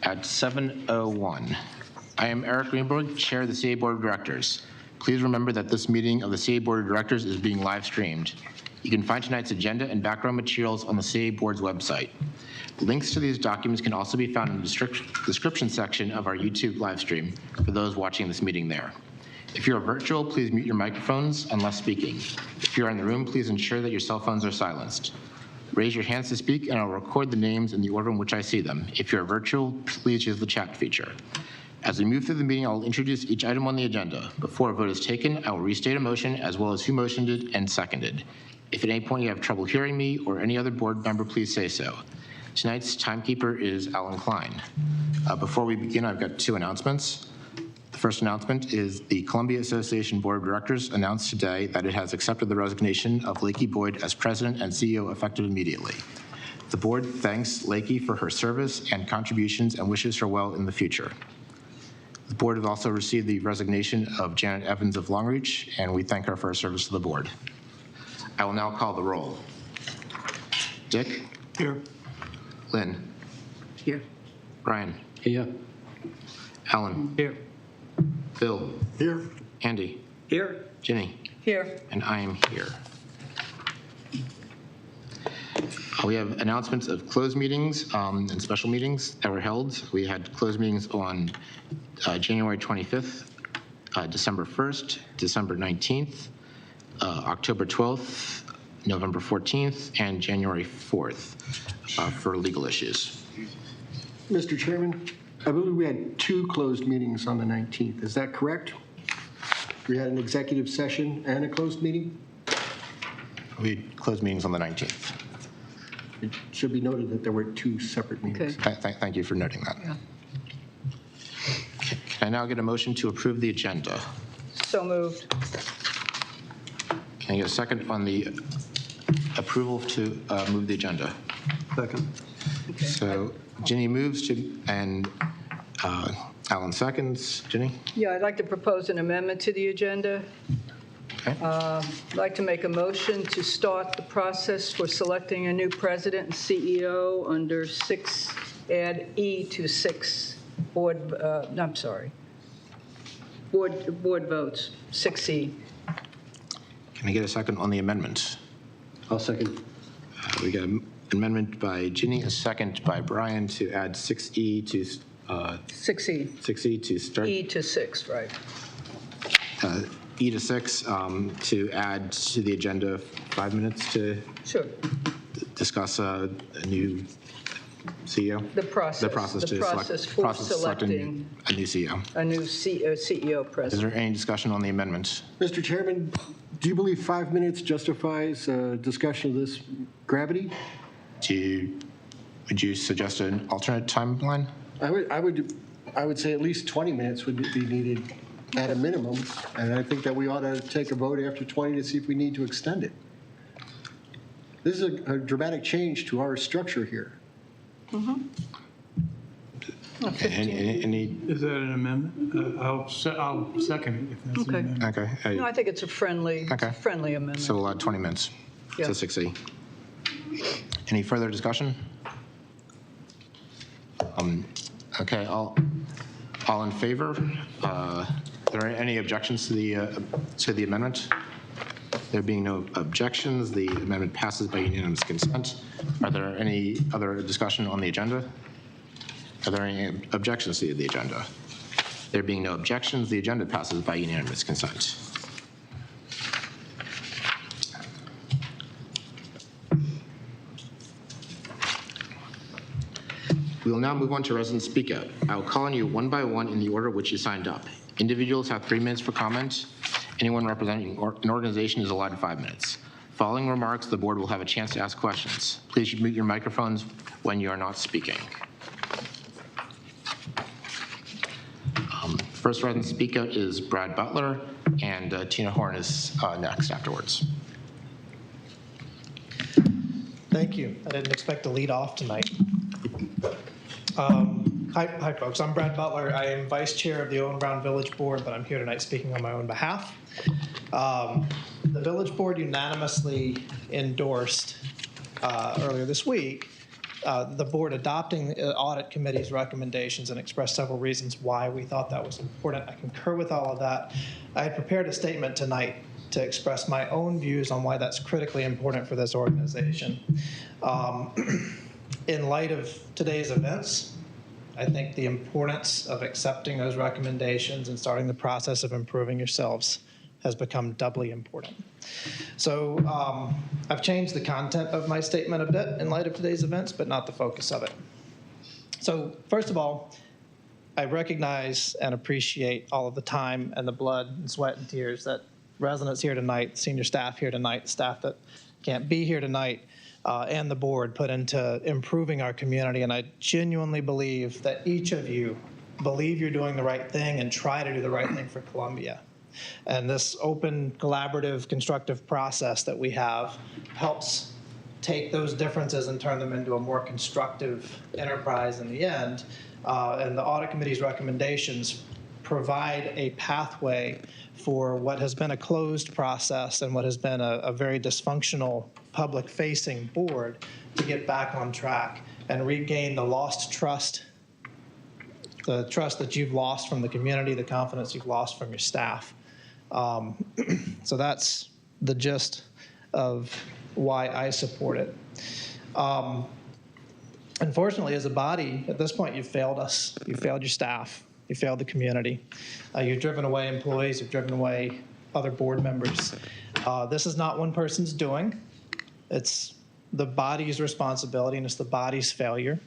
at 7:01. I am Eric Greenberg, Chair of the CA Board of Directors. Please remember that this meeting of the CA Board of Directors is being live streamed. You can find tonight's agenda and background materials on the CA Board's website. Links to these documents can also be found in the description section of our YouTube live stream for those watching this meeting there. If you are virtual, please mute your microphones unless speaking. If you are in the room, please ensure that your cell phones are silenced. Raise your hands to speak, and I'll record the names in the order in which I see them. If you are virtual, please use the chat feature. As we move through the meeting, I'll introduce each item on the agenda. Before a vote is taken, I will restate a motion as well as who motioned it and seconded. If at any point you have trouble hearing me or any other board member, please say so. Tonight's timekeeper is Alan Klein. Before we begin, I've got two announcements. The first announcement is the Columbia Association Board of Directors announced today that it has accepted the resignation of Lakey Boyd as president and CEO effective immediately. The board thanks Lakey for her service and contributions and wishes her well in the future. The board has also received the resignation of Janet Evans of Longreach, and we thank her for her service to the board. I will now call the roll. Dick? Here. Lynn? Here. Brian? Here. Alan? Here. Bill? Here. Andy? Here. Ginny? Here. And I am here. We have announcements of closed meetings and special meetings that were held. We had closed meetings on January 25th, December 1st, December 19th, October 12th, November 14th, and January 4th for legal issues. Mr. Chairman, I believe we had two closed meetings on the 19th. Is that correct? We had an executive session and a closed meeting? We had closed meetings on the 19th. It should be noted that there were two separate meetings. Okay. Thank you for noting that. Yeah. Can I now get a motion to approve the agenda? So moved. Can I get a second on the approval to move the agenda? Second. Okay. So Ginny moves to, and Alan seconds. Ginny? Yeah, I'd like to propose an amendment to the agenda. Okay. I'd like to make a motion to start the process for selecting a new president and CEO under 6, add E to 6 board, board votes, 6E. Can I get a second on the amendment? I'll second. We got an amendment by Ginny, a second by Brian to add 6E to 6E. 6E to start. E to 6, right. E to 6 to add to the agenda 5 minutes to Sure. discuss a new CEO. The process. The process to for select selecting a new CEO. a new CEO Is president. there any discussion on the amendment? Mr. Chairman, do you believe 5 minutes justifies a discussion of this gravity? Would you suggest an alternate timeline? I would say at least 20 minutes would be needed at a minimum, and I think that we ought to take a vote after 20 to see if we need to extend it. This is a dramatic change to our structure here. Any? Is that an amendment? I'll second it if that's Okay. an amendment. Okay. No, I think it's a friendly amendment. So we'll add 20 minutes Yeah. to 6E. Any further discussion? Okay, all in favor? Are there any objections to the amendment? There being no objections, the amendment passes by unanimous consent. Are there any other discussion on the agenda? Are there any objections to the agenda? There being no objections, the agenda passes by unanimous consent. We will now move on to resident speak out. I will call on you one by one in the order which you signed up. Individuals have 3 minutes for comment. Anyone representing an organization is allotted 5 minutes. Following remarks, the board will have a chance to ask questions. Please mute your microphones when you are not speaking. First resident speak out is Brad Butler, and Tina Horn is next afterwards. Thank you. I didn't expect to lead off tonight. Hi, folks. I'm Brad Butler. I am vice chair of the Owen Brown Village Board, but I'm here tonight speaking on my own behalf. The Village Board unanimously endorsed earlier this week the board adopting the audit committee's recommendations and expressed several reasons why we thought that was important. I concur with all of that. I had prepared a statement tonight to express my own views on why that's critically important for this organization. In light of today's events, I think the importance of accepting those recommendations and starting the process of improving yourselves has become doubly important. So I've changed the content of my statement a bit in light of today's events, but not the focus of it. So first of all, I recognize and appreciate all of the time and the blood and sweat and tears that residents here tonight, senior staff here tonight, staff that can't be here tonight, and the board put into improving our community. And I genuinely believe that each of you believe you're doing the right thing and try to do the right thing for Columbia. And this open, collaborative, constructive process that we have helps take those differences and turn them into a more constructive enterprise in the end. And the audit committee's recommendations provide a pathway for what has been a closed process and what has been a very dysfunctional public-facing board to get back on track and regain the lost trust, the trust that you've lost from the community, the confidence you've lost from your staff. So that's the gist of why I support it. Unfortunately, as a body, at this point, you've failed us. You've failed your staff. You failed the community. You've driven away employees. You've driven away other board members. This is not one person's doing. It's the body's responsibility, and it's the body's failure.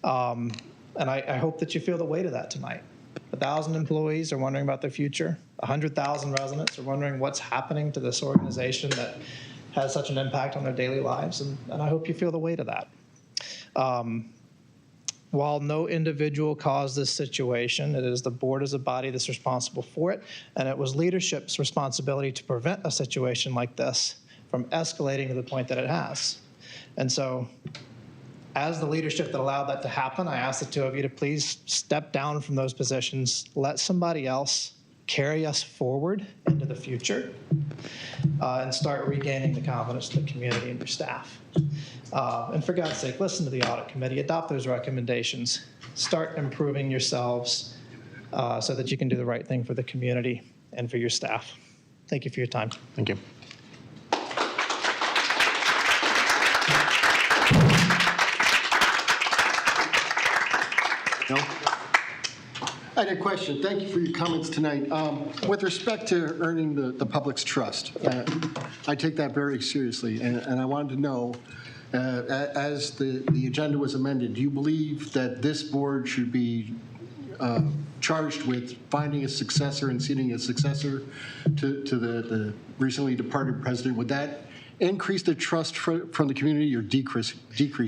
And I hope that you feel the weight of that tonight. 1,000 employees are wondering about their future. 100,000 residents are wondering what's happening to this organization that has such an impact on their daily lives, and I hope you feel the weight of that. While no individual caused this situation, it is the board as a body that's responsible for it, and it was leadership's responsibility to prevent a situation like this from escalating to the point that it has. And so, as the leadership that allowed that to happen, I ask the two of you to please step down from those positions, let somebody else carry us forward into the future, and start regaining the confidence of the community and your staff. And for God's sake, listen to the audit committee, adopt those recommendations, start improving yourselves so that you can do the right thing for the community and for your staff. Thank you for your time. Thank you. No? I had a question. Thank you for your comments tonight. With respect to earning the public's trust, I take that very seriously, and I wanted to know, as the agenda was amended, do you believe that this board should be charged with finding a successor and seating a successor to the recently departed president? Would that increase the trust from the community or decrease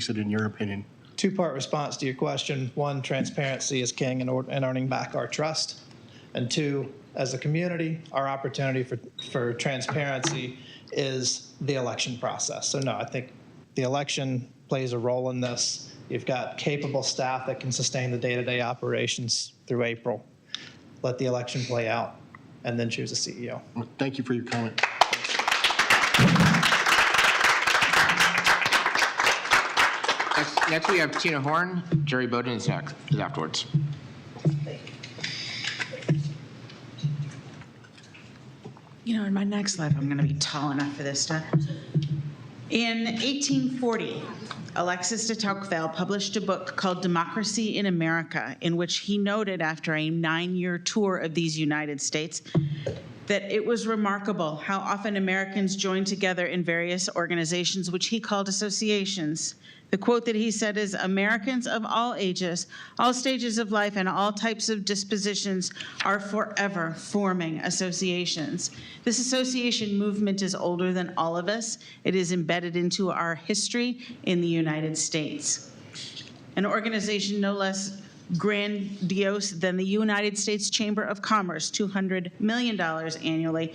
it, in your opinion? Two-part response to your question. One, transparency is king in earning back our trust. And two, as a community, our opportunity for transparency is the election process. So no, I think the election plays a role in this. You've got capable staff that can sustain the day-to-day operations through April. Let the election play out, and then choose a CEO. Thank you for your comment. Next we have Tina Horn. Jerry Bowden is afterwards. You know, in my next life, I'm going to be tall enough for this stuff. In 1840, Alexis de Tocqueville published a book called Democracy in America, in which he noted, after a 9-year tour of these United States, that it was remarkable how often Americans joined together in various organizations, which he called associations. The quote that he said is, "Americans of all ages, all stages of life, and all types of dispositions are forever forming associations." This association movement is older than all of us. It is embedded into our history in the United States. An organization no less grandiose than the United States Chamber of Commerce, $200 million annually,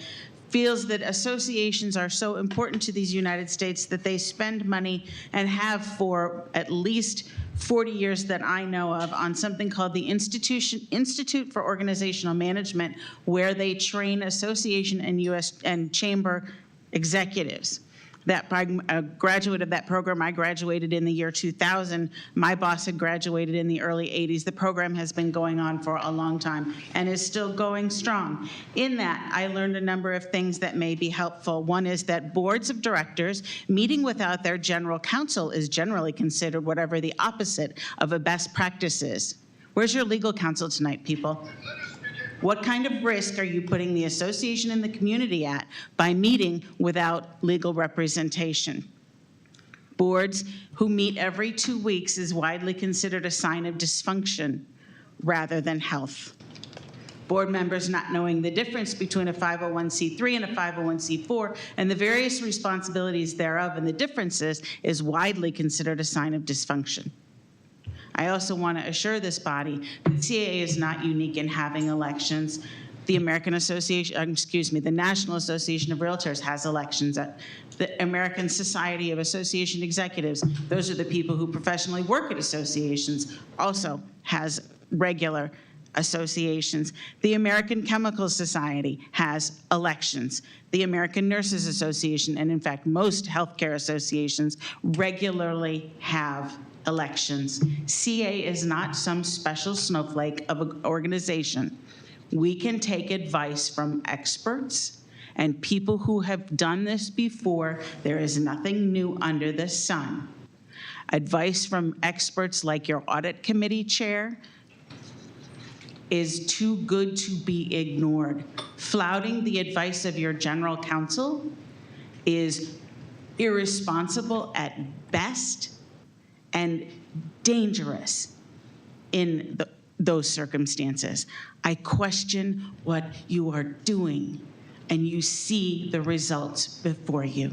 feels that associations are so important to these United States that they spend money, and have for at least 40 years that I know of, on something called the Institute for Organizational Management, where they train association and chamber executives. a graduate of that program. I graduated in the year 2000. My boss had graduated in the early 80s. The program has been going on for a long time and is still going strong. In that, I learned a number of things that may be helpful. One is that boards of directors meeting without their general counsel is generally considered whatever the opposite of a best practice is. Where's your legal counsel tonight, people? What kind of risk are you putting the association and the community at by meeting without legal representation? Boards who meet every 2 weeks is widely considered a sign of dysfunction rather than health. Board members not knowing the difference between a 501c3 and a 501c4 and the various responsibilities thereof and the differences is widely considered a sign of dysfunction. I also want to assure this body that CAA is not unique in having elections. The the National Association of Realtors has elections. The American Society of Association Executives, those are the people who professionally work at associations, also has regular associations. The American Chemical Society has elections. The American Nurses Association, and in fact, most healthcare associations regularly have elections. CA is not some special snowflake of an organization. We can take advice from experts and people who have done this before. There is nothing new under the sun. Advice from experts like your audit committee chair is too good to be ignored. Flouting the advice of your general counsel is irresponsible at best and dangerous in those circumstances. I question what you are doing, and you see the results before you.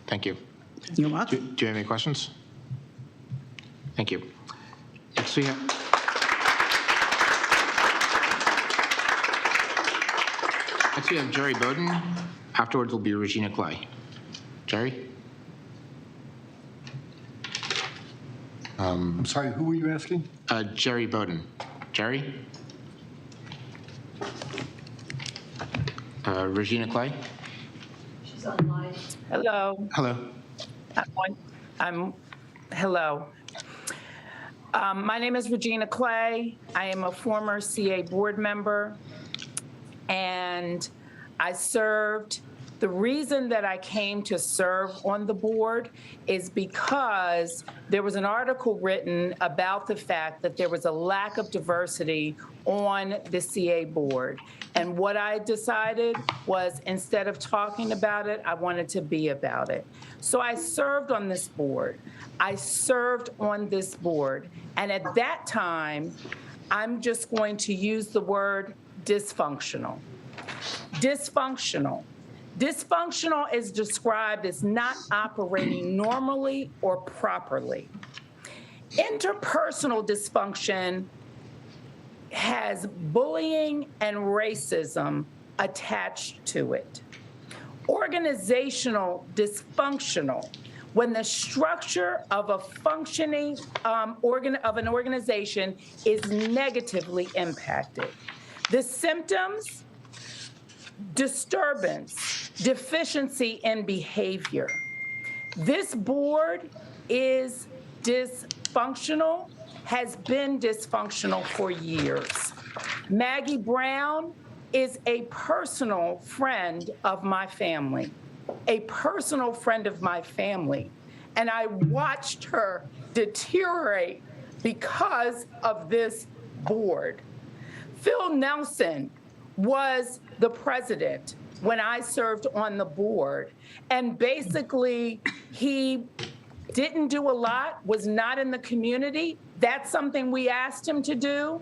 Thank you. You're welcome. Do you have any questions? Thank you. Next we have, Jerry Bowden. Afterwards will be Regina Clay. Jerry? I'm sorry, who were you asking? Jerry Bowden. Jerry? Regina Clay? She's online. Hello. Hello. Hello. My name is Regina Clay. I am a former CA board member, and I served. The reason that I came to serve on the board is because there was an article written about the fact that there was a lack of diversity on the CA board. And what I decided was, instead of talking about it, I wanted to be about it. So I served on this board. And at that time, I'm just going to use the word dysfunctional. Dysfunctional. Dysfunctional is described as not operating normally or properly. Interpersonal dysfunction has bullying and racism attached to it. Organizational dysfunctional, when the structure of a functioning of an organization is negatively impacted. The symptoms: disturbance, deficiency in behavior. This board is dysfunctional, has been dysfunctional for years. Maggie Brown is a personal friend of my family, and I watched her deteriorate because of this board. Phil Nelson was the president when I served on the board, and basically he didn't do a lot, was not in the community. That's something we asked him to do.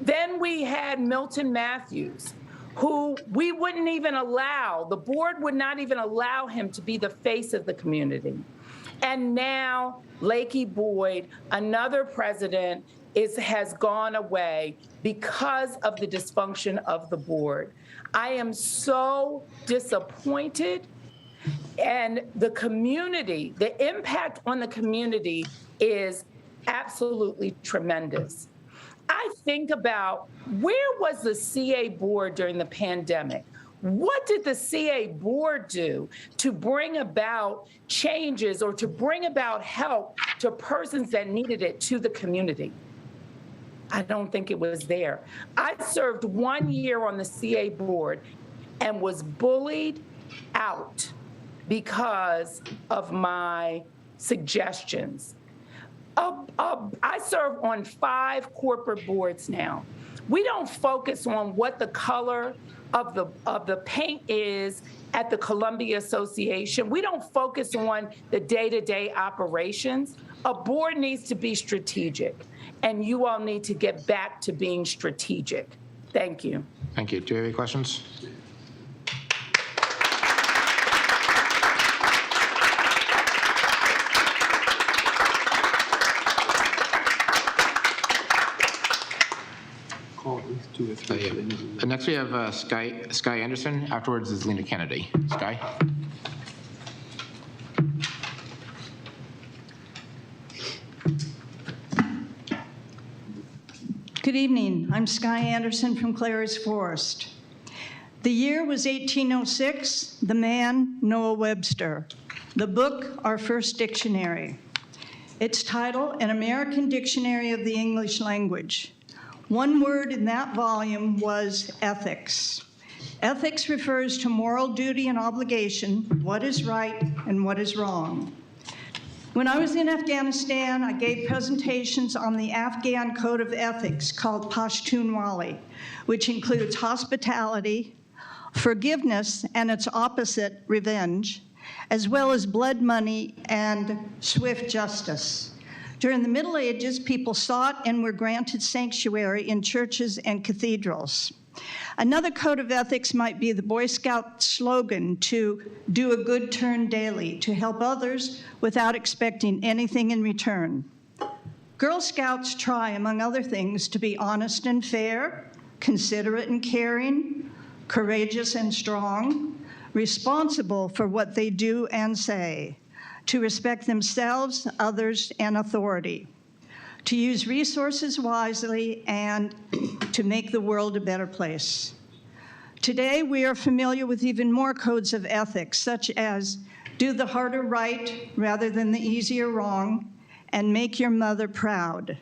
Then we had Milton Matthews, who we wouldn't even allow, the board would not even allow him to be the face of the community. And now Lakey Boyd, another president, has gone away because of the dysfunction of the board. I am so disappointed, and the community, the impact on the community is absolutely tremendous. I think about, where was the CA board during the pandemic? What did the CA board do to bring about changes or to bring about help to persons that needed it to the community? I don't think it was there. I served 1 year on the CA board and was bullied out because of my suggestions. I serve on 5 corporate boards now. We don't focus on what the color of the paint is at the Columbia Association. We don't focus on the day-to-day operations. A board needs to be strategic, and you all need to get back to being strategic. Thank you. Thank you. Do you have any questions? Next, we have Sky Anderson. Afterwards is Lena Kennedy. Sky? Good evening. I'm Sky Anderson from Clary's Forest. The year was 1806, the man, Noah Webster. The book, our first dictionary. Its title, An American Dictionary of the English Language. One word in that volume was ethics. Ethics refers to moral duty and obligation, what is right and what is wrong. When I was in Afghanistan, I gave presentations on the Afghan Code of Ethics called Pashtunwali, which includes hospitality, forgiveness, and its opposite, revenge, as well as blood money and swift justice. During the Middle Ages, people sought and were granted sanctuary in churches and cathedrals. Another code of ethics might be the Boy Scout slogan to do a good turn daily, to help others without expecting anything in return. Girl Scouts try, among other things, to be honest and fair, considerate and caring, courageous and strong, responsible for what they do and say, to respect themselves, others, and authority, to use resources wisely, and to make the world a better place. Today, we are familiar with even more codes of ethics, such as do the harder right rather than the easier wrong, and make your mother proud.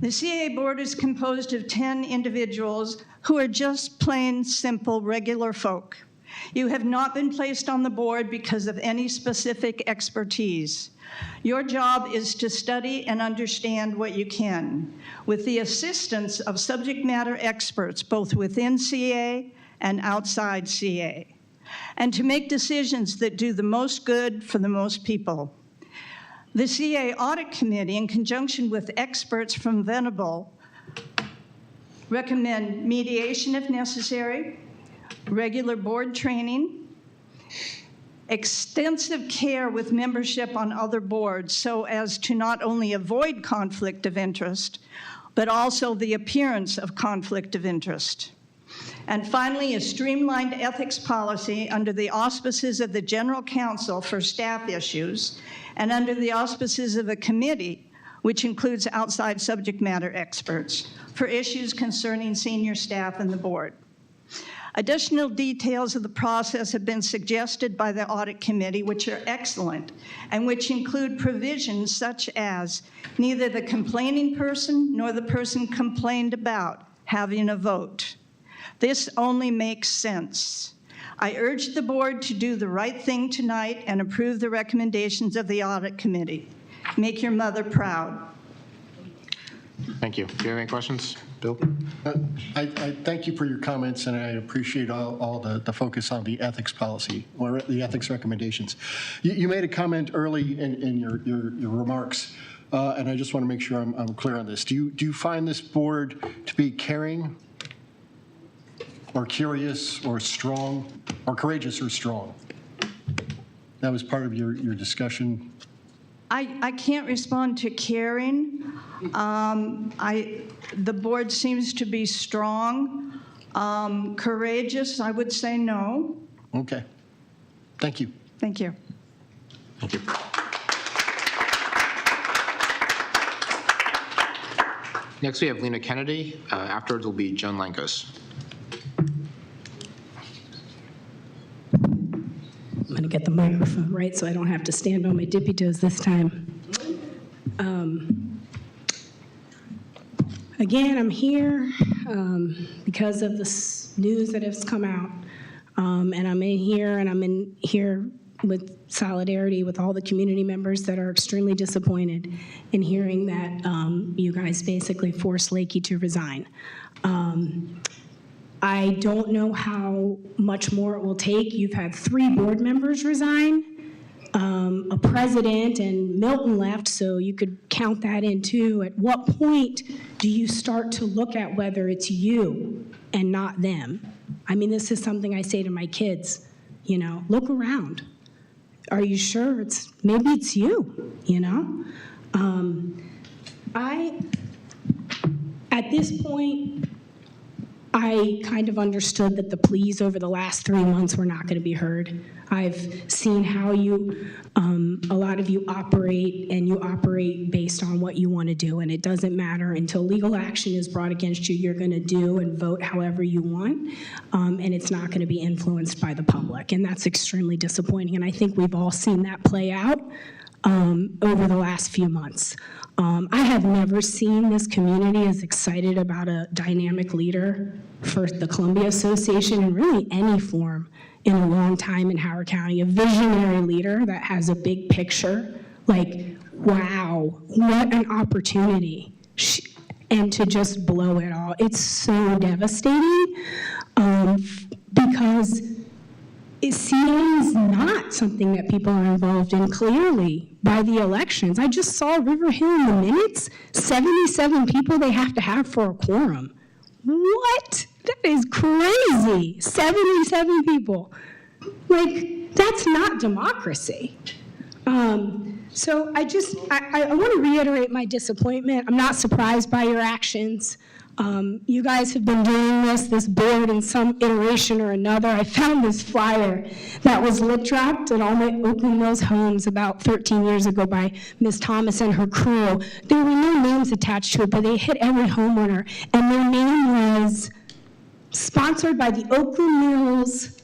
The CA board is composed of 10 individuals who are just plain, simple, regular folk. You have not been placed on the board because of any specific expertise. Your job is to study and understand what you can, with the assistance of subject matter experts, both within CA and outside CA, and to make decisions that do the most good for the most people. The CA Audit Committee, in conjunction with experts from Venable, recommend mediation if necessary, regular board training, extensive care with membership on other boards so as to not only avoid conflict of interest, but also the appearance of conflict of interest. And finally, a streamlined ethics policy under the auspices of the General Counsel for staff issues and under the auspices of a committee, which includes outside subject matter experts, for issues concerning senior staff and the board. Additional details of the process have been suggested by the Audit Committee, which are excellent, and which include provisions such as neither the complaining person nor the person complained about having a vote. This only makes sense. I urge the board to do the right thing tonight and approve the recommendations of the Audit Committee. Make your mother proud. Thank you. Do you have any questions? Bill? I thank you for your comments, and I appreciate all the focus on the ethics policy, or the ethics recommendations. You made a comment early in your remarks, and I just want to make sure I'm clear on this. Do you find this board to be caring, or curious, or strong, or courageous, or strong? That was part of your discussion. I can't respond to caring. The board seems to be strong. Courageous, I would say no. Okay. Thank you. Thank you. Thank you. Next, we have Lena Kennedy. Afterwards will be Joan Lankos. going to get the microphone right so I don't have to stand on my dippy toes this time. Again, I'm here because of this news that has come out. And I'm in here with solidarity with all the community members that are extremely disappointed in hearing that you guys basically forced Lakey to resign. I don't know how much more it will take. You've had 3 board members resign, a president, and Milton left, so you could count that in too. At what point do you start to look at whether it's you and not them? I mean, this is something I say to my kids, you know, look around. Are you sure maybe it's you, you know? At this point, I kind of understood that the pleas over the last 3 months were not going to be heard. I've seen how a lot of you operate, and you operate based on what you want to do, and it doesn't matter until legal action is brought against you. You're going to do and vote however you want, and it's not going to be influenced by the public, and that's extremely disappointing, and I think we've all seen that play out over the last few months. I have never seen this community as excited about a dynamic leader for the Columbia Association in really any form in a long time in Howard County, a visionary leader that has a big picture. Like, wow, what an opportunity. And to just blow it all. It's so devastating because CA is not something that people are involved in clearly by the elections. I just saw River Hill in the minutes, 77 people they have to have for a quorum. What? That is crazy. 77 people. Like, that's not democracy. So I want to reiterate my disappointment. I'm not surprised by your actions. You guys have been doing this board in some iteration or another. I found this flyer that was lip dropped at all my Oakland Mills homes about 13 years ago by Ms. Thomas and her crew. There were no names attached to it, but they hit every homeowner, and their name was sponsored by the Oakland Mills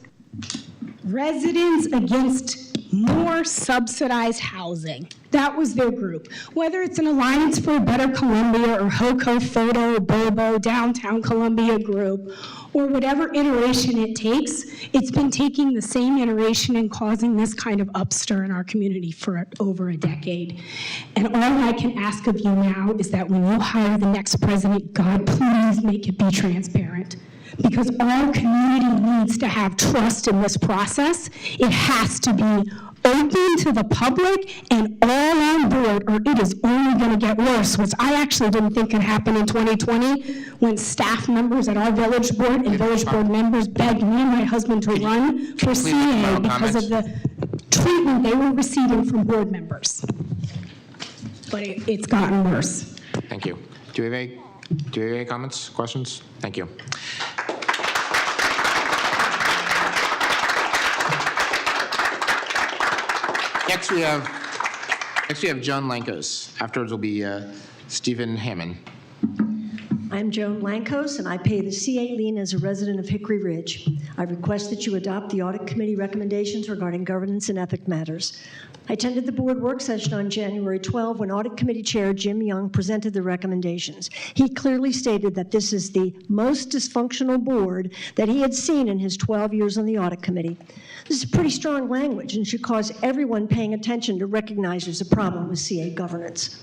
Residents Against More Subsidized Housing. That was their group. Whether it's an Alliance for a Better Columbia or HOCO, Photo, Bobo, Downtown Columbia group, or whatever iteration it takes, it's been taking the same iteration and causing this kind of upstir in our community for over a decade. And all I can ask of you now is that when you hire the next president, God, please make it be transparent. Because our community needs to have trust in this process. It has to be open to the public and all on board, or it is only going to get worse, which I actually didn't think could happen in 2020 when staff members at our village board and village board members begged me and my husband to run for CA because of the treatment they were receiving from board members. But it's gotten worse. Thank you. Do we have any comments, questions? Thank you. Next we have Joan Lankos. Afterwards will be Stephen Hammond. I'm Joan Lankos, and I pay the CA lien as a resident of Hickory Ridge. I request that you adopt the Audit Committee recommendations regarding governance and ethic matters. I attended the board work session on January 12 when Audit Committee Chair Jim Young presented the recommendations. He clearly stated that this is the most dysfunctional board that he had seen in his 12 years on the Audit Committee. This is pretty strong language and should cause everyone paying attention to recognize there's a problem with CA governance.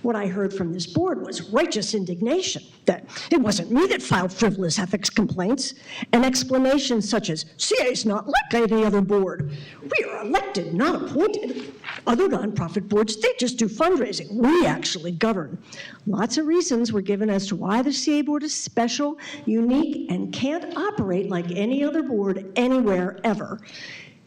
What I heard from this board was righteous indignation that it wasn't me that filed frivolous ethics complaints, and explanations such as, CA is not like any other board. We are elected, not appointed. Other nonprofit boards, they just do fundraising. We actually govern. Lots of reasons were given as to why the CA board is special, unique, and can't operate like any other board anywhere ever.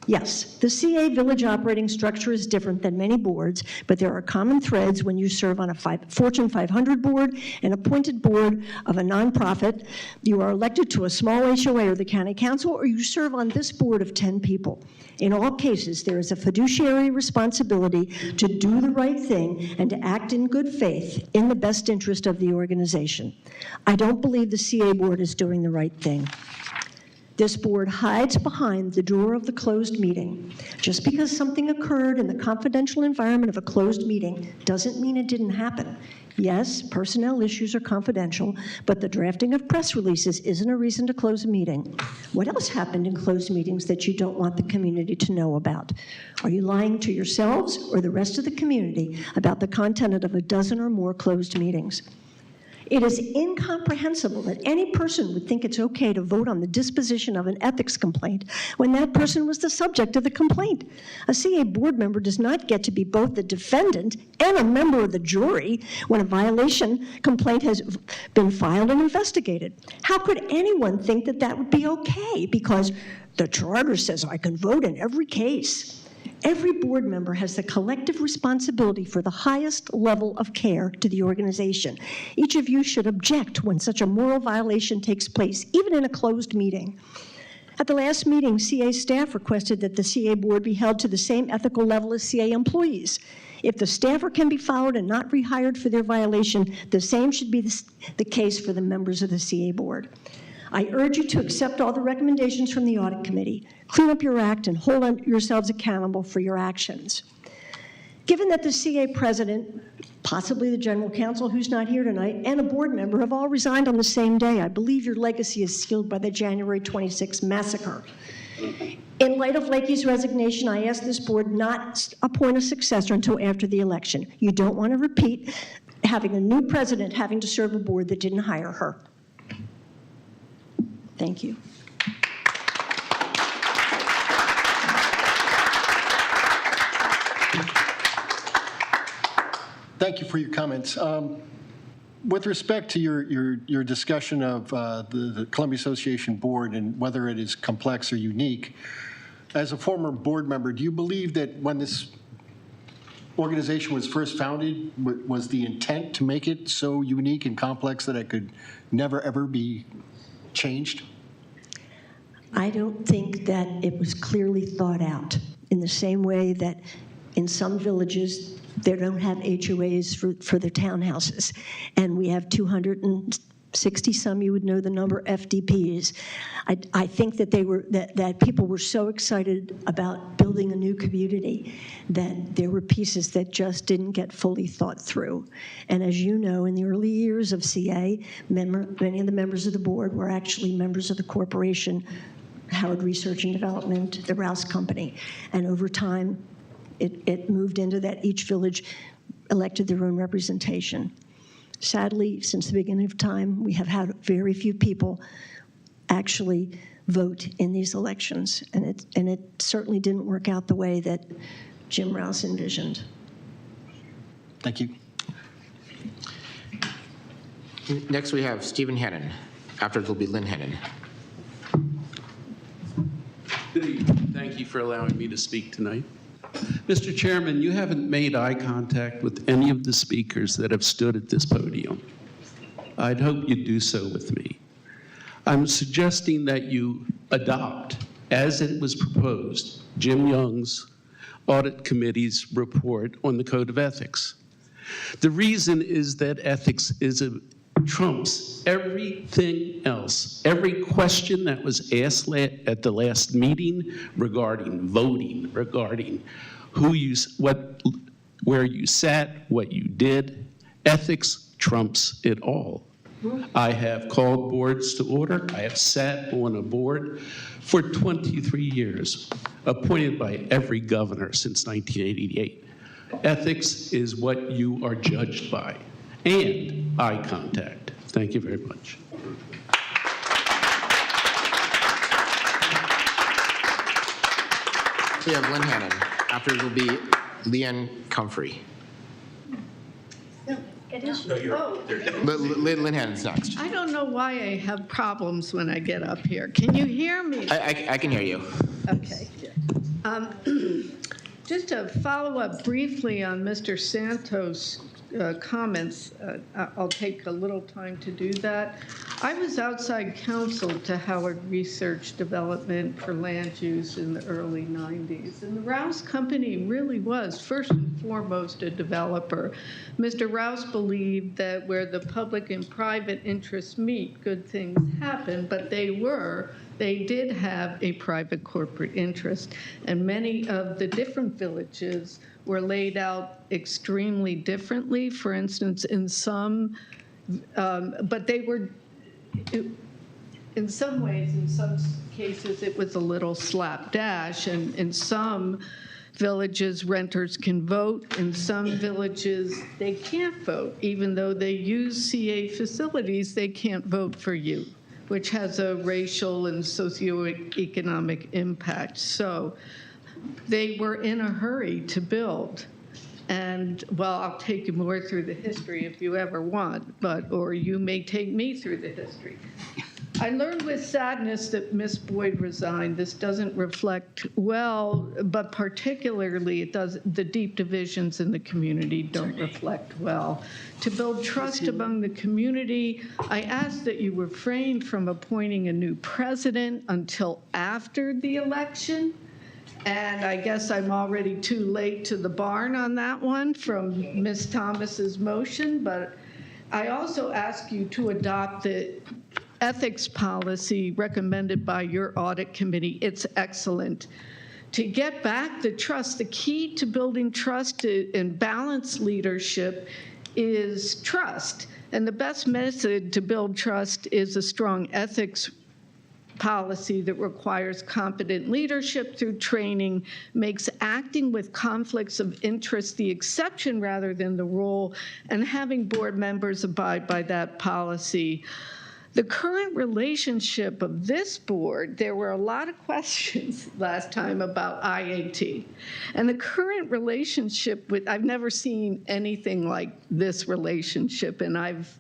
Yes, the CA village operating structure is different than many boards, but there are common threads when you serve on a Fortune 500 board, an appointed board of a nonprofit, you are elected to a small HOA or the county council, or you serve on this board of 10 people. In all cases, there is a fiduciary responsibility to do the right thing and to act in good faith in the best interest of the organization. I don't believe the CA board is doing the right thing. This board hides behind the door of the closed meeting. Just because something occurred in the confidential environment of a closed meeting doesn't mean it didn't happen. Yes, personnel issues are confidential, but the drafting of press releases isn't a reason to close a meeting. What else happened in closed meetings that you don't want the community to know about? Are you lying to yourselves or the rest of the community about the content of a dozen or more closed meetings? It is incomprehensible that any person would think it's okay to vote on the disposition of an ethics complaint when that person was the subject of the complaint. A CA board member does not get to be both the defendant and a member of the jury when a violation complaint has been filed and investigated. How could anyone think that that would be okay? Because the charter says I can vote in every case. Every board member has the collective responsibility for the highest level of care to the organization. Each of you should object when such a moral violation takes place, even in a closed meeting. At the last meeting, CA staff requested that the CA board be held to the same ethical level as CA employees. If the staffer can be followed and not rehired for their violation, the same should be the case for the members of the CA board. I urge you to accept all the recommendations from the audit committee, clean up your act, and hold yourselves accountable for your actions. Given that the CA president, possibly the general counsel who's not here tonight, and a board member have all resigned on the same day, I believe your legacy is sealed by the January 26th massacre. In light of Lakey's resignation, I ask this board not appoint a successor until after the election. You don't want to repeat having a new president having to serve a board that didn't hire her. Thank you. Thank you for your comments. With respect to your discussion of the Columbia Association Board and whether it is complex or unique, as a former board member, do you believe that when this organization was first founded, was the intent to make it so unique and complex that it could never, ever be changed? I don't think that it was clearly thought out in the same way that in some villages they don't have HOAs for their townhouses, and we have 260 some, you would know the number, FDPs. I think that that people were so excited about building a new community that there were pieces that just didn't get fully thought through. And as you know, in the early years of CA, many of the members of the board were actually members of the corporation, Howard Research and Development, the Rouse Company. And over time, it moved into that each village elected their own representation. Sadly, since the beginning of time, we have had very few people actually vote in these elections, and it certainly didn't work out the way that Jim Rouse envisioned. Thank you. Next, we have Stephen Hannon. After, it'll be Lynn Hannon. Good evening. Thank you for allowing me to speak tonight. Mr. Chairman, you haven't made eye contact with any of the speakers that have stood at this podium. I'd hope you'd do so with me. I'm suggesting that you adopt, as it was proposed, Jim Young's Audit Committee's report on the Code of Ethics. The reason is that ethics trumps everything else. Every question that was asked at the last meeting regarding voting, regarding where you sat, what you did, ethics trumps it all. I have called boards to order. I have sat on a board for 23 years, appointed by every governor since 1988. Ethics is what you are judged by, and eye contact. Thank you very much. We have Lynn Hannon. After, it will be Leanne Comfrey. It is. Lynn Hannon's next. I don't know why I have problems when I get up here. Can you hear me? I can hear you. Okay. Just to follow up briefly on Mr. Santos' comments, I'll take a little time to do that. I was outside counsel to Howard Research Development for land use in the early 90s, and the Rouse Company really was first and foremost a developer. Mr. Rouse believed that where the public and private interests meet, good things happen, but they were they did have a private corporate interest, and many of the different villages were laid out extremely differently. For instance, in some, but they were, in some ways, in some cases, it was a little slapdash, and in some villages, renters can vote. In some villages, they can't vote. Even though they use CA facilities, they can't vote for you, which has a racial and socioeconomic impact. So they were in a hurry to build. And, well, I'll take you more through the history if you ever want, or you may take me through the history. I learned with sadness that Ms. Boyd resigned. This doesn't reflect well, but particularly it does, the deep divisions in the community don't reflect well. To build trust among the community, I ask that you refrain from appointing a new president until after the election. And I guess I'm already too late to the barn on that one from Ms. Thomas's motion, but I also ask you to adopt the ethics policy recommended by your audit committee. It's excellent. To get back the trust, the key to building trust and balanced leadership is trust. And the best method to build trust is a strong ethics policy that requires competent leadership through training, makes acting with conflicts of interest the exception rather than the rule, and having board members abide by that policy. The current relationship of this board, there were a lot of questions last time about IAT. And the current relationship with, I've never seen anything like this relationship, and I've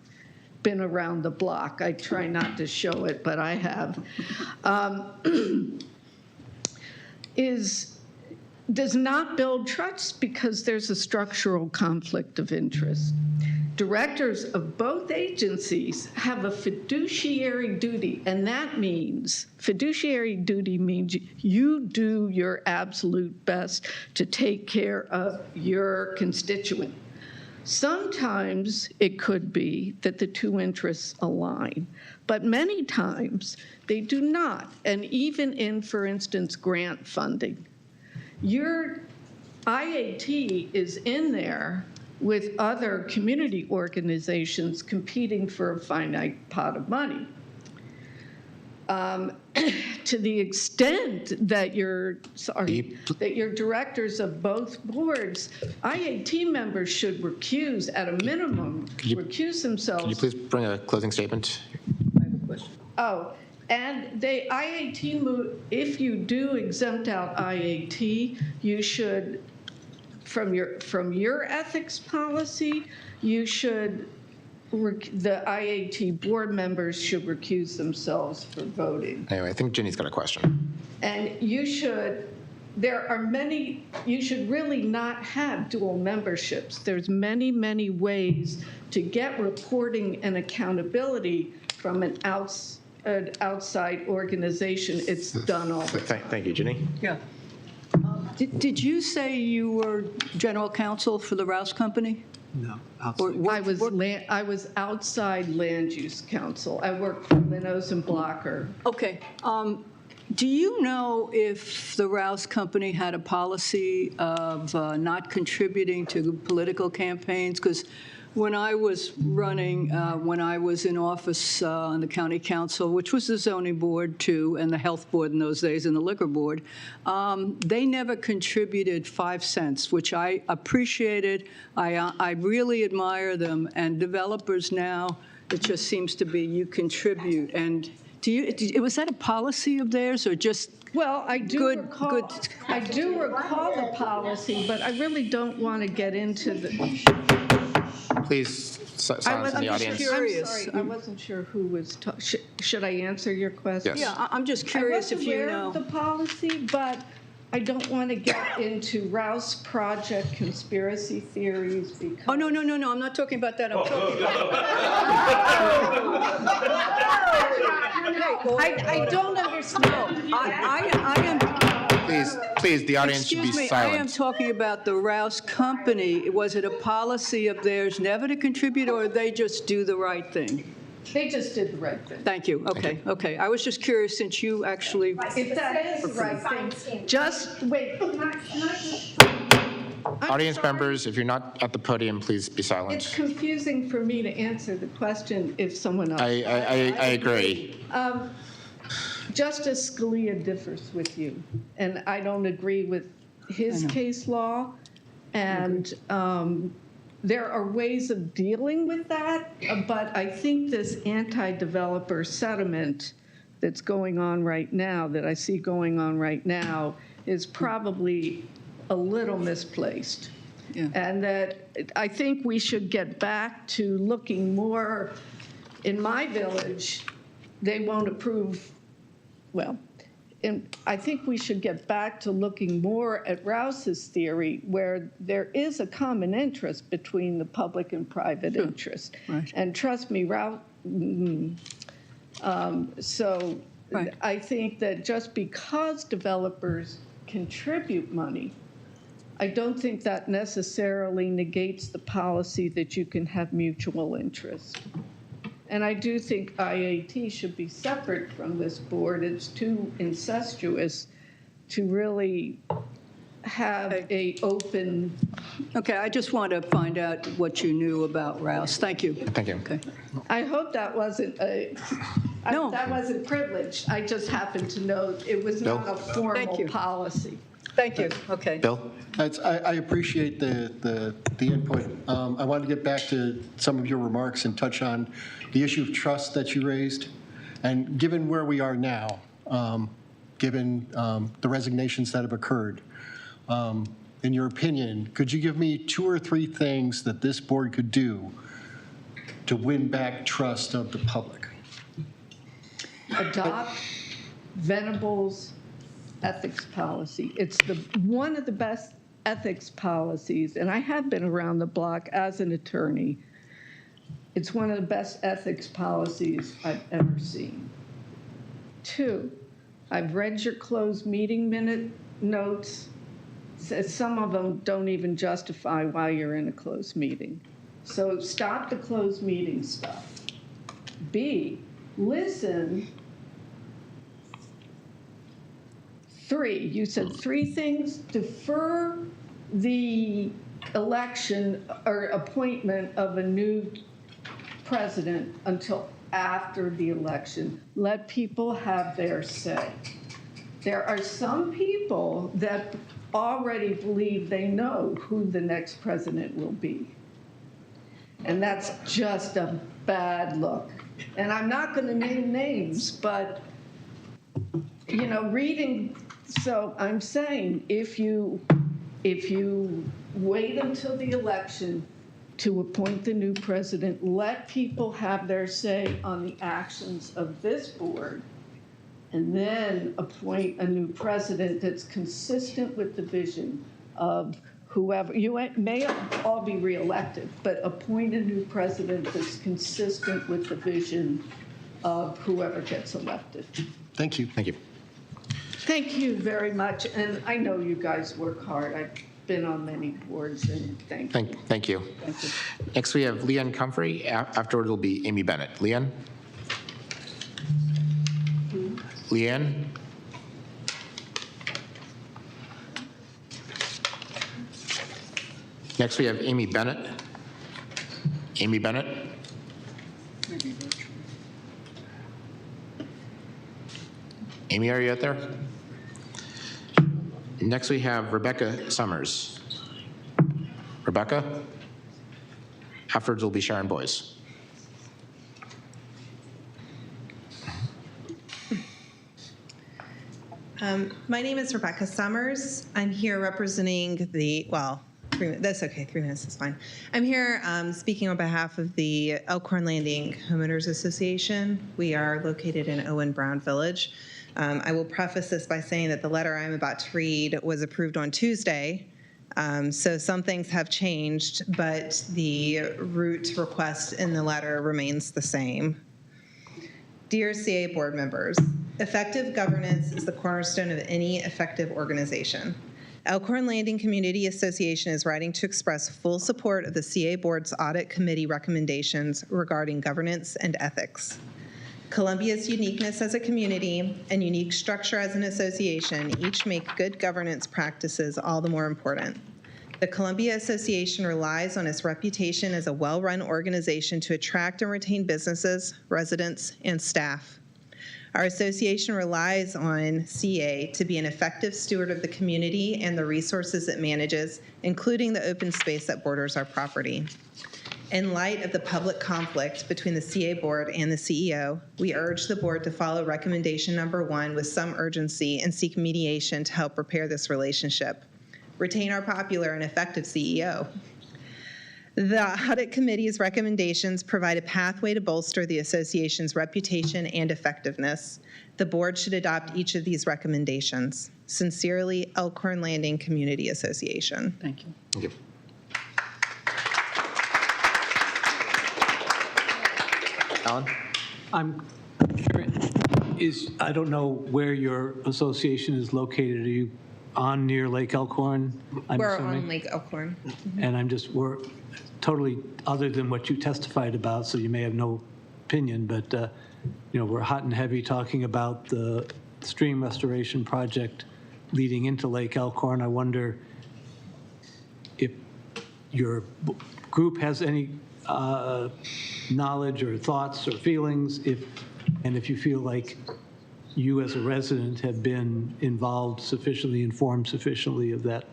been around the block. I try not to show it, but I have. Does not build trust because there's a structural conflict of interest. Directors of both agencies have a fiduciary duty, and that means, fiduciary duty means you do your absolute best to take care of your constituent. Sometimes it could be that the two interests align, but many times they do not, and even in, for instance, grant funding. Your IAT is in there with other community organizations competing for a finite pot of money. To the extent that that your directors of both boards, IAT members should recuse, at a minimum, recuse themselves. Could you please bring a closing statement? I have a question. Oh, and they IAT, if you do exempt out IAT, you should, from your ethics policy, you should, the IAT board members should recuse themselves for voting. Anyway, I think Ginny's got a question. And you should, there are many, you should really not have dual memberships. There's many, many ways to get reporting and accountability from an outside organization. It's done all the time. Thank you, Ginny. Yeah. Did you say you were general counsel for the Rouse Company? No. I was outside land use council. I worked for Linnos and Blocker. Okay. Do you know if the Rouse Company had a policy of not contributing to political campaigns? Because when I was running, when I was in office on the county council, which was the zoning board too, and the health board in those days, and the liquor board, they never contributed 5 cents, which I appreciated. I really admire them. And developers now, it just seems to be you contribute. And was that a policy of theirs, or just? Well, I do recall the policy, but I really don't want to get into the. Please silence in the audience. I'm sorry, I wasn't sure who was talking. Should I answer your question? Yes. Yeah, I'm just curious if you know. I was aware of the policy, but I don't want to get into Rouse Project conspiracy theories because. Oh, no, I'm not talking about that. I'm talking about. I don't understand. I am. Please, the audience should be silent. I am talking about the Rouse Company. Was it a policy of theirs never to contribute, or they just do the right thing? They just did the right thing. Thank you. Okay, okay. I was just curious, since you actually, If that is the right thing, just, wait, can I just? I'm Audience sorry. members, if you're not at the podium, please be It's silent. confusing for me to answer the question if someone else. I agree. Justice Scalia differs with you, and I don't agree with his case law. And there are ways of dealing with that, but I think this anti-developer sentiment that's going on right now, that I see going on right now, is probably a little misplaced. Yeah. And that I think we should get back to looking more, in my village, they won't approve, well, and I think we should get back to looking more at Rouse's theory, where there is a common interest between the public and private interest. Right. And trust me, so Right. I think that just because developers contribute money, I don't think that necessarily negates the policy that you can have mutual interest. And I do think IAT should be separate from this board. It's too incestuous to really have a open. okay, I just want to find out what you knew about Rouse. Thank you. Thank you. Okay. I hope that wasn't No. that wasn't privileged. I just happened to know it was not Bill? a formal you. policy. Thank you. Okay. Bill? I appreciate the input. I wanted to get back to some of your remarks and touch on the issue of trust that you raised. And given where we are now, given the resignations that have occurred, in your opinion, could you give me 2 or 3 things that this board could do to win back trust of the public? Adopt Venables' ethics policy. It's one of the best ethics policies, and I have been around the block as an attorney. It's one of the best ethics policies I've ever seen. 2, I've read your closed meeting minute notes. Some of them don't even justify why you're in a closed meeting. So stop the closed meeting stuff. B, listen. 3, you said 3 things. Defer the election or appointment of a new president until after the election. Let people have their say. There are some people that already believe they know who the next president will be. And that's just a bad look. And I'm not going to name names, but, you know, reading, so I'm saying if you wait until the election to appoint the new president, let people have their say on the actions of this board, and then appoint a new president that's consistent with the vision of whoever, you may all be reelected, but appoint a new president that's consistent with the vision of whoever gets elected. Thank you. Thank you. Thank you very much, and I know you guys work hard. I've been on many boards, and thank you. Thank you. Thank you. Next, we have Leanne Comfrey. Afterward, it'll be Amy Bennett. Leanne? Leanne? Next, we have Amy Bennett. Amy Bennett? Amy, are you out there? Next, we have Rebecca Summers. Rebecca? Afterwards will be Sharon Boyce. My name is Rebecca Summers. I'm here representing that's okay, 3 minutes is fine. I'm here speaking on behalf of the Elkhorn Landing Homeowners Association. We are located in Owen Brown Village. I will preface this by saying that the letter I'm about to read was approved on Tuesday. So some things have changed, but the root request in the letter remains the same. Dear CA board members, effective governance is the cornerstone of any effective organization. Elkhorn Landing Community Association is writing to express full support of the CA Board's Audit Committee recommendations regarding governance and ethics. Columbia's uniqueness as a community and unique structure as an association each make good governance practices all the more important. The Columbia Association relies on its reputation as a well-run organization to attract and retain businesses, residents, and staff. Our association relies on CA to be an effective steward of the community and the resources it manages, including the open space that borders our property. In light of the public conflict between the CA Board and the CEO, we urge the Board to follow recommendation number 1 with some urgency and seek mediation to help repair this relationship. Retain our popular and effective CEO. The Audit Committee's recommendations provide a pathway to bolster the association's reputation and effectiveness. The Board should adopt each of these recommendations. Sincerely, Elkhorn Landing Community Association. Thank you. Thank you. Alan? I'm curious, I don't know where your association is located. Are you on near Lake Elkhorn? We're on Lake Elkhorn. And we're totally, other than what you testified about, so you may have no opinion, but we're hot and heavy talking about the stream restoration project leading into Lake Elkhorn. I wonder if your group has any knowledge or thoughts or feelings, and if you feel like you as a resident have been involved sufficiently, informed sufficiently of that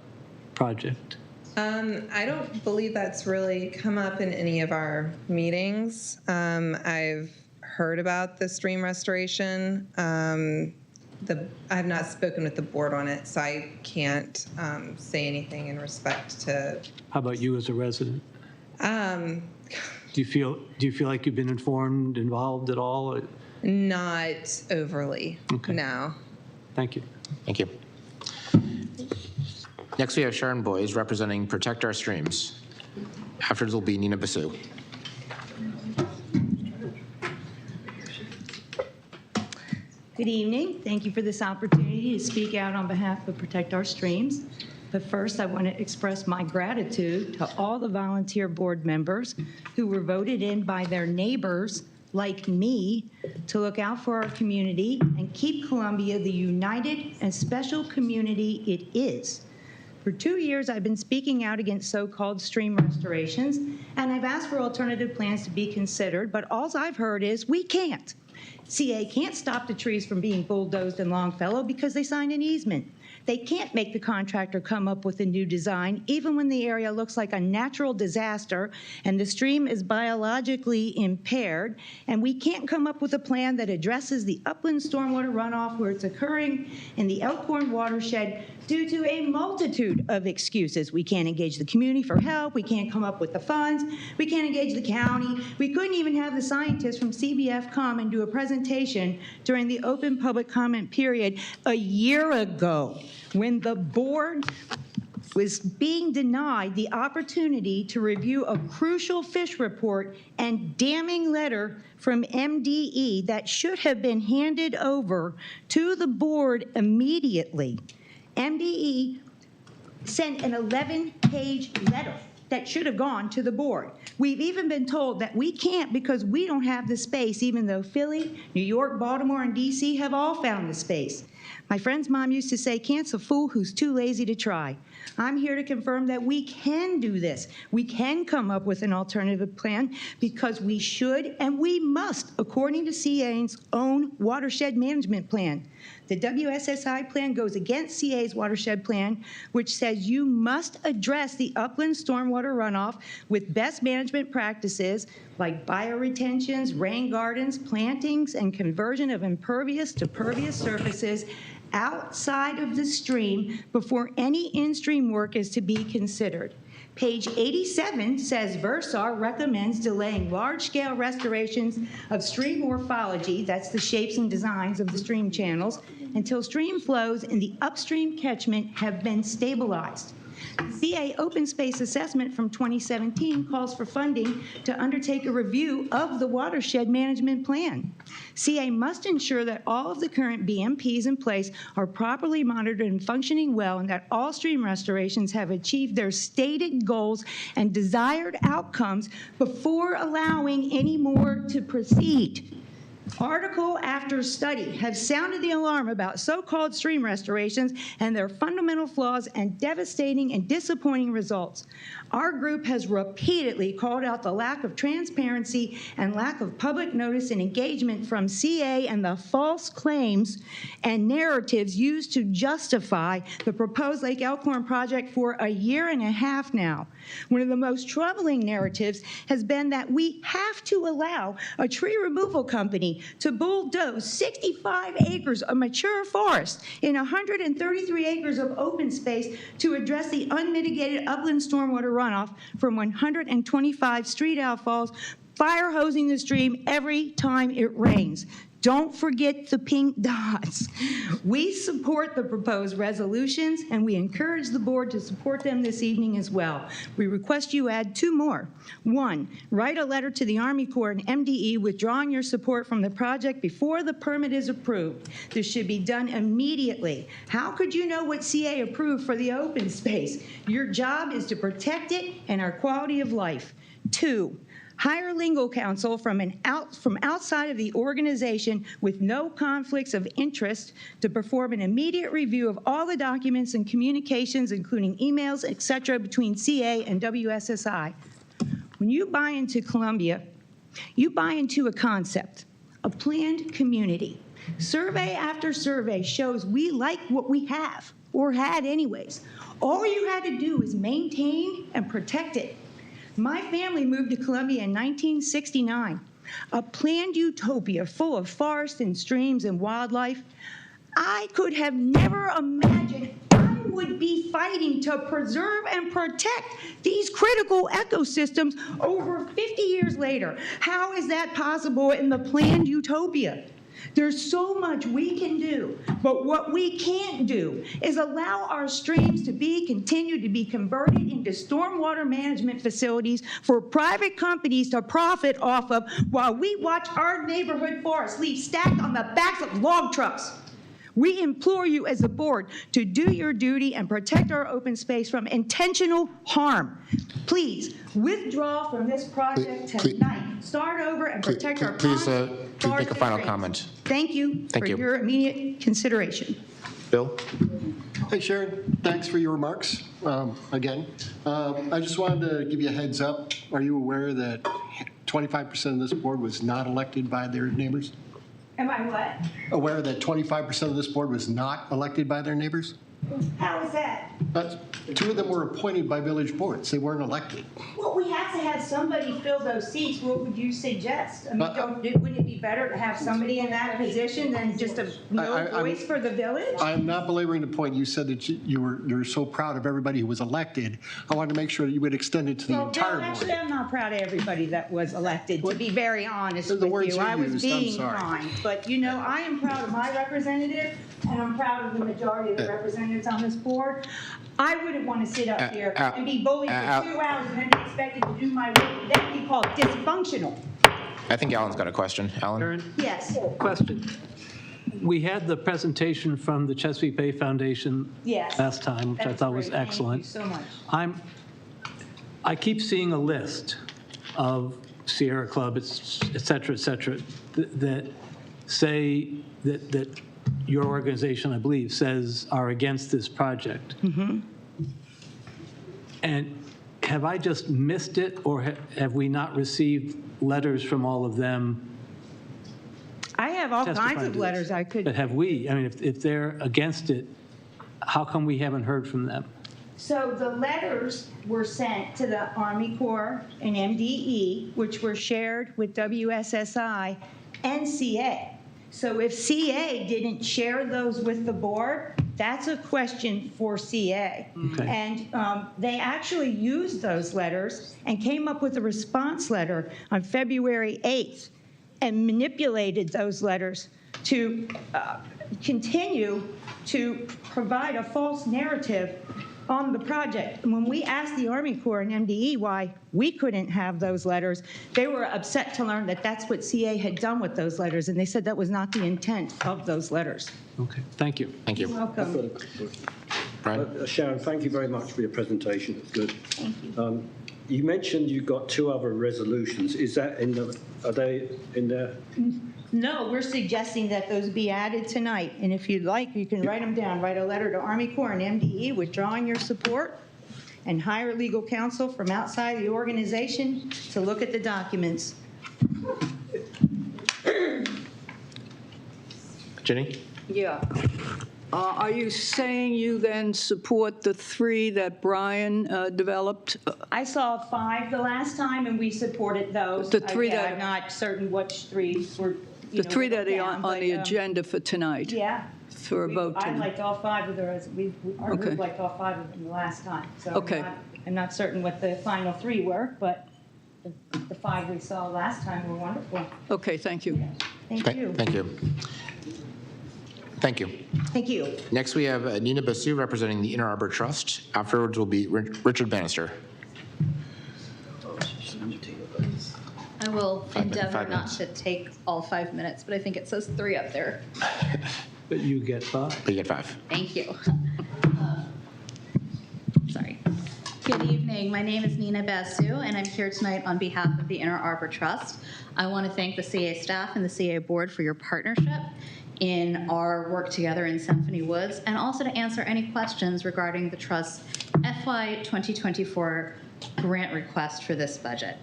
project. I don't believe that's really come up in any of our meetings. I've heard about the stream restoration. I have not spoken with the Board on it, so I can't say anything in respect to. How about you as a resident? Do you feel like you've been informed, involved at all? Not overly. Okay. No. Thank you. Thank you. Next, we have Sharon Boyes representing Protect Our Streams. Afterwards will be Nina Basu. Good evening. Thank you for this opportunity to speak out on behalf of Protect Our Streams. But first, I want to express my gratitude to all the volunteer board members who were voted in by their neighbors, like me, to look out for our community and keep Columbia the united and special community it is. For 2 years, I've been speaking out against so-called stream restorations, and I've asked for alternative plans to be considered, but all I've heard is, we can't. CA can't stop the trees from being bulldozed in Longfellow because they signed an easement. They can't make the contractor come up with a new design, even when the area looks like a natural disaster and the stream is biologically impaired. And we can't come up with a plan that addresses the upland stormwater runoff where it's occurring in the Elkhorn watershed due to a multitude of excuses. We can't engage the community for help. We can't come up with the funds. We can't engage the county. We couldn't even have the scientists from CBF come and do a presentation during the open public comment period a year ago, when the board was being denied the opportunity to review a crucial fish report and damning letter from MDE that should have been handed over to the board immediately. MDE sent an 11-page letter that should have gone to the board. We've even been told that we can't because we don't have the space, even though Philly, New York, Baltimore, and DC have all found the space. My friend's mom used to say, "Can't's a fool who's too lazy to try." I'm here to confirm that we can do this. We can come up with an alternative plan because we should and we must, according to CA's own watershed management plan. The WSSI plan goes against CA's watershed plan, which says you must address the upland stormwater runoff with best management practices like bioretentions, rain gardens, plantings, and conversion of impervious to pervious surfaces outside of the stream before any in-stream work is to be considered. Page 87 says Versar recommends delaying large-scale restorations of stream morphology, that's the shapes and designs of the stream channels, until stream flows in the upstream catchment have been stabilized. The CA Open Space Assessment from 2017 calls for funding to undertake a review of the watershed management plan. CA must ensure that all of the current BMPs in place are properly monitored and functioning well, and that all stream restorations have achieved their stated goals and desired outcomes before allowing any more to proceed. Article after study have sounded the alarm about so-called stream restorations and their fundamental flaws and devastating and disappointing results. Our group has repeatedly called out the lack of transparency and lack of public notice and engagement from CA and the false claims and narratives used to justify the proposed Lake Elkhorn project for a year and a half now. One of the most troubling narratives has been that we have to allow a tree removal company to bulldoze 65 acres of mature forest in 133 acres of open space to address the unmitigated upland stormwater runoff from 125 street outfalls, fire hosing the stream every time it rains. Don't forget the pink dots. We support the proposed resolutions, and we encourage the board to support them this evening as well. We request you add 2 more. 1, write a letter to the Army Corps and MDE withdrawing your support from the project before the permit is approved. This should be done immediately. How could you know what CA approved for the open space? Your job is to protect it and our quality of life. 2, hire legal counsel from outside of the organization with no conflicts of interest to perform an immediate review of all the documents and communications, including emails, et cetera, between CA and WSSI. When you buy into Columbia, you buy into a concept, a planned community. Survey after survey shows we like what we have, or had anyways. All you had to do is maintain and protect it. My family moved to Columbia in 1969, a planned utopia full of forests and streams and wildlife. I could have never imagined I would be fighting to preserve and protect these critical ecosystems over 50 years later. How is that possible in the planned utopia? There's so much we can do, but what we can't do is allow our streams to continue to be converted into stormwater management facilities for private companies to profit off of while we watch our neighborhood forests leave stacked on the backs of log trucks. We implore you as a board to do your duty and protect our open space from intentional harm. Please withdraw from this project tonight. Start over and protect our Please make a forested final streams. comment. Thank you for your immediate consideration. Bill? Hey, Sharon, thanks for your remarks again. I just wanted to give you a heads up. Are you aware that 25% of this board was not elected by their neighbors? Am I what? Aware that 25% of this board was not elected by their neighbors? How is that? 2 of them were appointed by village boards. They weren't elected. Well, we have to have somebody fill those seats. What would you suggest? I mean, wouldn't it be better to have somebody in that position than just a voice for the village? I'm not belaboring the point. You said that you're so proud of everybody who was elected. I wanted to make sure that you would extend it to the entire board. Actually, I'm not proud of everybody that was elected, to be very honest with you. I was being kind. But, you know, I am proud of my representative, and I'm proud of the majority of the representatives on this board. I wouldn't want to sit up here and be bullied for 2 hours and then be expected to do my work. That would be called dysfunctional. I think Alan's got a question. Alan? Yes. Question. We had the presentation from the Chesapeake Bay Foundation last time, which I thought was excellent. Thank you so much. I keep seeing a list of Sierra Club, et cetera, that say that your organization, I believe, says are against this project. Mm-hmm. And have I just missed it, or have we not received letters from all of them? I have all kinds of letters I could. But have we? I mean, if they're against it, how come we haven't heard from them? So the letters were sent to the Army Corps and MDE, which were shared with WSSI and CA. So if CA didn't share those with the board, that's a question for CA. Okay. And they actually used those letters and came up with a response letter on February 8th and manipulated those letters to continue to provide a false narrative on the project. When we asked the Army Corps and MDE why we couldn't have those letters, they were upset to learn that that's what CA had done with those letters, and they said that was not the intent of those letters. Okay, thank you. Thank you. Welcome. Brian? Sharon, thank you very much for your presentation. It's good. Thank you. You mentioned you've got 2 other resolutions. Is that are they in there? No, we're suggesting that those be added tonight, and if you'd like, you can write them down. Write a letter to Army Corps and MDE withdrawing your support, and hire legal counsel from outside the organization to look at the documents. Jenny? Yeah. Are you saying you then support the 3 that Brian developed? I saw 5 the last time, and we supported those. The 3 that- I'm not certain which 3 were, The 3 that are down, on the but, agenda for tonight? Yeah. For a vote I tonight? liked all 5 of those. Our Okay. group liked all 5 of them the last time. So Okay. I'm not certain what the final 3 were, but the 5 we saw last time were wonderful. Okay, thank you. Thank you. Thank you. Thank you. Thank you. Next, we have Nina Basu representing the Inner Arbor Trust. Afterwards will be Richard Bannister. I will endeavor 5 not minutes. to take all 5 minutes, but I think it says 3 up there. But you get 5. But you get 5. Thank you. Sorry. Good evening. My name is Nina Basu, and I'm here tonight on behalf of the Inner Arbor Trust. I want to thank the CA staff and the CA board for your partnership in our work together in Symphony Woods, and also to answer any questions regarding the Trust's FY 2024 grant request for this budget.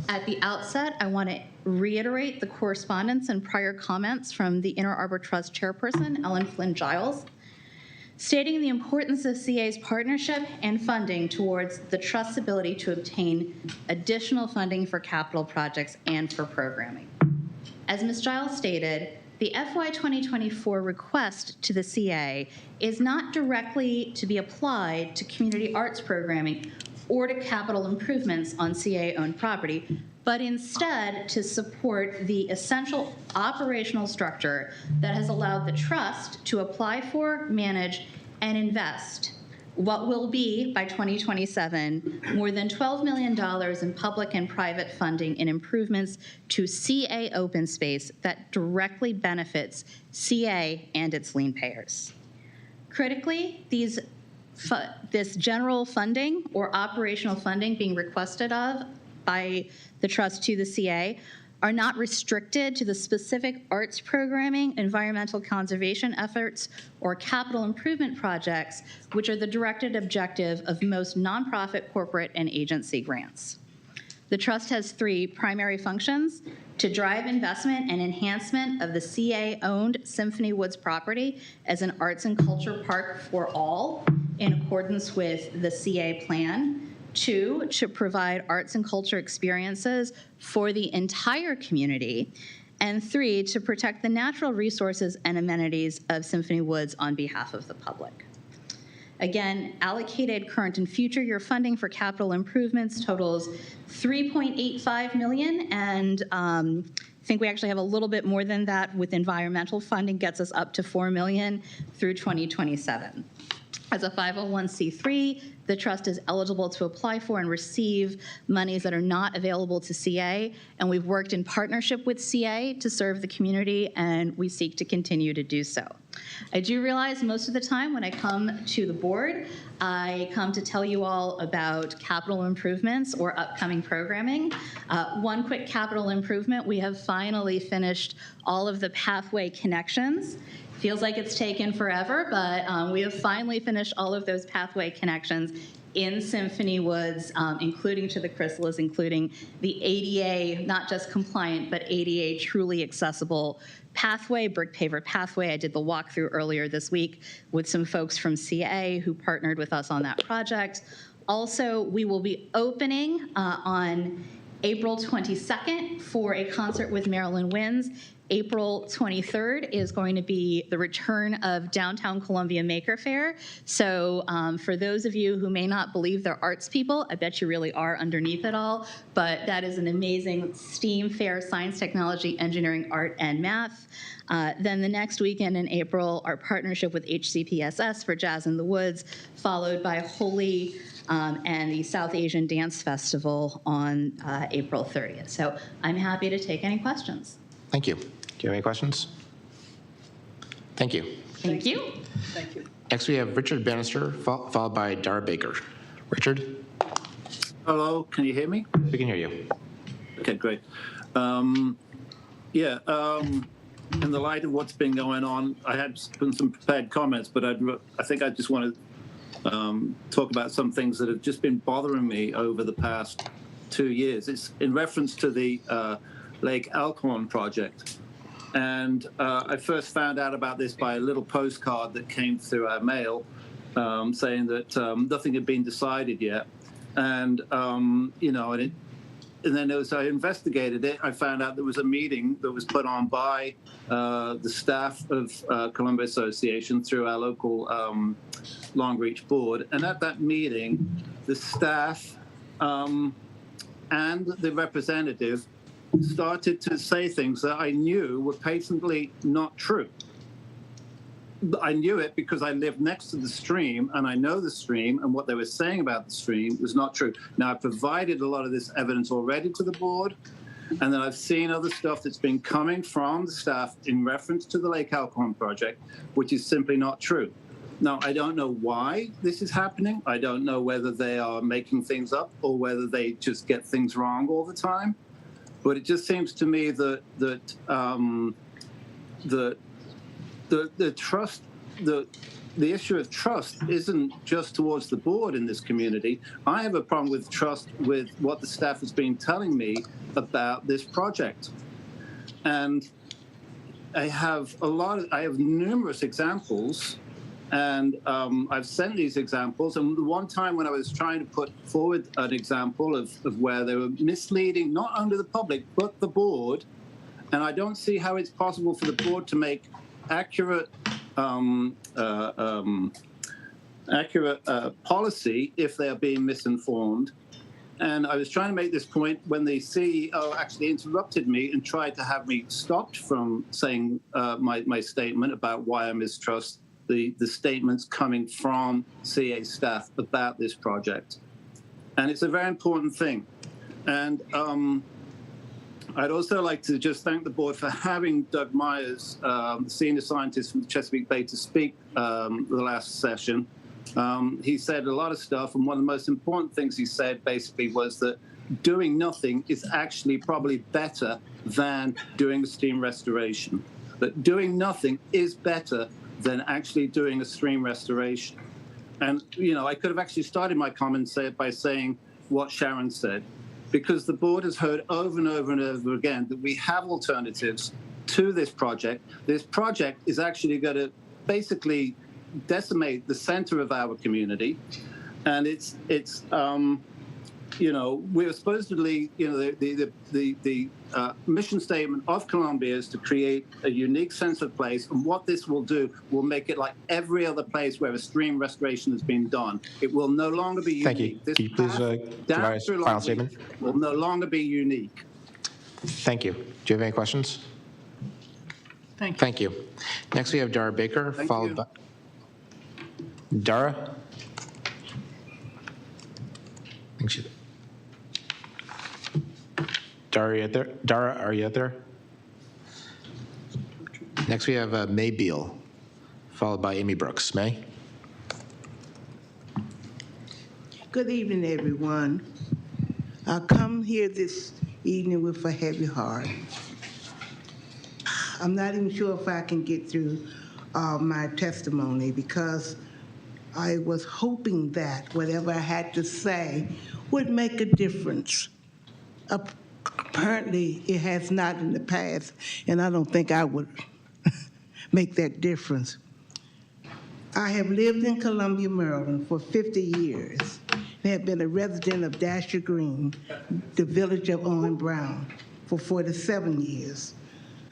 At the outset, I want to reiterate the correspondence and prior comments from the Inner Arbor Trust chairperson, Ellen Flynn Giles, stating the importance of CA's partnership and funding towards the Trust's ability to obtain additional funding for capital projects and for programming. As Ms. Giles stated, the FY 2024 request to the CA is not directly to be applied to community arts programming or to capital improvements on CA-owned property, but instead to support the essential operational structure that has allowed the Trust to apply for, manage, and invest what will be, by 2027, more than $12 million in public and private funding in improvements to CA open space that directly benefits CA and its lien payers. Critically, this general funding or operational funding being requested of by the Trust to the CA are not restricted to the specific arts programming, environmental conservation efforts, or capital improvement projects, which are the directed objective of most nonprofit, corporate, and agency grants. The Trust has 3 primary functions: to drive investment and enhancement of the CA-owned Symphony Woods property as an arts and culture park for all in accordance with the CA plan; 2, to provide arts and culture experiences for the entire community; and 3, to protect the natural resources and amenities of Symphony Woods on behalf of the public. Again, allocated current and future year funding for capital improvements totals $3.85 million, and I think we actually have a little bit more than that with environmental funding, gets us up to $4 million through 2027. As a 501c3, the Trust is eligible to apply for and receive monies that are not available to CA, and we've worked in partnership with CA to serve the community, and we seek to continue to do so. I do realize most of the time when I come to the board, I come to tell you all about capital improvements or upcoming programming. One quick capital improvement: we have finally finished all of the pathway connections. Feels like it's taken forever, but we have finally finished all of those pathway connections in Symphony Woods, including to the Chrysalis, including the ADA, not just compliant, but ADA truly accessible pathway, brick paver pathway. I did the walkthrough earlier this week with some folks from CA who partnered with us on that project. Also, we will be opening on April 22nd for a concert with Marilyn Winds, April 23rd is going to be the return of Downtown Columbia Maker Faire. So for those of you who may not believe they're arts people, I bet you really are underneath it all. But that is an amazing STEAM fair, science, technology, engineering, art, and math. Then the next weekend in April, our partnership with HCPSS for Jazz in the Woods, followed by Holi and the South Asian Dance Festival on April 30th. So I'm happy to take any questions. Thank you. Do you have any questions? Thank you. Thank you. Thank you. Next, we have Richard Bannister, followed by Dara Baker. Richard? Hello, can you hear me? We can hear you. Okay, great. In the light of what's been going on, I had some prepared comments, but I think I just want to talk about some things that have just been bothering me over the past 2 years. It's in reference to the Lake Elkhorn project. And I first found out about this by a little postcard that came through our mail saying that nothing had been decided yet. And, and then as I investigated it, I found out there was a meeting that was put on by the staff of Columbia Association through our local Long Reach board. And at that meeting, the staff and the representative started to say things that I knew were patently not true. I knew it because I lived next to the stream and I know the stream, and what they were saying about the stream was not true. Now, I've provided a lot of this evidence already to the board, and then I've seen other stuff that's been coming from the staff in reference to the Lake Elkhorn project, which is simply not true. Now, I don't know why this is happening. I don't know whether they are making things up or whether they just get things wrong all the time. But it just seems to me that the trust, the issue of trust isn't just towards the board in this community. I have a problem with trust with what the staff has been telling me about this project. And I have numerous examples, and I've sent these examples. And the one time when I was trying to put forward an example of where they were misleading not only the public, but the board, and I don't see how it's possible for the board to make accurate policy if they are being misinformed. And I was trying to make this point when the CEO actually interrupted me and tried to have me stopped from saying my statement about why I mistrust the statements coming from CA staff about this project. And it's a very important thing. And I'd also like to just thank the board for having Doug Myers, the senior scientist from Chesapeake Bay, to speak the last session. He said a lot of stuff, and one of the most important things he said basically was that doing nothing is actually probably better than doing a steam restoration. That doing nothing is better than actually doing a stream restoration. And, I could have actually started my comments by saying what Sharon said, because the board has heard over and over and over again that we have alternatives to this project. This project is actually going to basically decimate the center of our community. And we're supposedly, the mission statement of Columbia is to create a unique sense of place. And what this will do will make it like every other place where a stream restoration has been done. It will no longer be unique. Thank you. This Can you please provide a final statement? Will no longer be unique. Thank you. Do you have any questions? Thank you. Next, we have Dara Baker, followed by Dara. Thank you. Dara, are you out there? Dara, are you out there? Next, we have May Beal, followed by Amy Brooks. May? Good evening, everyone. I come here this evening with a heavy heart. I'm not even sure if I can get through my testimony because I was hoping that whatever I had to say would make a difference. Apparently, it has not in the past, and I don't think I would make that difference. I have lived in Columbia, Maryland for 50 years. I have been a resident of Dasher Green, the village of Owen Brown, for 47 years.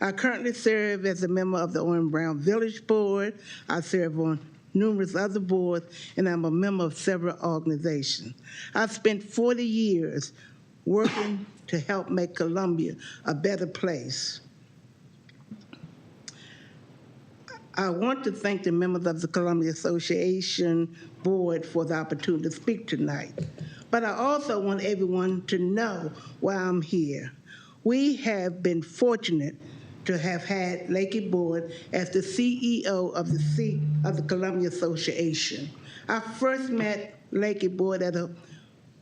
I currently serve as a member of the Owen Brown Village Board. I serve on numerous other boards, and I'm a member of several organizations. I've spent 40 years working to help make Columbia a better place. I want to thank the members of the Columbia Association Board for the opportunity to speak tonight. But I also want everyone to know why I'm here. We have been fortunate to have had Lakey Boyd as the CEO of the Columbia Association. I first met Lakey Boyd at a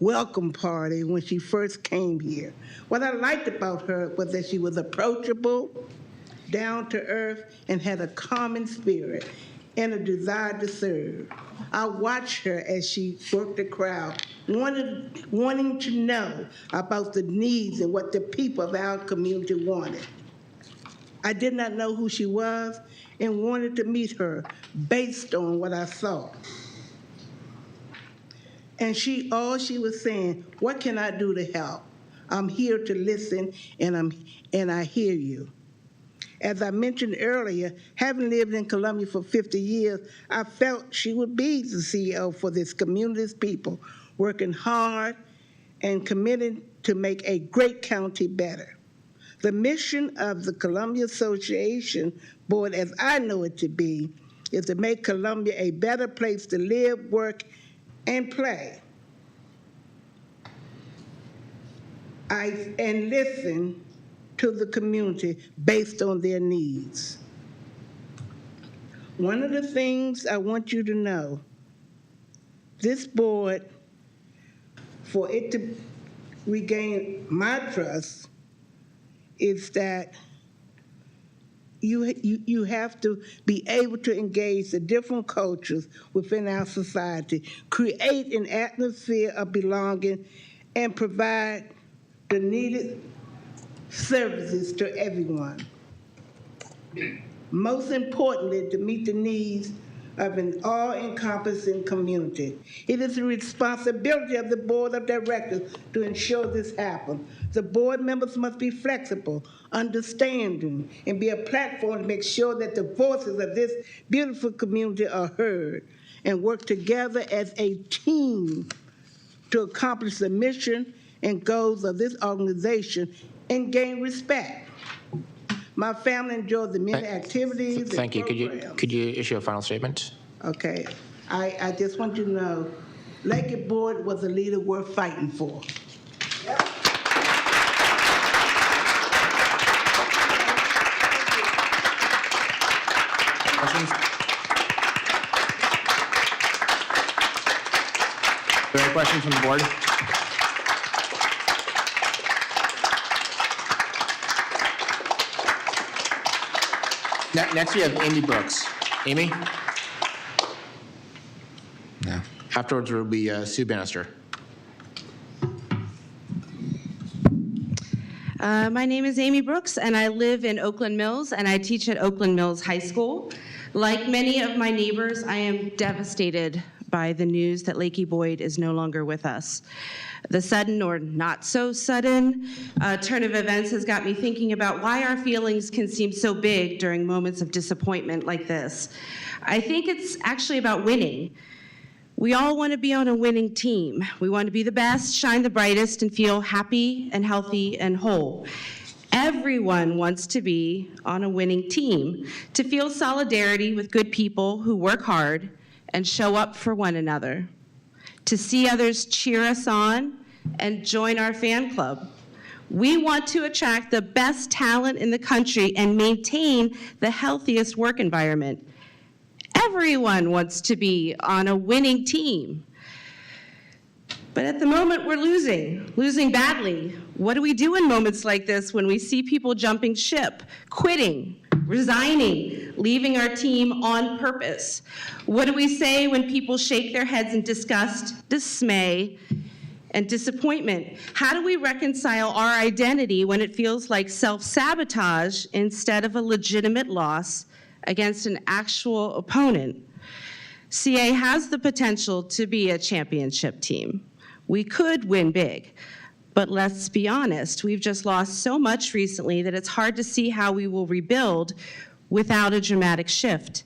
welcome party when she first came here. What I liked about her was that she was approachable, down to earth, and had a common spirit and a desire to serve. I watched her as she worked the crowd, wanting to know about the needs and what the people of our community wanted. I did not know who she was and wanted to meet her based on what I saw. And all she was saying, what can I do to help? I'm here to listen, and I hear you. As I mentioned earlier, having lived in Columbia for 50 years, I felt she would be the CEO for this community's people, working hard and committed to make a great county better. The mission of the Columbia Association Board, as I know it to be, is to make Columbia a better place to live, work, and play. And listen to the community based on their needs. One of the things I want you to know, this board, for it to regain my trust, is that you have to be able to engage the different cultures within our society, create an atmosphere of belonging, and provide the needed services to everyone. Most importantly, to meet the needs of an all-encompassing community. It is the responsibility of the Board of Directors to ensure this happens. The board members must be flexible, understanding, and be a platform to make sure that the voices of this beautiful community are heard and work together as a team to accomplish the mission and goals of this organization and gain respect. My family enjoys the many activities. Thank you. Programs. Could you issue a final statement? Okay. I just want you to know, Lakey Boyd was a leader worth fighting for. Questions? Are there any questions from the board? Next we have Amy Brooks. Amy? No. Afterwards will be Sue Bannister. My name is Amy Brooks, and I live in Oakland Mills, and I teach at Oakland Mills High School. Like many of my neighbors, I am devastated by the news that Lakey Boyd is no longer with us. The sudden or not so sudden turn of events has got me thinking about why our feelings can seem so big during moments of disappointment like this. I think it's actually about winning. We all want to be on a winning team. We want to be the best, shine the brightest, and feel happy and healthy and whole. Everyone wants to be on a winning team, to feel solidarity with good people who work hard and show up for one another, to see others cheer us on and join our fan club. We want to attract the best talent in the country and maintain the healthiest work environment. Everyone wants to be on a winning team. But at the moment, we're losing badly. What do we do in moments like this when we see people jumping ship, quitting, resigning, leaving our team on purpose? What do we say when people shake their heads in disgust, dismay, and disappointment? How do we reconcile our identity when it feels like self-sabotage instead of a legitimate loss against an actual opponent? CA has the potential to be a championship team. We could win big, But let's be honest, we've just lost so much recently that it's hard to see how we will rebuild without a dramatic shift.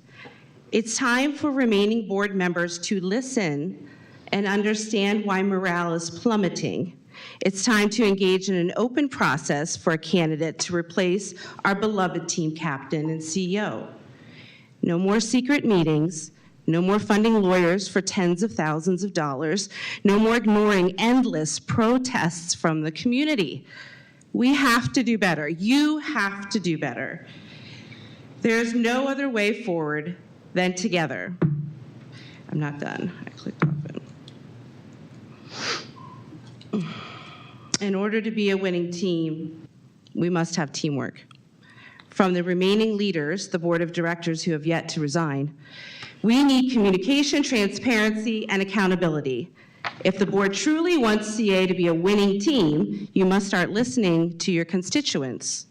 It's time for remaining board members to listen and understand why morale is plummeting. It's time to engage in an open process for a candidate to replace our beloved team captain and CEO. No more secret meetings, no more funding lawyers for tens of thousands of dollars, no more ignoring endless protests from the community. We have to do better. You have to do better. There's no other way forward than together. I'm not done. I clicked off it. In order to be a winning team, we must have teamwork. From the remaining leaders, the board of directors who have yet to resign, we need communication, transparency, and accountability. If the board truly wants CA to be a winning team, you must start listening to your constituents.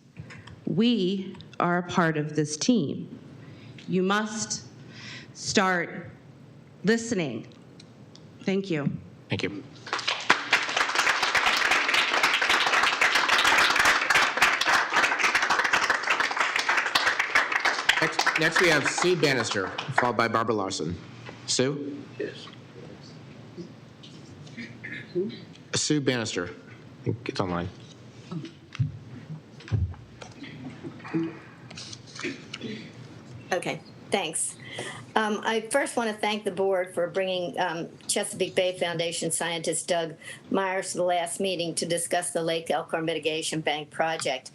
We are a part of this team. You must start listening. Thank you. Thank you. Next we have Sue Bannister, followed by Barbara Larson. Sue? Yes. Sue Bannister. I think it's online. Okay, thanks. I first want to thank the board for bringing Chesapeake Bay Foundation scientist Doug Myers to the last meeting to discuss the Lake Elkhorn Mitigation Bank project.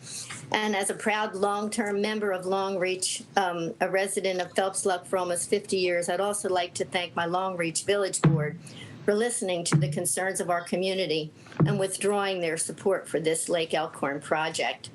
And as a proud long-term member of Long Reach, a resident of Phelps Luck for almost 50 years, I'd also like to thank my Long Reach Village Board for listening to the concerns of our community and withdrawing their support for this Lake Elkhorn project.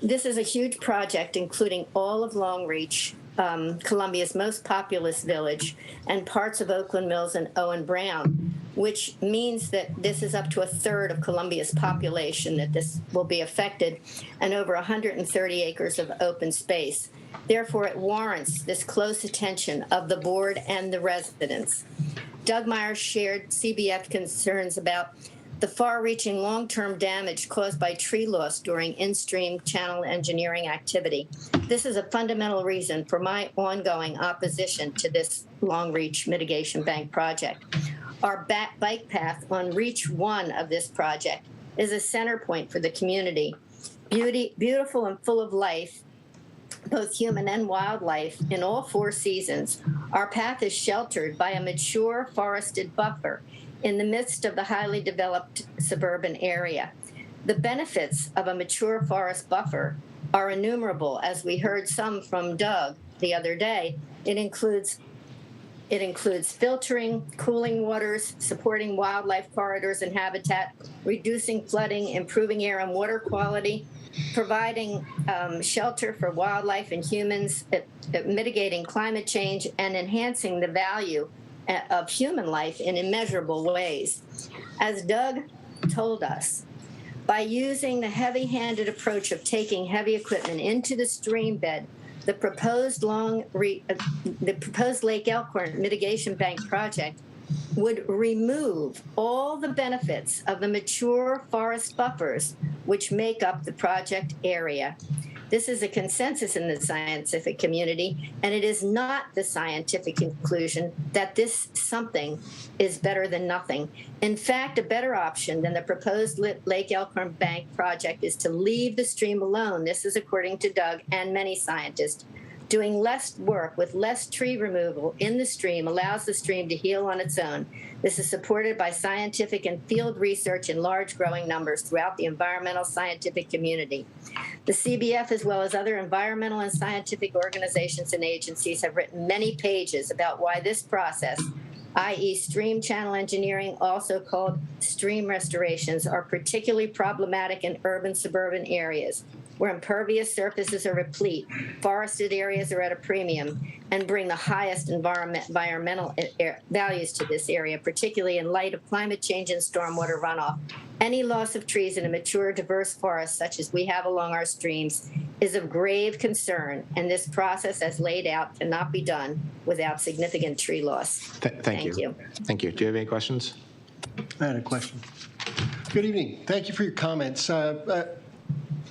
This is a huge project, including all of Long Reach, Columbia's most populous village, and parts of Oakland Mills and Owen Brown, which means that this is up to 1/3 of Columbia's population that this will be affected, and over 130 acres of open space. Therefore, it warrants this close attention of the board and the residents. Doug Myers shared CBF concerns about the far-reaching long-term damage caused by tree loss during in-stream channel engineering activity. This is a fundamental reason for my ongoing opposition to this Long Reach Mitigation Bank project. Our bike path on Reach 1 of this project is a center point for the community. Beautiful and full of life, both human and wildlife, in all 4 seasons. Our path is sheltered by a mature forested buffer in the midst of the highly developed suburban area. The benefits of a mature forest buffer are innumerable, as we heard some from Doug the other day. It includes filtering, cooling waters, supporting wildlife corridors and habitat, reducing flooding, improving air and water quality, providing shelter for wildlife and humans, mitigating climate change, and enhancing the value of human life in immeasurable ways. As Doug told us, by using the heavy-handed approach of taking heavy equipment into the stream bed, the proposed Lake Elkhorn Mitigation Bank project would remove all the benefits of the mature forest buffers which make up the project area. This is a consensus in the scientific community, and it is not the scientific conclusion that this something is better than nothing. In fact, a better option than the proposed Lake Elkhorn Bank project is to leave the stream alone. This is according to Doug and many scientists. Doing less work with less tree removal in the stream allows the stream to heal on its own. This is supported by scientific and field research in large growing numbers throughout the environmental scientific community. The CBF, as well as other environmental and scientific organizations and agencies, have written many pages about why this process, i.e. stream channel engineering, also called stream restorations, are particularly problematic in urban suburban areas where impervious surfaces are replete, forested areas are at a premium, and bring the highest environmental values to this area, particularly in light of climate change and stormwater runoff. Any loss of trees in a mature, diverse forest, such as we have along our streams, is of grave concern, and this process, as laid out, cannot be done without significant tree loss. Thank you. Thank you. Do you have any questions? I had a question. Good evening. Thank you for your comments. I'm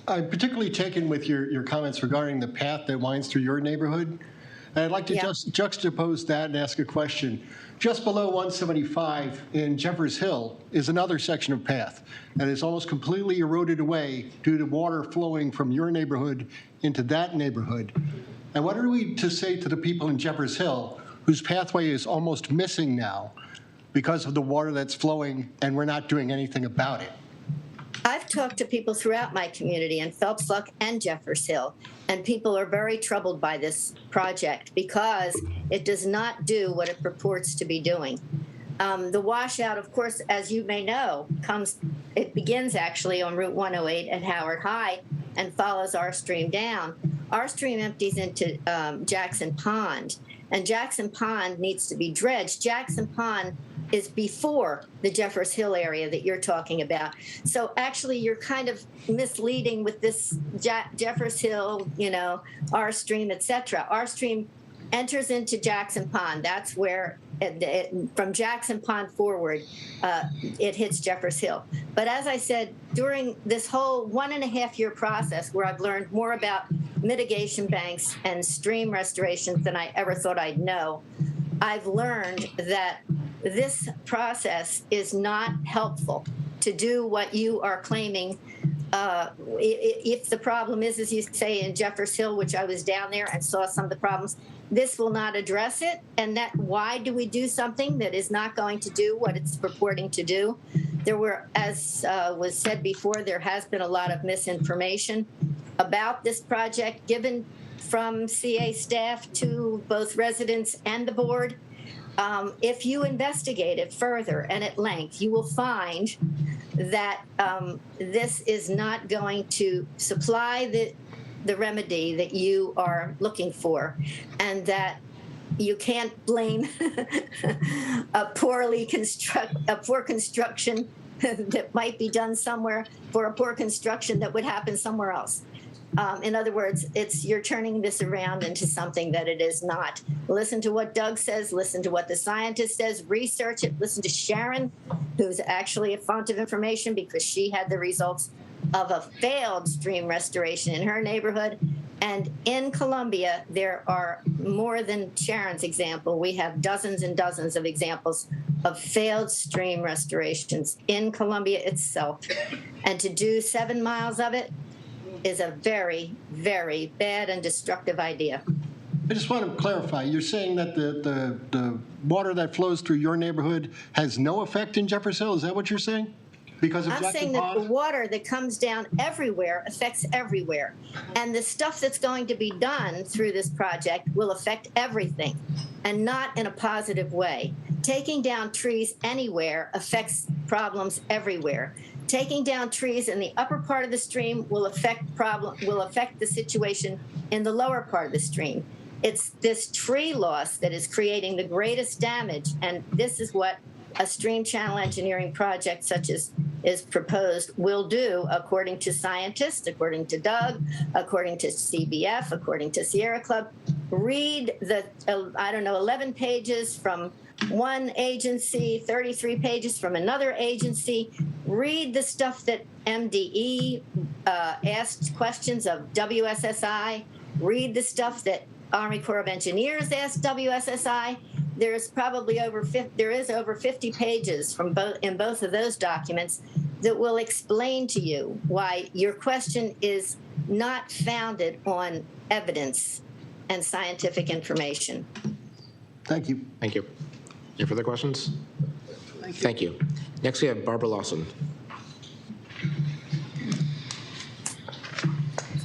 particularly taken with your comments regarding the path that winds through your neighborhood. And I'd like to just juxtapose that and ask a question. Just below 175 in Jeffers Hill is another section of path that is almost completely eroded away due to water flowing from your neighborhood into that neighborhood. And what are we to say to the people in Jeffers Hill whose pathway is almost missing now because of the water that's flowing and we're not doing anything about it? I've talked to people throughout my community in Phelps Luck and Jeffers Hill, and people are very troubled by this project because it does not do what it purports to be doing. The washout, of course, as you may know, it begins actually on Route 108 at Howard High and follows our stream down. Our stream empties into Jackson Pond, and Jackson Pond needs to be dredged. Jackson Pond is before the Jeffers Hill area that you're talking about. So actually you're kind of misleading with this Jeffers Hill, our stream, etc. Our stream enters into Jackson Pond. That's where, from Jackson Pond forward, it hits Jeffers Hill. But as I said, during this whole 1.5-year process where I've learned more about mitigation banks and stream restorations than I ever thought I'd know, I've learned that this process is not helpful to do what you are claiming. If the problem is, as you say, in Jeffers Hill, which I was down there and saw some of the problems, this will not address it. And why do we do something that is not going to do what it's purporting to do? There were, as was said before, there has been a lot of misinformation about this project given from CA staff to both residents and the board. If you investigate it further and at length, you will find that this is not going to supply the remedy that you are looking for, and that you can't blame a poor construction that might be done somewhere for a poor construction that would happen somewhere else. In other words, you're turning this around into something that it is not. Listen to what Doug says, listen to what the scientist says, research it, listen to Sharon, who's actually a font of information because she had the results of a failed stream restoration in her neighborhood. And in Columbia, there are more than Sharon's example. We have dozens and dozens of examples of failed stream restorations in Columbia itself. And to do 7 miles of it is a very, very bad and destructive idea. I just want to clarify. You're saying that the water that flows through your neighborhood has no effect in Jeffers Hill? Is that what you're saying? Because of I'm Jackson saying that Pond? the water that comes down everywhere affects everywhere. And the stuff that's going to be done through this project will affect everything, and not in a positive way. Taking down trees anywhere affects problems everywhere. Taking down trees in the upper part of the stream will affect the situation in the lower part of the stream. It's this tree loss that is creating the greatest damage, and this is what a stream channel engineering project such as is proposed will do, according to scientists, according to Doug, according to CBF, according to Sierra Club. Read the, 11 pages from one agency, 33 pages from another agency. Read the stuff that MDE asked questions of WSSI. Read the stuff that Army Corps of Engineers asked WSSI. There's probably over 50 pages in both of those documents that will explain to you why your question is not founded on evidence and scientific information. Thank you. Thank you. Any further questions? Thank you. Next, we have Barbara Lawson.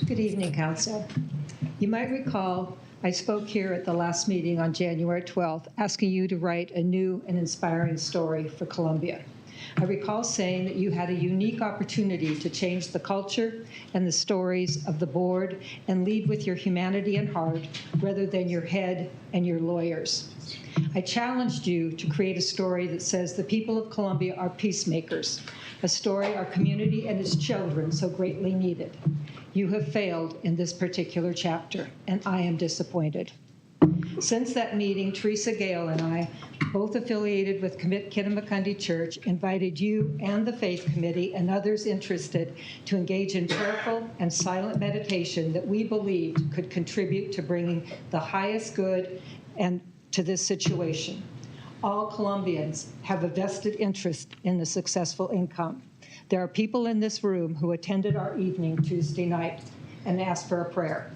Good evening, Council. You might recall I spoke here at the last meeting on January 12th asking you to write a new and inspiring story for Columbia. I recall saying that you had a unique opportunity to change the culture and the stories of the board and lead with your humanity and heart rather than your head and your lawyers. I challenged you to create a story that says the people of Columbia are peacemakers, a story our community and its children so greatly needed. You have failed in this particular chapter, and I am disappointed. Since that meeting, Teresa Gale and I, both affiliated with Kittamuckundy Church, invited you and the Faith Committee and others interested to engage in prayerful and silent meditation that we believed could contribute to bringing the highest good and to this situation. All Colombians have a vested interest in the successful income. There are people in this room who attended our evening Tuesday night and asked for a prayer.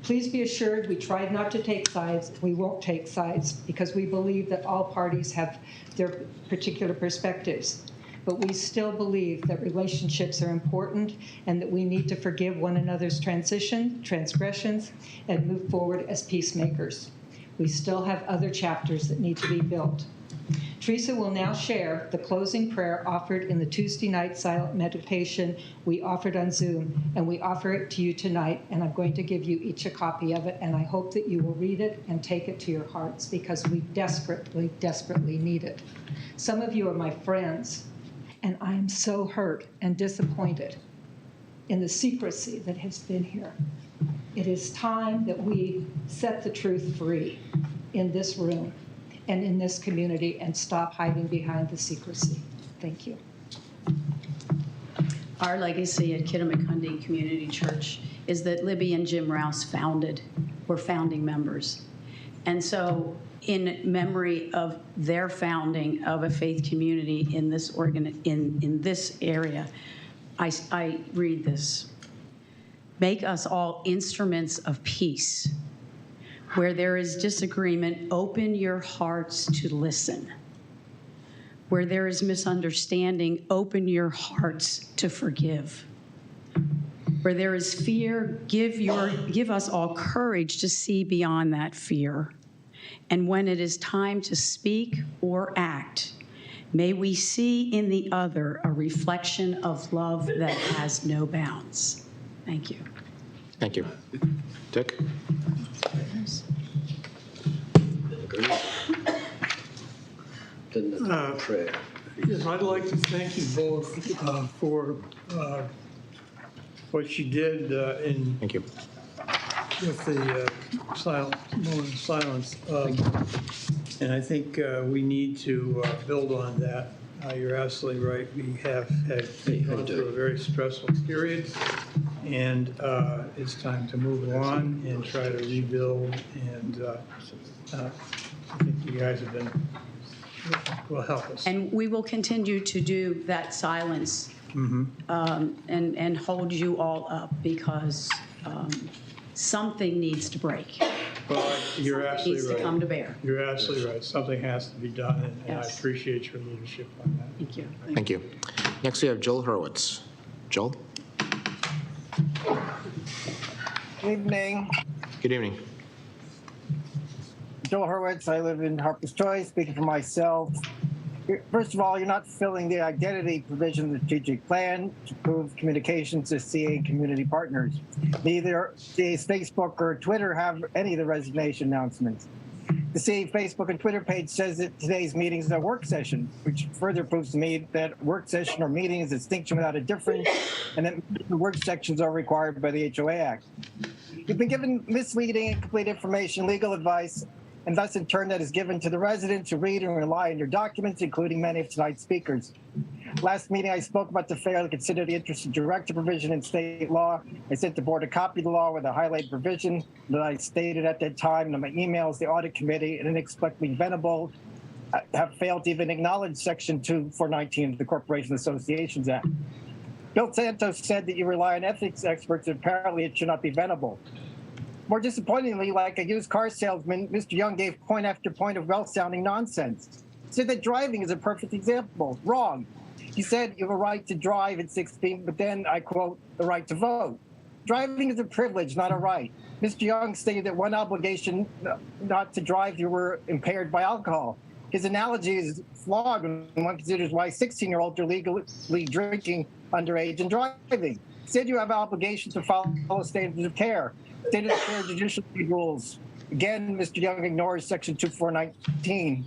Please be assured we tried not to take sides. We won't take sides because we believe that all parties have their particular perspectives. But we still believe that relationships are important and that we need to forgive one another's transgressions, and move forward as peacemakers. We still have other chapters that need to be built. Teresa will now share the closing prayer offered in the Tuesday night silent meditation we offered on Zoom, and we offer it to you tonight, and I'm going to give you each a copy of it, and I hope that you will read it and take it to your hearts because we desperately, desperately need it. Some of you are my friends, and I am so hurt and disappointed in the secrecy that has been here. It is time that we set the truth free in this room and in this community and stop hiding behind the secrecy. Thank you. Our legacy at Kittamuckundy Community Church is that Libby and Jim Rouse were founding members. And so in memory of their founding of a faith community in this in this area, I read this. Make us all instruments of peace. Where there is disagreement, open your hearts to listen. Where there is misunderstanding, open your hearts to forgive. Where there is fear, give us all courage to see beyond that fear. And when it is time to speak or act, may we see in the other a reflection of love that has no bounds. Thank you. Thank you. Dick? Yes, I'd like to thank you both for what you did Thank you. with the moment of silence. And I think we need to build on that. You're absolutely right. We have gone through a very stressful period, and it's time to move on and try to rebuild. And I think you guys have been will help us. And we will continue to do that silence and hold you all up because something needs to break. Well, you're absolutely needs right. to come to bear. You're absolutely right. Something has to be done, and I appreciate your leadership on that. Thank you. Thank you. Next, we have Joel Hurwitz. Joel? Good evening. Good evening. Joel Hurwitz. I live in Harper's Choice, speaking for myself. First of all, you're not fulfilling the identity provision of the strategic plan to improve communications to CA community partners. Neither CA's Facebook or Twitter have any of the resignation announcements. The CA Facebook and Twitter page says that today's meeting is a work session, which further proves to me that work session or meeting is a distinction without a difference, and that the work sections are required by the HOA Act. You've been given misleading and incomplete information, legal advice, and thus in turn that is given to the residents who read and rely on your documents, including many of tonight's speakers. Last meeting, I spoke about the failure to consider the interested director provision in state law. I sent the board a copy of the law with a highlighted provision that I stated at that time in my emails. The audit committee and inexplicably Venable have failed to even acknowledge Section 2419 of the Corporation Associations Act. Bill Santos said that you rely on ethics experts, and apparently it should not be Venable. More disappointingly, like a used car salesman, Mr. Young gave point after point of well-sounding nonsense. He said that driving is a perfect example. Wrong. He said you have a right to drive at 16, but then, I quote, the right to vote. Driving is a privilege, not a right. Mr. Young stated that one obligation not to drive, you were impaired by alcohol. His analogy is flawed when one considers why 16-year-olds are legally drinking underage and driving. He said you have an obligation to follow standards of care. State of fair judicial rules. Again, Mr. Young ignores Section 2419.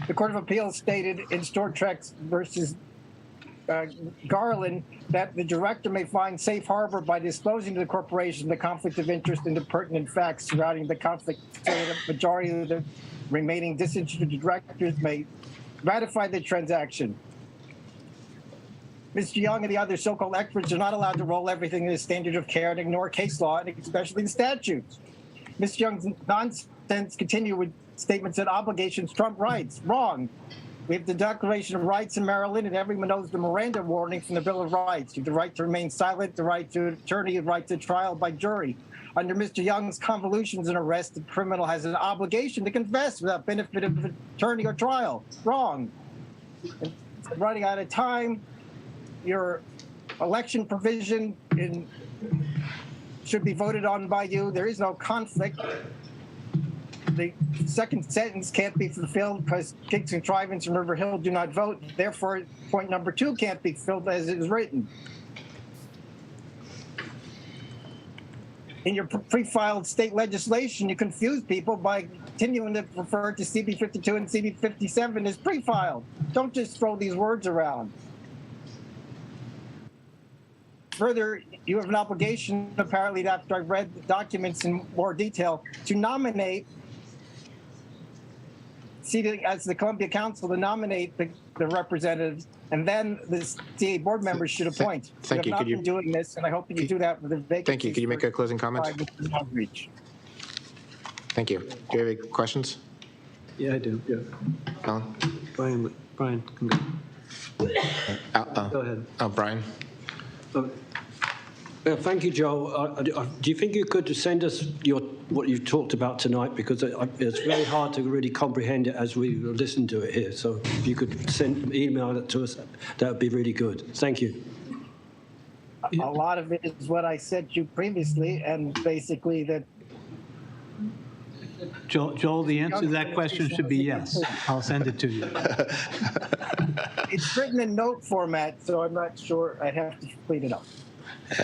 The Court of Appeals stated in Stortrex versus Garland that the director may find safe harbor by disclosing to the corporation the conflict of interest and the pertinent facts surrounding the conflict, so that the majority of the remaining disinterested directors may ratify the transaction. Mr. Young and the other so-called experts are not allowed to roll everything in the standard of care and ignore case law, and especially the statutes. Mr. Young's nonsense continue with statements that obligations trump rights. Wrong. We have the Declaration of Rights in Maryland, and everyone knows the Miranda warning from the Bill of Rights. You have the right to remain silent, the right to attorney, the right to trial by jury. Under Mr. Young's convolutions and arrest, the criminal has an obligation to confess without benefit of attorney or trial. Wrong. And running out of time, your election provision should be voted on by you. There is no conflict. The second sentence can't be fulfilled because Kings and Contrivance and River Hill do not vote. Therefore, point number 2 can't be filled as it is written. In your pre-filed state legislation, you confuse people by continuing to refer to CB 52 and CB 57 as pre-filed. Don't just throw these words around. Further, you have an obligation, apparently, after I've read the documents in more detail, to nominate, seated as the Columbia Council, to nominate the representatives, and then the CA board members should appoint. Thank you. have not been doing this, and I hope that you do that with the vacancies. Thank you. Could you make a closing comment? Outreach. Thank you. Do you have any questions? Yeah, I do. Yeah. Alan? Brian can go. Go ahead. Oh, Brian? Thank you, Joel. Do you think you could send us what you talked about tonight? Because it's very hard to really comprehend it as we listen to it here. So if you could email it to us, that would be really good. Thank you. A lot of it is what I said to you previously, and basically that. Joel, the answer to that question should be yes. I'll send it to you. It's written in note format, so I'm not sure. I'd have to clean it up.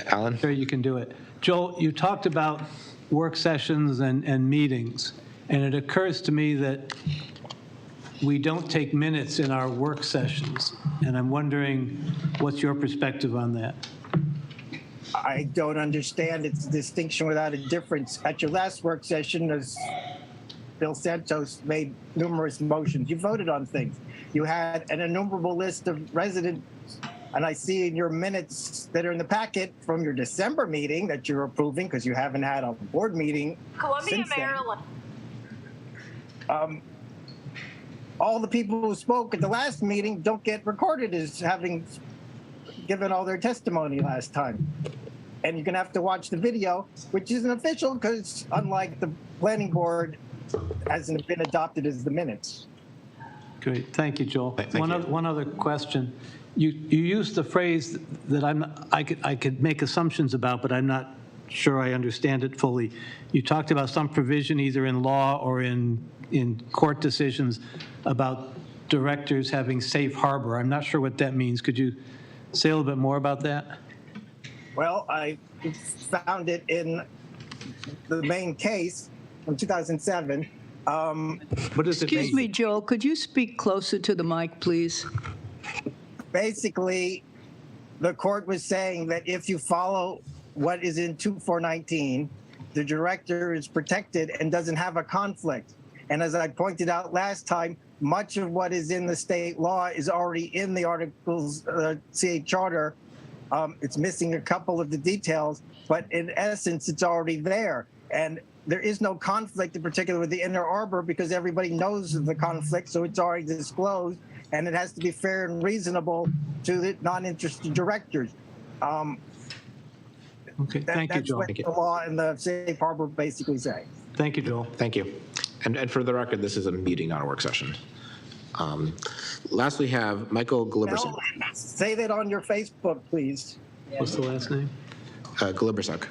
Alan? Sure, you can do it. Joel, you talked about work sessions and meetings, and it occurs to me that we don't take minutes in our work sessions, and I'm wondering what's your perspective on that? I don't understand. It's a distinction without a difference. At your last work session, as Bill Santos made numerous motions, you voted on things. You had an innumerable list of residents, and I see in your minutes that are in the packet from your December meeting that you're approving, because you haven't had a board meeting. Columbia, Maryland. All the people who spoke at the last meeting don't get recorded as having given all their testimony last time. And you're going to have to watch the video, which isn't official because, unlike the planning board, hasn't been adopted as the minutes. Great, thank you, Joel. One other question. You used the phrase that I could make assumptions about, but I'm not sure I understand it fully. You talked about some provision either in law or in court decisions about directors having safe harbor. I'm not sure what that means. Could you say a little bit more about that? Well, I found it in the main case from 2007. What does it mean? Excuse me, Joel, could you speak closer to the mic, please? Basically, the court was saying that if you follow what is in 2419, the director is protected and doesn't have a conflict. And as I pointed out last time, much of what is in the state law is already in the articles, CA charter. It's missing a couple of the details, but in essence, it's already there. And there is no conflict in particular with the Inner Arbor because everybody knows of the conflict, so it's already disclosed, and it has to be fair and reasonable to the non-interested directors. Okay, thank you, Joel. That's what the law and the safe harbor basically say. Thank you, Joel. Thank you. And for the record, this is a meeting, not a work session. Last, we have Michael Galiberson. Now, say that on your Facebook, please. What's the last name? Galibersuck.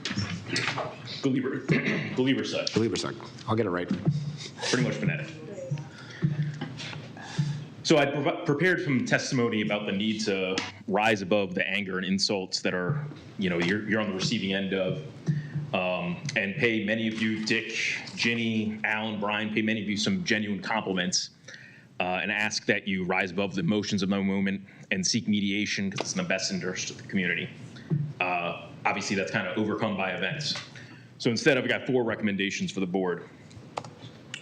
Galibersuck. Galibersuck. I'll get it right. Pretty much phonetic. So I prepared some testimony about the need to rise above the anger and insults that are, you're on the receiving end of, and pay many of you, Dick, Ginny, Alan, Brian, pay many of you some genuine compliments and ask that you rise above the emotions of the moment and seek mediation because it's in the best interest of the community. Obviously, that's kind of overcome by events. So instead, I've got 4 recommendations for the board.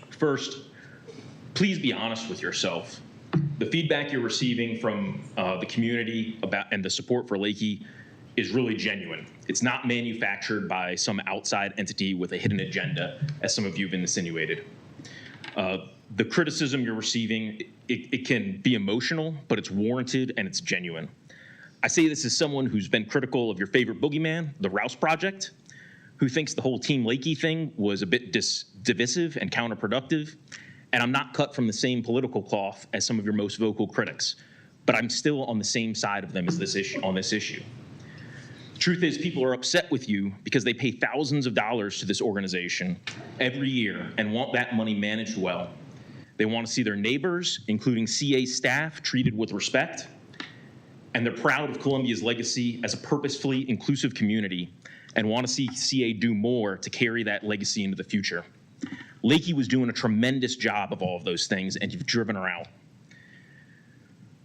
First, please be honest with yourself. The feedback you're receiving from the community and the support for Lakey is really genuine. It's not manufactured by some outside entity with a hidden agenda, as some of you have insinuated. The criticism you're receiving, it can be emotional, but it's warranted and it's genuine. I say this as someone who's been critical of your favorite boogeyman, the Rouse Project, who thinks the whole Team Lakey thing was a bit divisive and counterproductive. And I'm not cut from the same political cloth as some of your most vocal critics, but I'm still on the same side of them as on this issue. The truth is, people are upset with you because they pay thousands of dollars to this organization every year and want that money managed well. They want to see their neighbors, including CA staff, treated with respect. And they're proud of Columbia's legacy as a purposefully inclusive community and want to see CA do more to carry that legacy into the future. Lakey was doing a tremendous job of all of those things, and you've driven her out.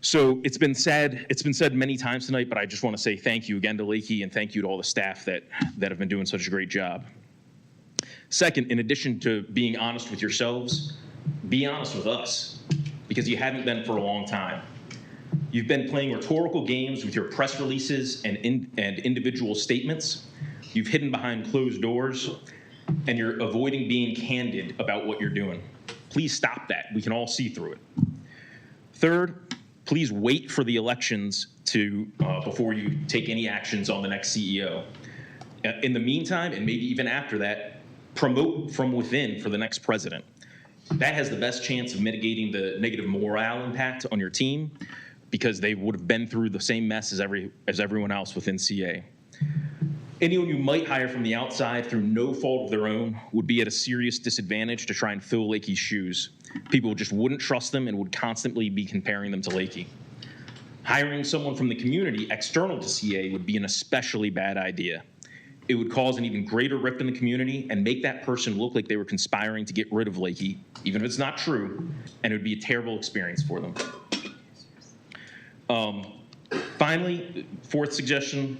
So it's been said many times tonight, but I just want to say thank you again to Lakey and thank you to all the staff that have been doing such a great job. Second, in addition to being honest with yourselves, be honest with us, because you haven't been for a long time. You've been playing rhetorical games with your press releases and individual statements. You've hidden behind closed doors, and you're avoiding being candid about what you're doing. Please stop that. We can all see through it. Third, please wait for the elections before you take any actions on the next CEO. In the meantime, and maybe even after that, promote from within for the next president. That has the best chance of mitigating the negative morale impact on your team, because they would have been through the same mess as everyone else within CA. Anyone you might hire from the outside through no fault of their own would be at a serious disadvantage to try and fill Lakey's shoes. People just wouldn't trust them and would constantly be comparing them to Lakey. Hiring someone from the community external to CA would be an especially bad idea. It would cause an even greater rift in the community and make that person look like they were conspiring to get rid of Lakey, even if it's not true, and it would be a terrible experience for them. Finally, 4th suggestion,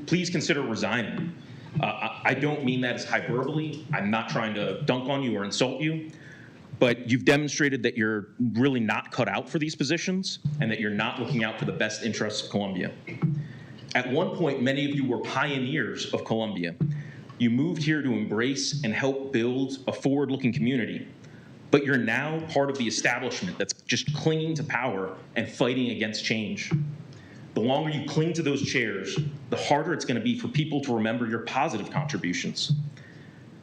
please consider resigning. I don't mean that as hyperbole. I'm not trying to dunk on you or insult you, but you've demonstrated that you're really not cut out for these positions and that you're not looking out for the best interests of Columbia. At one point, many of you were pioneers of Columbia. You moved here to embrace and help build a forward-looking community, but you're now part of the establishment that's just clinging to power and fighting against change. The longer you cling to those chairs, the harder it's going to be for people to remember your positive contributions.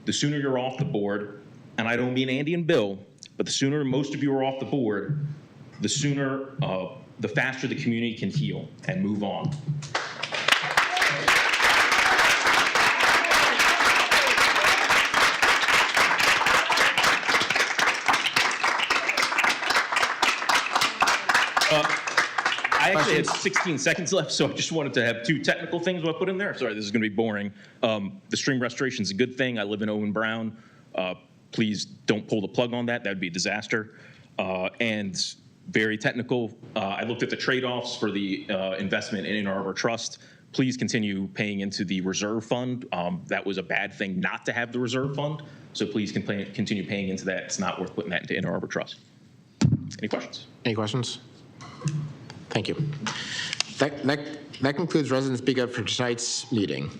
The sooner you're off the board, and I don't mean Andy and Bill, but the sooner most of you are off the board, the sooner, the faster the community can heal and move on. I actually had 16 seconds left, so I just wanted to have 2 technical things I put in there. Sorry, this is going to be boring. The stream restoration is a good thing. I live in Owen Brown. Please don't pull the plug on that. That would be a disaster. And very technical. I looked at the trade-offs for the investment in Inner Arbor Trust. Please continue paying into the reserve fund. That was a bad thing not to have the reserve fund, so please continue paying into that. It's not worth putting that into Inner Arbor Trust. Any questions? Any questions? Thank you. That concludes resident speak up for tonight's meeting.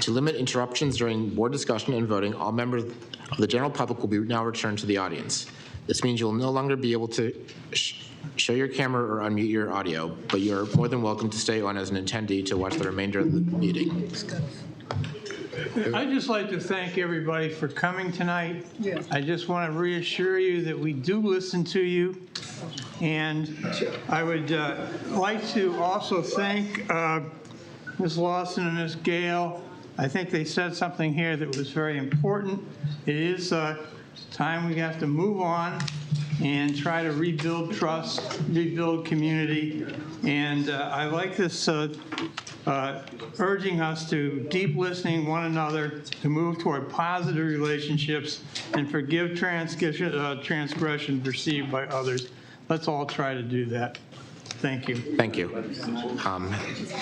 To limit interruptions during board discussion and voting, all members of the general public will be now returned to the audience. This means you'll no longer be able to show your camera or unmute your audio, but you're more than welcome to stay on as an attendee to watch the remainder of the meeting. I'd just like to thank everybody for coming tonight. I just want to reassure you that we do listen to you. And I would like to also thank Ms. Lawson and Ms. Gale. I think they said something here that was very important. It is time we have to move on and try to rebuild trust, rebuild community. And I like this urging us to deep listening one another, to move toward positive relationships, and forgive transgression perceived by others. Let's all try to do that. Thank you. Thank you.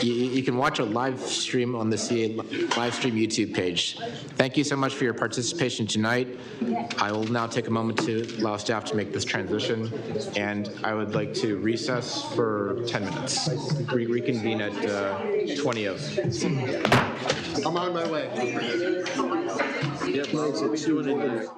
You can watch a live stream on the CA live stream YouTube page. Thank you so much for your participation tonight. I will now take a moment to allow staff to make this transition, and I would like to recess for 10 minutes. Reconvene at 20 of. I'm on my way. Yep, we're doing it.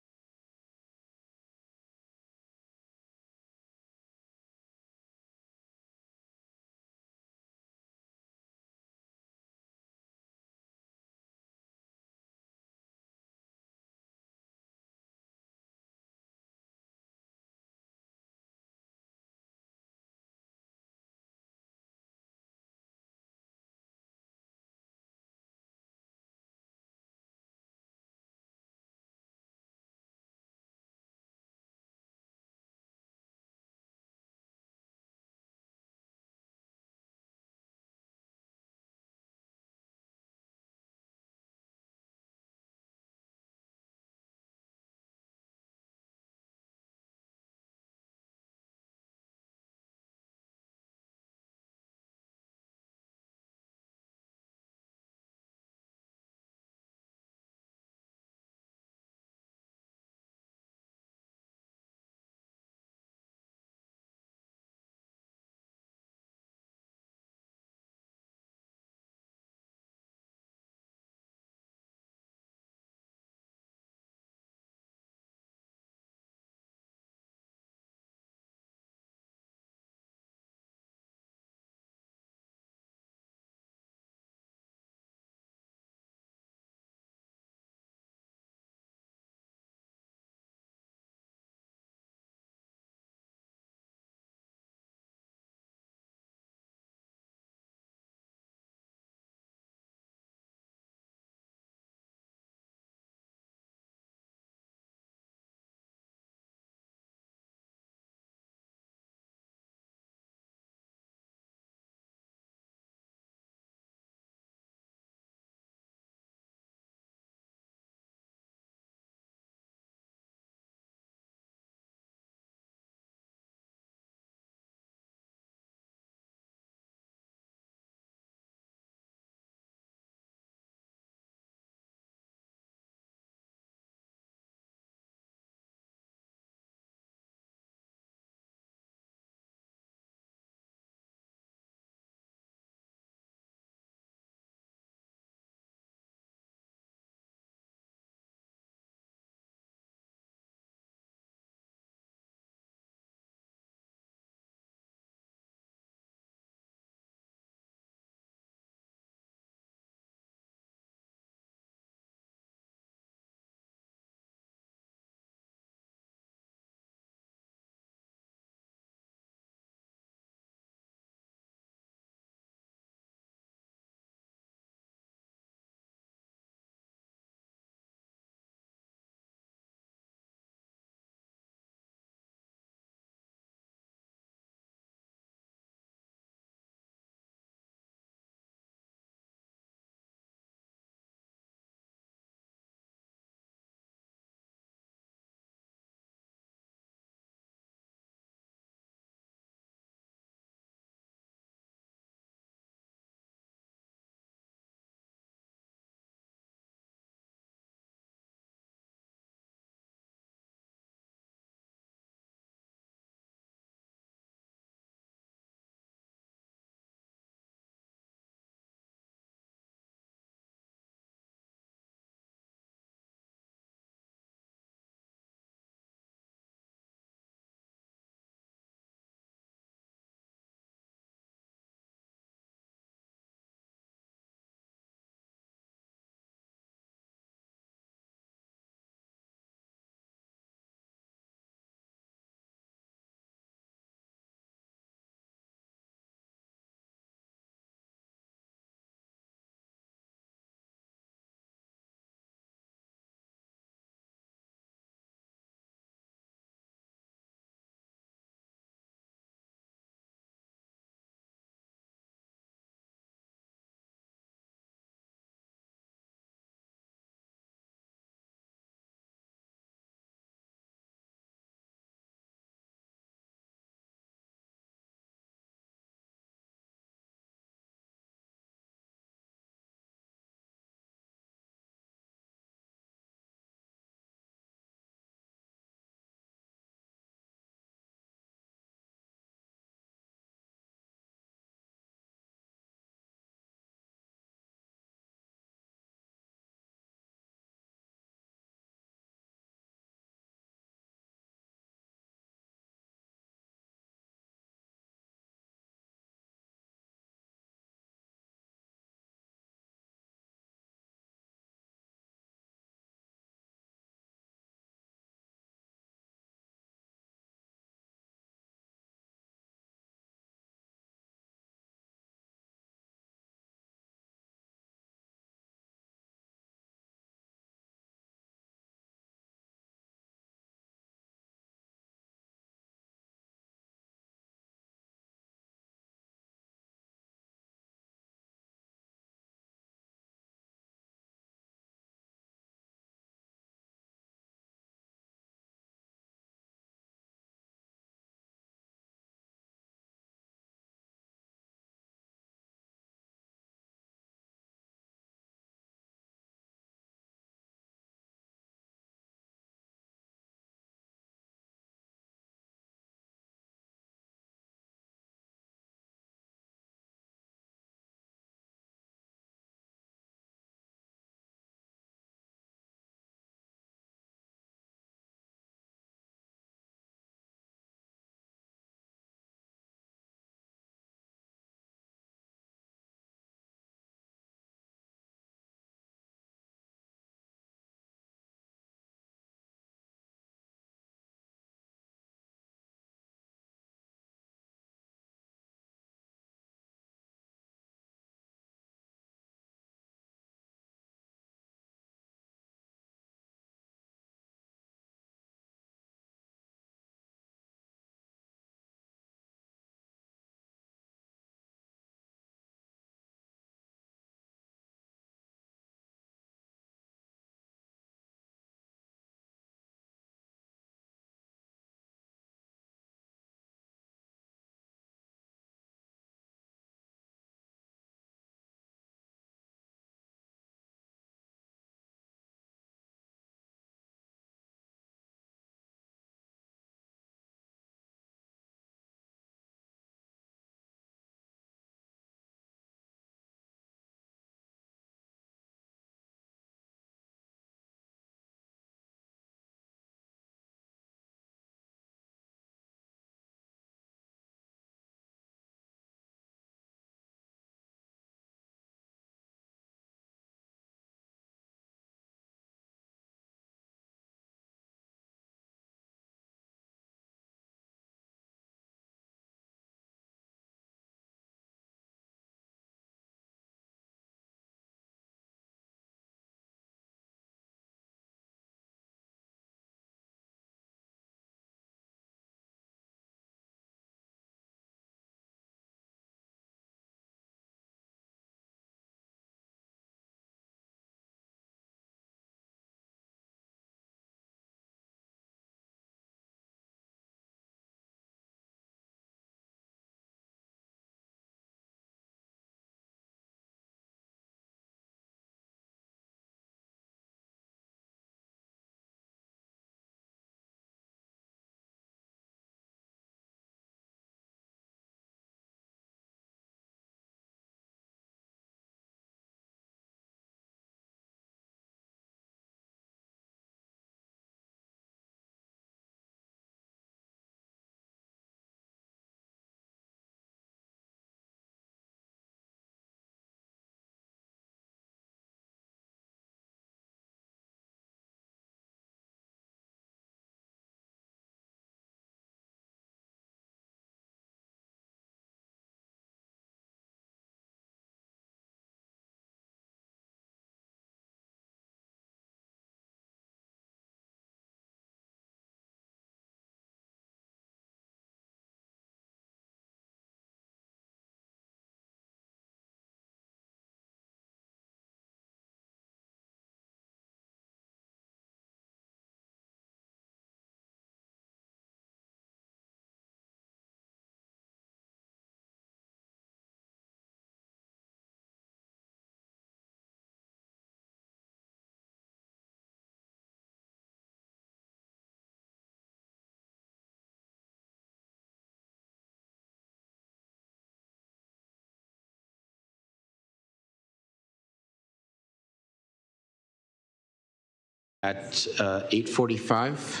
At 8:45.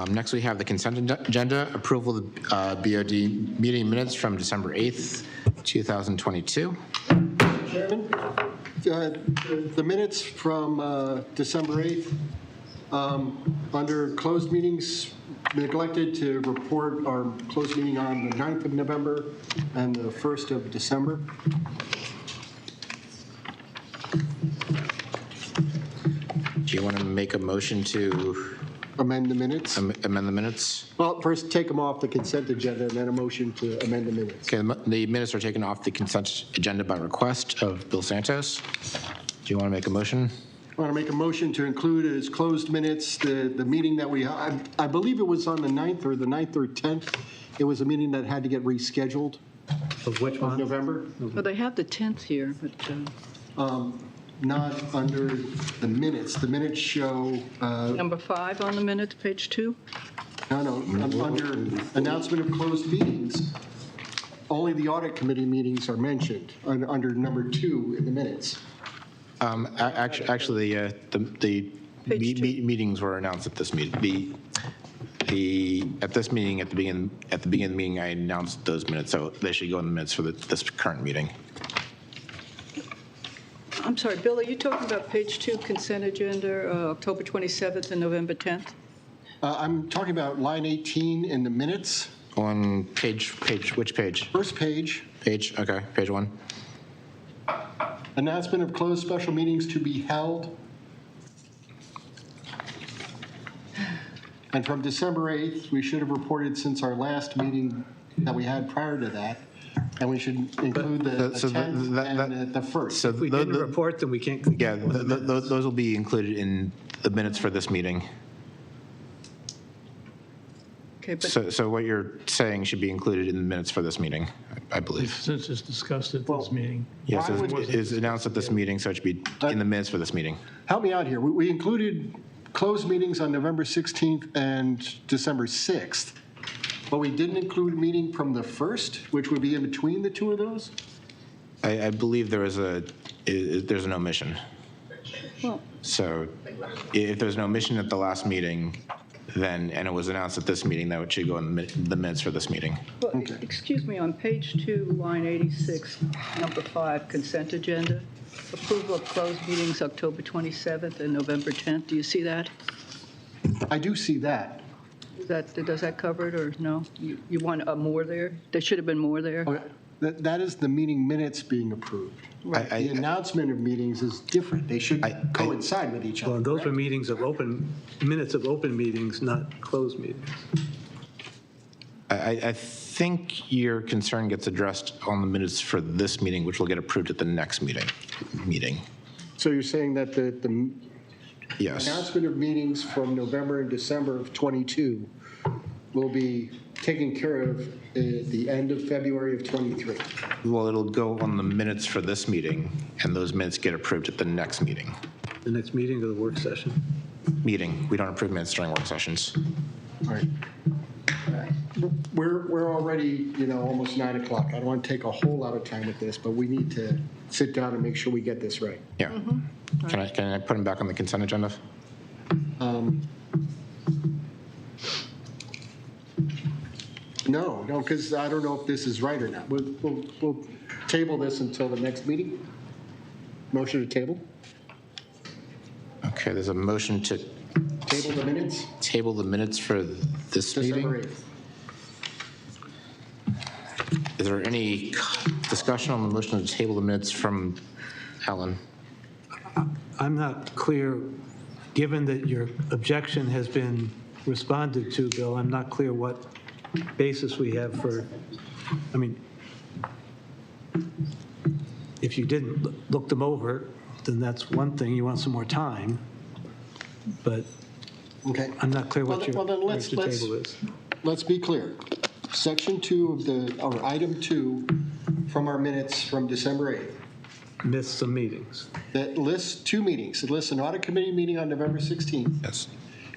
Next, we have the consent agenda, approval of BOD meeting minutes from December 8th, 2022. Chairman, the minutes from December 8th, under closed meetings, neglected to report our closed meeting on the 9th of November and the 1st of December. Do you want to make a motion to amend the minutes? Amend the minutes? Well, first take them off the consent agenda and then a motion to amend the minutes. Okay, the minutes are taken off the consent agenda by request of Bill Santos. Do you want to make a motion? I want to make a motion to include as closed minutes the meeting that we had. I believe it was on the 9th or 10th. It was a meeting that had to get rescheduled. Of which one? November. Well, they have the 10th here, but not under the minutes. The minutes show. number 5 on the minutes, page 2. No, under announcement of closed meetings, only the audit committee meetings are mentioned under number 2 in the minutes. Actually, the meetings were announced at this meeting. At this meeting, at the beginning of the meeting, I announced those minutes, so they should go in the minutes for this current meeting. I'm sorry, Bill, are you talking about page 2 consent agenda, October 27th and November 10th? I'm talking about line 18 in the minutes. On which page? First page. Okay, page 1. Announcement of closed special meetings to be held. And from December 8th, we should have reported since our last meeting that we had prior to that. And we should include the 10th and the 1st. So if we didn't report, then we can't. Yeah, those will be included in the minutes for this meeting. Okay, but So what you're saying should be included in the minutes for this meeting, I believe. Since it's discussed at this meeting. Yes, it's announced at this meeting, so it should be in the minutes for this meeting. Help me out here. We included closed meetings on November 16th and December 6th, but we didn't include a meeting from the 1st, which would be in between the two of those? I believe there's an omission. Well, So if there's an omission at the last meeting, and it was announced at this meeting, that it should go in the minutes for this meeting. well, excuse me, on page 2, line 86, number 5, consent agenda, approval of closed meetings October 27th and November 10th. Do you see that? I do see that. Does that cover it, or no? You want more there? There should have been more there? Okay. That is the meeting minutes being approved. Right. The announcement of meetings is different. They should coincide with each other. Well, those were correct? minutes of open meetings, not closed meetings. I think your concern gets addressed on the minutes for this meeting, which will get approved at the next meeting. So you're saying that the Yes. announcement of meetings from November and December of '22 will be taken care of at the end of February of '23. Well, it'll go on the minutes for this meeting, and those minutes get approved at the next meeting. The next meeting or the work session? Meeting. We don't approve minutes during work sessions. All right. We're already, almost 9 o'clock. I don't want to take a whole lot of time with this, but we need to sit down and make sure we get this right. Yeah. Can I put them back on the consent agenda? No, because I don't know if this is right or not. We'll table this until the next meeting. Motion to table? Okay, there's a motion to Table the minutes? table the minutes for this meeting. December 8th. Is there any discussion on the motion to table the minutes from Alan? I'm not clear, given that your objection has been responded to, Bill, I'm not clear what basis we have for, if you didn't look them over, then that's one thing, you want some more time, but Okay. I'm not clear what your Well, then wish to table is. let's be clear. Section 2 or item 2 from our minutes from December 8th. Missed some meetings. That lists 2 meetings. It lists an audit committee meeting on November 16th. Yes.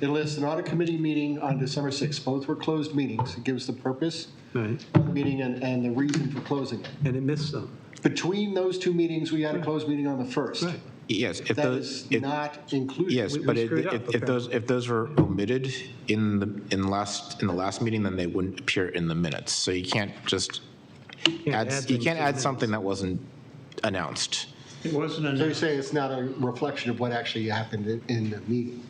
It lists an audit committee meeting on December 6th. Both were closed meetings. It gives the purpose Right. of the meeting and the reason for closing it. And it missed some. Between those 2 meetings, we had a closed meeting on the 1st. Right. Yes, if That those, is not included. yes, We but screwed up, if those were omitted in the last meeting, then they wouldn't appear in the minutes. So you can't just add, you things can't to the add something that wasn't announced. It wasn't So you're enough. saying it's not a reflection of what actually happened in the meeting?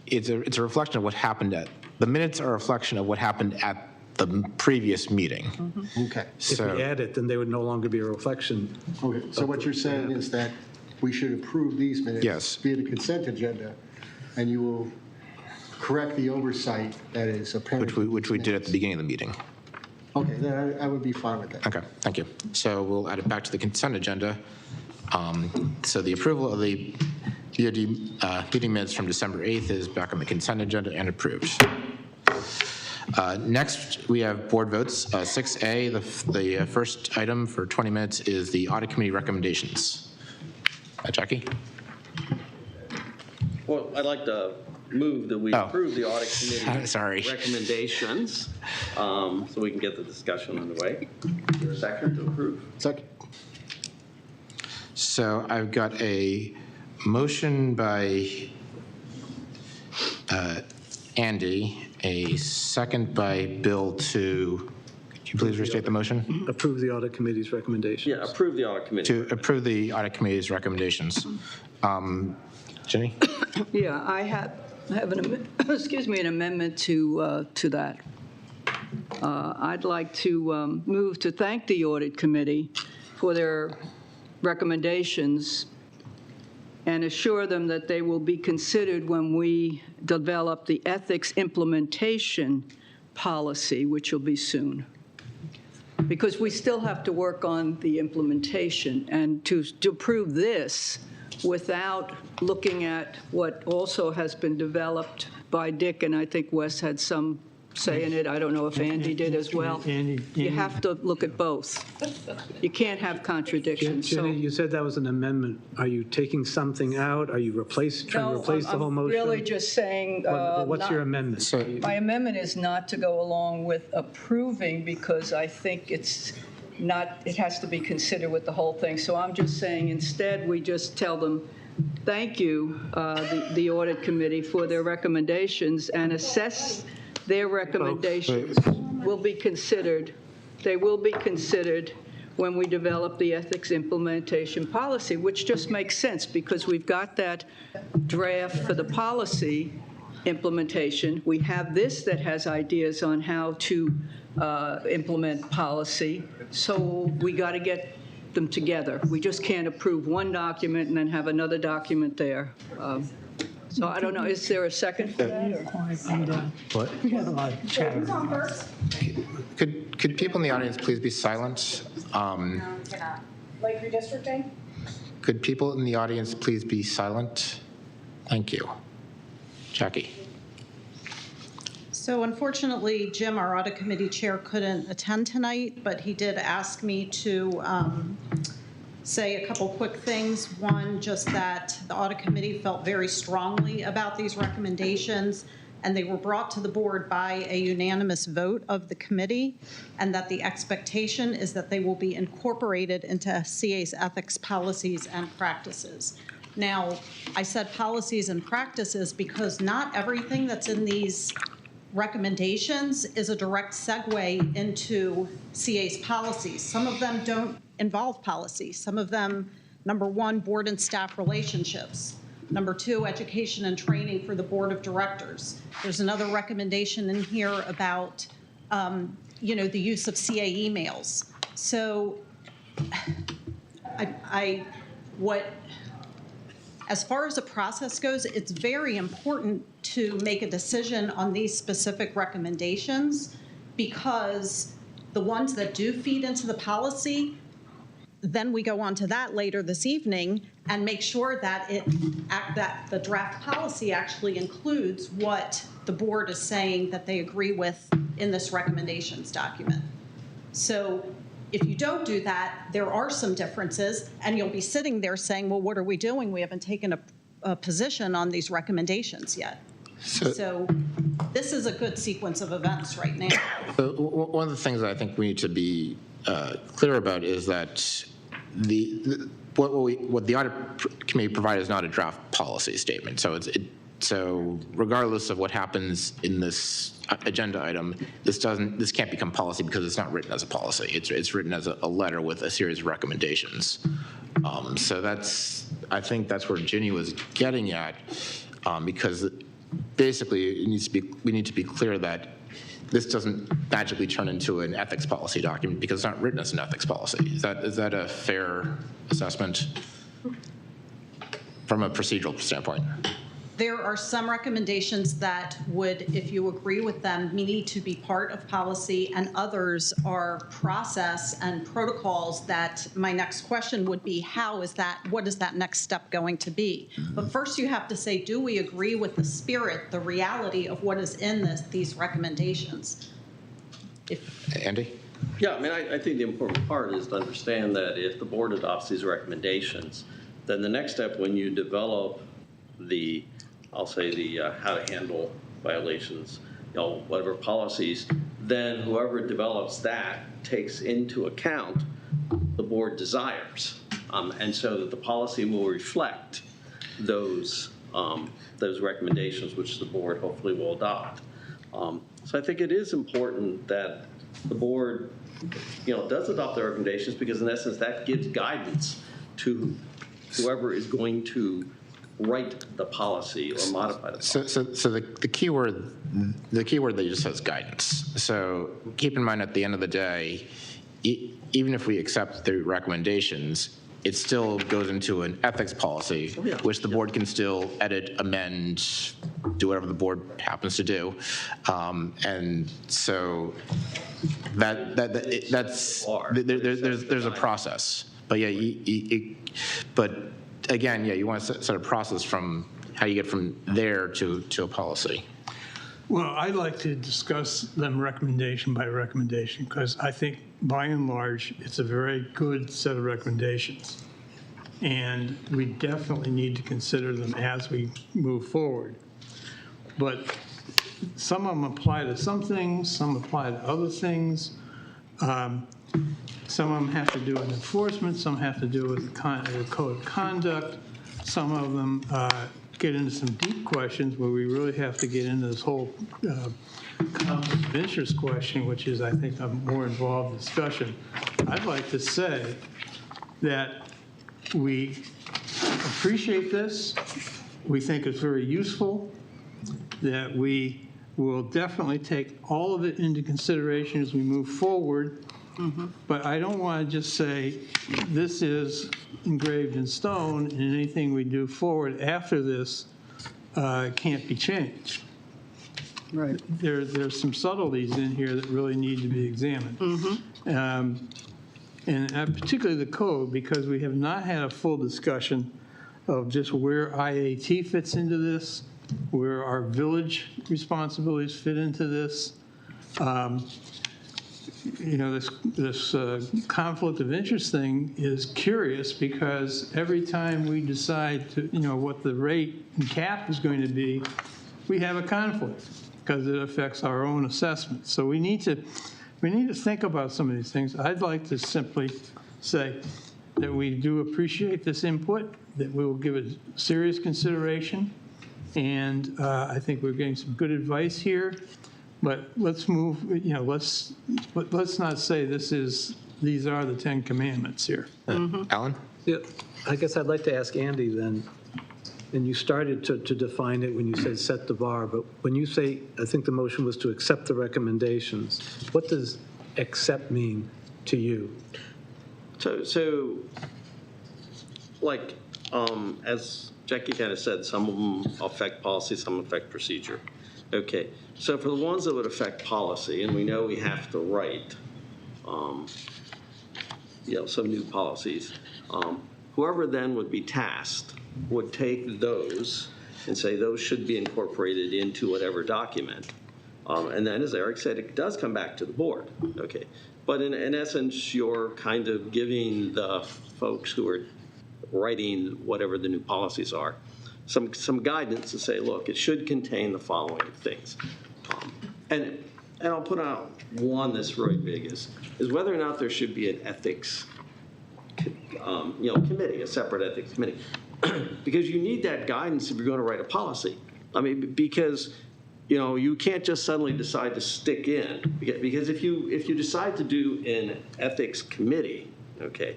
It's a reflection of what happened the minutes are a reflection of what happened at the previous meeting. Okay. If we add it, then they would no longer be a reflection. Okay, so what you're saying is that we should approve these minutes? Yes. Via the consent agenda, and you will correct the oversight that is apparent. Which we did at the beginning of the meeting. Okay, then I would be fine with that. Okay, thank you. So we'll add it back to the consent agenda. So the approval of the BOD meeting minutes from December 8th is back on the consent agenda and approved. Next, we have board votes. 6A, the first item for 20 minutes is the audit committee recommendations. Jackie? Well, I'd like to move that we approve the audit committee Sorry. recommendations, so we can get the discussion underway. Is there a second to approve? Second. So I've got a motion by Andy, a second by Bill to, could you please restate the motion? Approve the audit committee's recommendation. Yeah, approve the audit committee. To approve the audit committee's recommendations. Jenny? Yeah, I have an, excuse me, an amendment to that. I'd like to move to thank the audit committee for their recommendations and assure them that they will be considered when we develop the ethics implementation policy, which will be soon. Because we still have to work on the implementation, and to approve this without looking at what also has been developed by Dick, and I think Wes had some say in it. I don't know if Andy did as well. You have to look at both. You can't have contradictions. Jenny, you said that was an amendment. Are you taking something out? Are you trying to replace the whole motion? I'm really just saying. What's your amendment? My amendment is not to go along with approving, because I think it's not, it has to be considered with the whole thing. So I'm just saying instead we just tell them, thank you, the audit committee, for their recommendations, and assess their recommendations will be considered. They will be considered when we develop the ethics implementation policy, which just makes sense because we've got that draft for the policy implementation. We have this that has ideas on how to implement policy. So we got to get them together. We just can't approve one document and then have another document there. So I don't know, is there a second for that? What? Who's on first? Could people in the audience please be silent? Like redistricting? Could people in the audience please be silent? Thank you. Jackie? So unfortunately, Jim, our audit committee chair, couldn't attend tonight, but he did ask me to say a couple quick things. One, just that the audit committee felt very strongly about these recommendations, and they were brought to the board by a unanimous vote of the committee, and that the expectation is that they will be incorporated into CA's ethics policies and practices. Now, I said policies and practices because not everything that's in these recommendations is a direct segue into CA's policies. Some of them don't involve policy. Some of them, number one, board and staff relationships. Number two, education and training for the board of directors. There's another recommendation in here about, the use of CA emails. So as far as the process goes, it's very important to make a decision on these specific recommendations, because the ones that do feed into the policy, then we go on to that later this evening and make sure that that the draft policy actually includes what the board is saying that they agree with in this recommendations document. So if you don't do that, there are some differences, and you'll be sitting there saying, well, what are we doing? We haven't taken a position on these recommendations yet. So this is a good sequence of events right now. So one of the things that I think we need to be clear about is that what the audit committee provided is not a draft policy statement. So so regardless of what happens in this agenda item, this can't become policy because it's not written as a policy. It's written as a letter with a series of recommendations. So I think that's where Ginny was getting at, because basically we need to be clear that this doesn't magically turn into an ethics policy document because it's not written as an ethics policy. Is that a fair assessment from a procedural standpoint? There are some recommendations that would, if you agree with them, need to be part of policy, and others are process and protocols that my next question would be, what is that next step going to be? But first you have to say, do we agree with the spirit, the reality of what is in these recommendations? Andy? Yeah, I mean, I think the important part is to understand that if the board adopts these recommendations, then the next step when you develop I'll say how to handle violations, whatever policies, then whoever develops that takes into account the board desires, and so that the policy will reflect those recommendations, which the board hopefully will adopt. So I think it is important that the board, does adopt the recommendations, because in essence that gives guidance to whoever is going to write the policy or modify the policy. So the key word that you just says guidance. So keep in mind, at the end of the day, even if we accept the recommendations, it still goes into an ethics policy, which the board can still edit, amend, do whatever the board happens to do, and so there's a process. But but again, you want to set a process from how you get from there to a policy. Well, I'd like to discuss them recommendation by recommendation, because I think by and large, it's a very good set of recommendations. And we definitely need to consider them as we move forward. But some of them apply to some things, some apply to other things. Some of them have to do with enforcement, some have to do with the code of conduct. Some of them get into some deep questions where we really have to get into this whole conflict of interest question, which is, I think, a more involved discussion. I'd like to say that we appreciate this, we think it's very useful, that we will definitely take all of it into consideration as we move forward. But I don't want to just say this is engraved in stone and anything we do forward after this can't be changed. Right. There's some subtleties in here that really need to be examined. And particularly the code, because we have not had a full discussion of just where IAT fits into this, where our village responsibilities fit into this. This conflict of interest thing is curious, because every time we decide to, what the rate and cap is going to be, we have a conflict because it affects our own assessment. So we need to think about some of these things. I'd like to simply say that we do appreciate this input, that we will give it serious consideration, and I think we're getting some good advice here. But let's move, let's not say these are the 10 commandments here. Alan? Yeah, I guess I'd like to ask Andy then, and you started to define it when you said set the bar, but when you say, I think the motion was to accept the recommendations, what does accept mean to you? So as Jackie kind of said, some of them affect policy, some affect procedure. Okay, so for the ones that would affect policy, and we know we have to write, some new policies, whoever then would be tasked would take those and say those should be incorporated into whatever document. And then, as Eric said, it does come back to the board. Okay, but in essence, you're kind of giving the folks who are writing whatever the new policies are some guidance to say, look, it should contain the following things. And I'll put out one that's really big is whether or not there should be an ethics committee, a separate ethics committee. Because you need that guidance if you're going to write a policy. I mean, because, you can't just suddenly decide to stick in. Because if you decide to do an ethics committee, okay,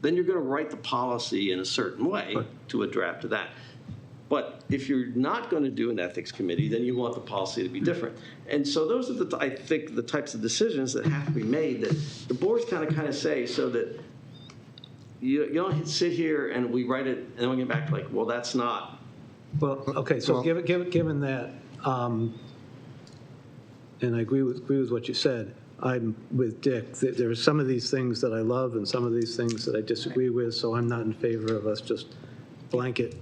then you're going to write the policy in a certain way to a draft of that. But if you're not going to do an ethics committee, then you want the policy to be different. And so those are I think the types of decisions that have to be made that the boards kind of say, so that you don't sit here and we write it and then we get back like, well, that's not. Well, okay, so given that, and I agree with what you said, I'm with Dick. There are some of these things that I love and some of these things that I disagree with, so I'm not in favor of us just blanket.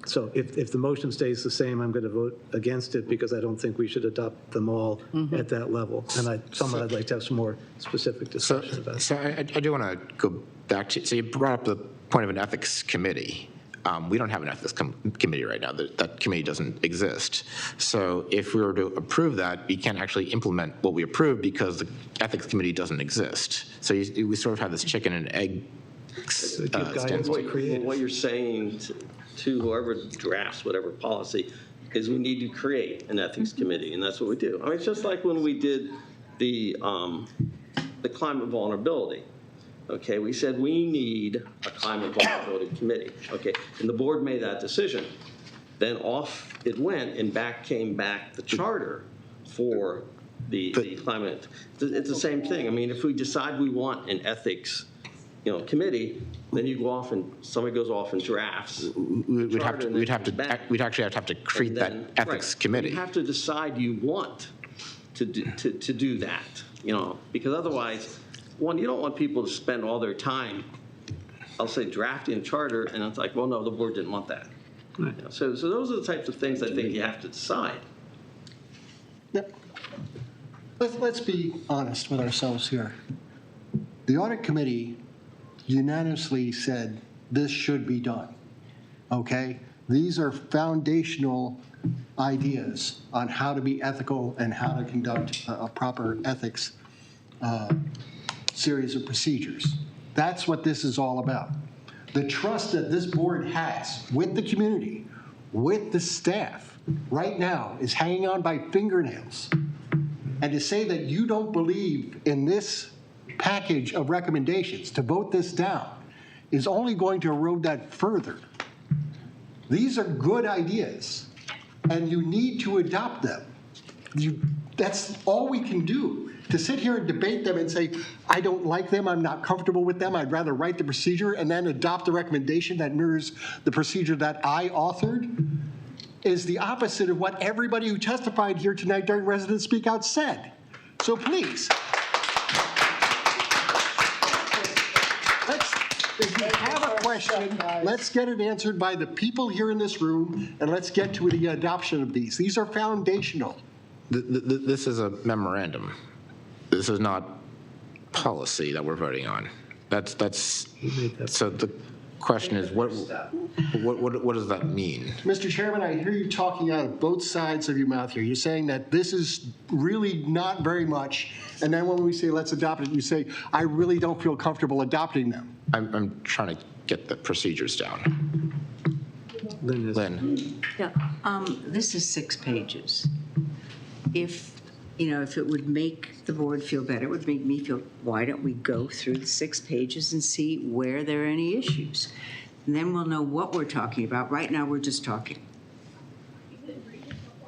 So if the motion stays the same, I'm going to vote against it because I don't think we should adopt them all at that level. And I'd like to have some more specific discussion about it. So I do want to go back to, so you brought up the point of an ethics committee. We don't have an ethics committee right now. That committee doesn't exist. So if we were to approve that, we can't actually implement what we approved because the ethics committee doesn't exist. So we sort of have this chicken and egg What you're saying to whoever drafts whatever policy is we need to create an ethics committee, and that's what we do. I mean, it's just like when we did the climate vulnerability. Okay, we said we need a climate vulnerability committee. Okay, and the board made that decision. Then off it went, and came back the charter for the climate. It's the same thing. I mean, if we decide we want an ethics committee, then you go off and somebody goes off and drafts. We'd actually have to create that ethics committee. You have to decide you want to do that, because otherwise, one, you don't want people to spend all their time, I'll say, drafting a charter, and it's like, well, no, the board didn't want that. Right. So those are the types of things I think you have to decide. Yep. Let's be honest with ourselves here. The audit committee unanimously said this should be done, okay? These are foundational ideas on how to be ethical and how to conduct a proper ethics series of procedures. That's what this is all about. The trust that this board has with the community, with the staff, right now is hanging on by fingernails. And to say that you don't believe in this package of recommendations, to vote this down, is only going to erode that further. These are good ideas, and you need to adopt them. That's all we can do. To sit here and debate them and say, I don't like them, I'm not comfortable with them, I'd rather write the procedure and then adopt a recommendation that mirrors the procedure that I authored, is the opposite of what everybody who testified here tonight during Resident Speak Out said. So please, if you have a question, let's get it answered by the people here in this room, and let's get to the adoption of these. These are foundational. This is a memorandum. This is not policy that we're voting on. So the question is, what does that mean? Mr. Chairman, I hear you talking out of both sides of your mouth here. You're saying that this is really not very much, and then when we say let's adopt it, you say, I really don't feel comfortable adopting them. I'm trying to get the procedures down. Lynn. Yeah, this is 6 pages. If it would make the board feel better, it would make me feel, why don't we go through the 6 pages and see where there are any issues? And then we'll know what we're talking about. Right now, we're just talking.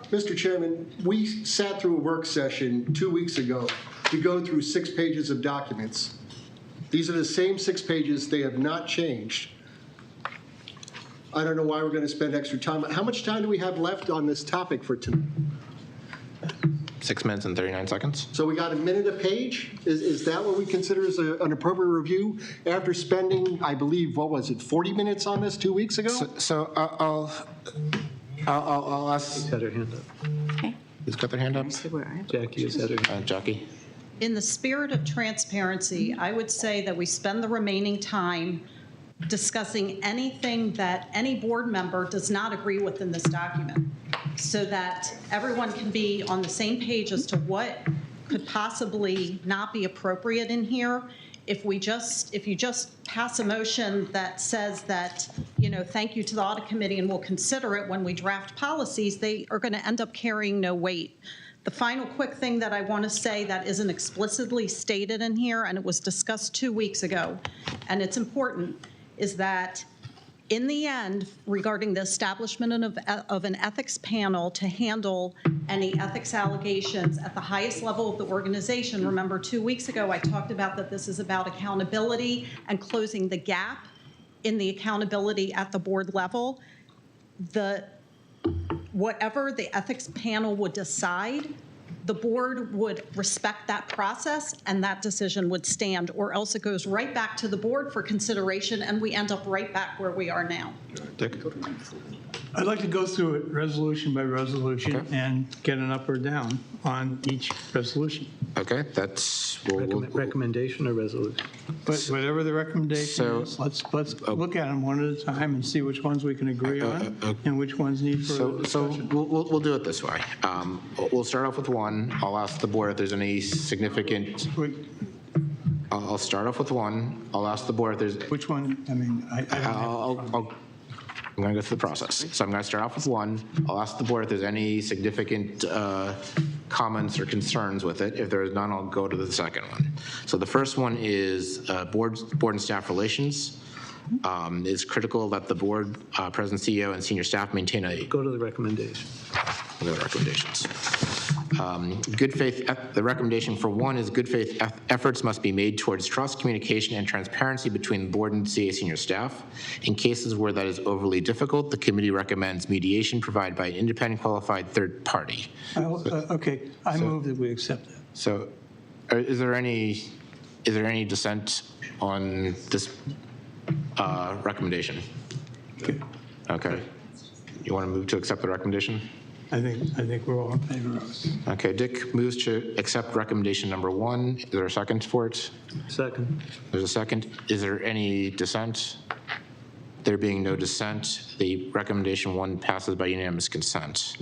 Mr. Chairman, we sat through a work session 2 weeks ago to go through 6 pages of documents. These are the same 6 pages. They have not changed. I don't know why we're going to spend extra time. How much time do we have left on this topic for tonight? 6 minutes and 39 seconds. So we got a minute a page? Is that what we consider as an appropriate review after spending, I believe, what was it, 40 minutes on this 2 weeks ago? So I'll ask. Who's got her hand up? Okay. Who's got their hand up? Jackie has had her hand up. Jackie. In the spirit of transparency, I would say that we spend the remaining time discussing anything that any board member does not agree with in this document, so that everyone can be on the same page as to what could possibly not be appropriate in here, if you just pass a motion that says that, thank you to the audit committee and we'll consider it when we draft policies, they are going to end up carrying no weight. The final quick thing that I want to say that isn't explicitly stated in here, and it was discussed 2 weeks ago, and it's important, is that in the end, regarding the establishment of an ethics panel to handle any ethics allegations at the highest level of the organization, remember 2 weeks ago I talked about that this is about accountability and closing the gap in the accountability at the board level. Whatever the ethics panel would decide, the board would respect that process and that decision would stand, or else it goes right back to the board for consideration and we end up right back where we are now. Dick? I'd like to go through it resolution by resolution and get an up or down on each resolution. Okay, that's... Recommendation or resolution? But whatever the recommendation is, let's look at them one at a time and see which ones we can agree on and which ones need further discussion. We'll do it this way. We'll start off with one. I'll ask the board if there's any significant... I'll start off with one. I'll ask the board if there's... Which one? I mean, I'm going to go through the process. So I'm going to start off with one. I'll ask the board if there's any significant comments or concerns with it. If there is none, I'll go to the second one. So the first one is board and staff relations. It's critical that the board, president, CEO, and senior staff maintain a... Go to the recommendation. We'll go to recommendations. Good faith, the recommendation for one is good faith efforts must be made towards trust, communication, and transparency between the board and CA senior staff. In cases where that is overly difficult, the committee recommends mediation provided by an independent qualified third party. Okay, I move that we accept that. So is there any dissent on this recommendation? Okay. You want to move to accept the recommendation? I think we're all in favor of it. Okay, Dick moves to accept recommendation number one. Is there a second for it? Second. There's a second. Is there any dissent? There being no dissent, the recommendation one passes by unanimous consent.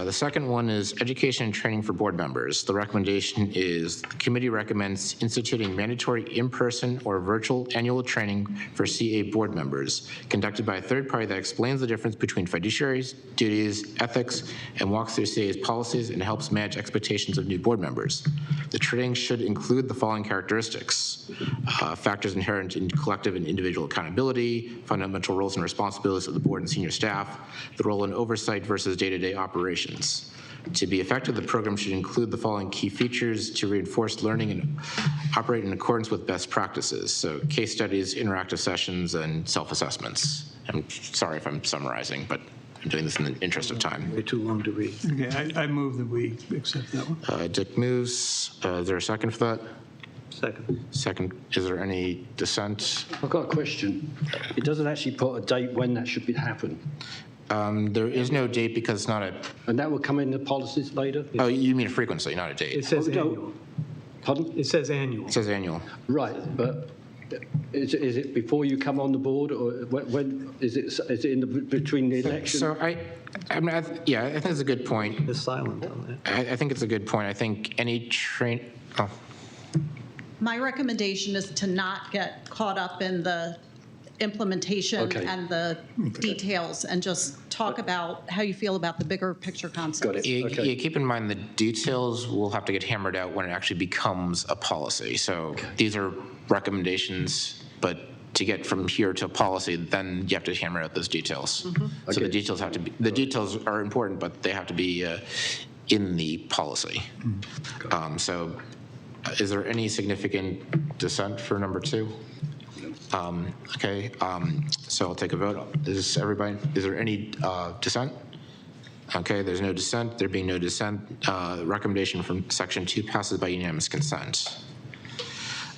The second one is education and training for board members. The recommendation is the committee recommends instituting mandatory in-person or virtual annual training for CA board members conducted by a third party that explains the difference between fiduciaries, duties, ethics, and walks through CA's policies and helps manage expectations of new board members. The training should include the following characteristics: factors inherent in collective and individual accountability, fundamental roles and responsibilities of the board and senior staff, the role in oversight versus day-to-day operations. To be effective, the program should include the following key features to reinforce learning and operate in accordance with best practices. So case studies, interactive sessions, and self-assessments. I'm sorry if I'm summarizing, but I'm doing this in the interest of time. Way too long to read. Okay, I move that we accept that one. Dick moves. Is there a second for that? Second. Second. Is there any dissent? I've got a question. It doesn't actually put a date when that should happen. There is no date because it's not a... And that will come in the policies later? Oh, you mean a frequency, not a date. It says annual. Pardon? It says annual. It says annual. Right, but is it before you come on the board, or when is it in the between the election? So I think it's a good point. It's silent on that. I think it's a good point. I think any My recommendation is to not get caught up in the implementation and the details and just talk about how you feel about the bigger picture concepts. Yeah, keep in mind the details will have to get hammered out when it actually becomes a policy. So these are recommendations, but to get from here to a policy, then you have to hammer out those details. So the details have to be, the details are important, but they have to be in the policy. So is there any significant dissent for number two? Okay, so I'll take a vote. Is there any dissent? Okay, there's no dissent. There being no dissent, recommendation from section 2 passes by unanimous consent.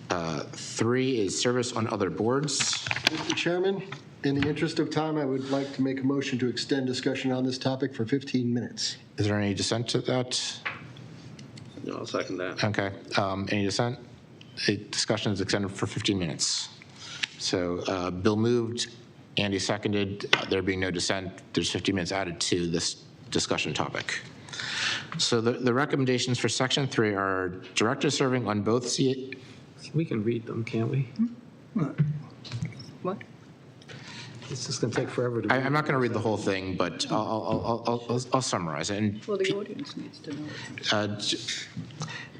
3 is service on other boards. Mr. Chairman, in the interest of time, I would like to make a motion to extend discussion on this topic for 15 minutes. Is there any dissent to that? No, I'll second that. Okay, any dissent? The discussion is extended for 15 minutes. So Bill moved, Andy seconded. There being no dissent, there's 15 minutes added to this discussion topic. So the recommendations for Section 3 are directors serving on both CA. We can read them, can't we? What? It's just going to take forever to read. I'm not going to read the whole thing, but I'll summarize it. And Well, the audience needs to know.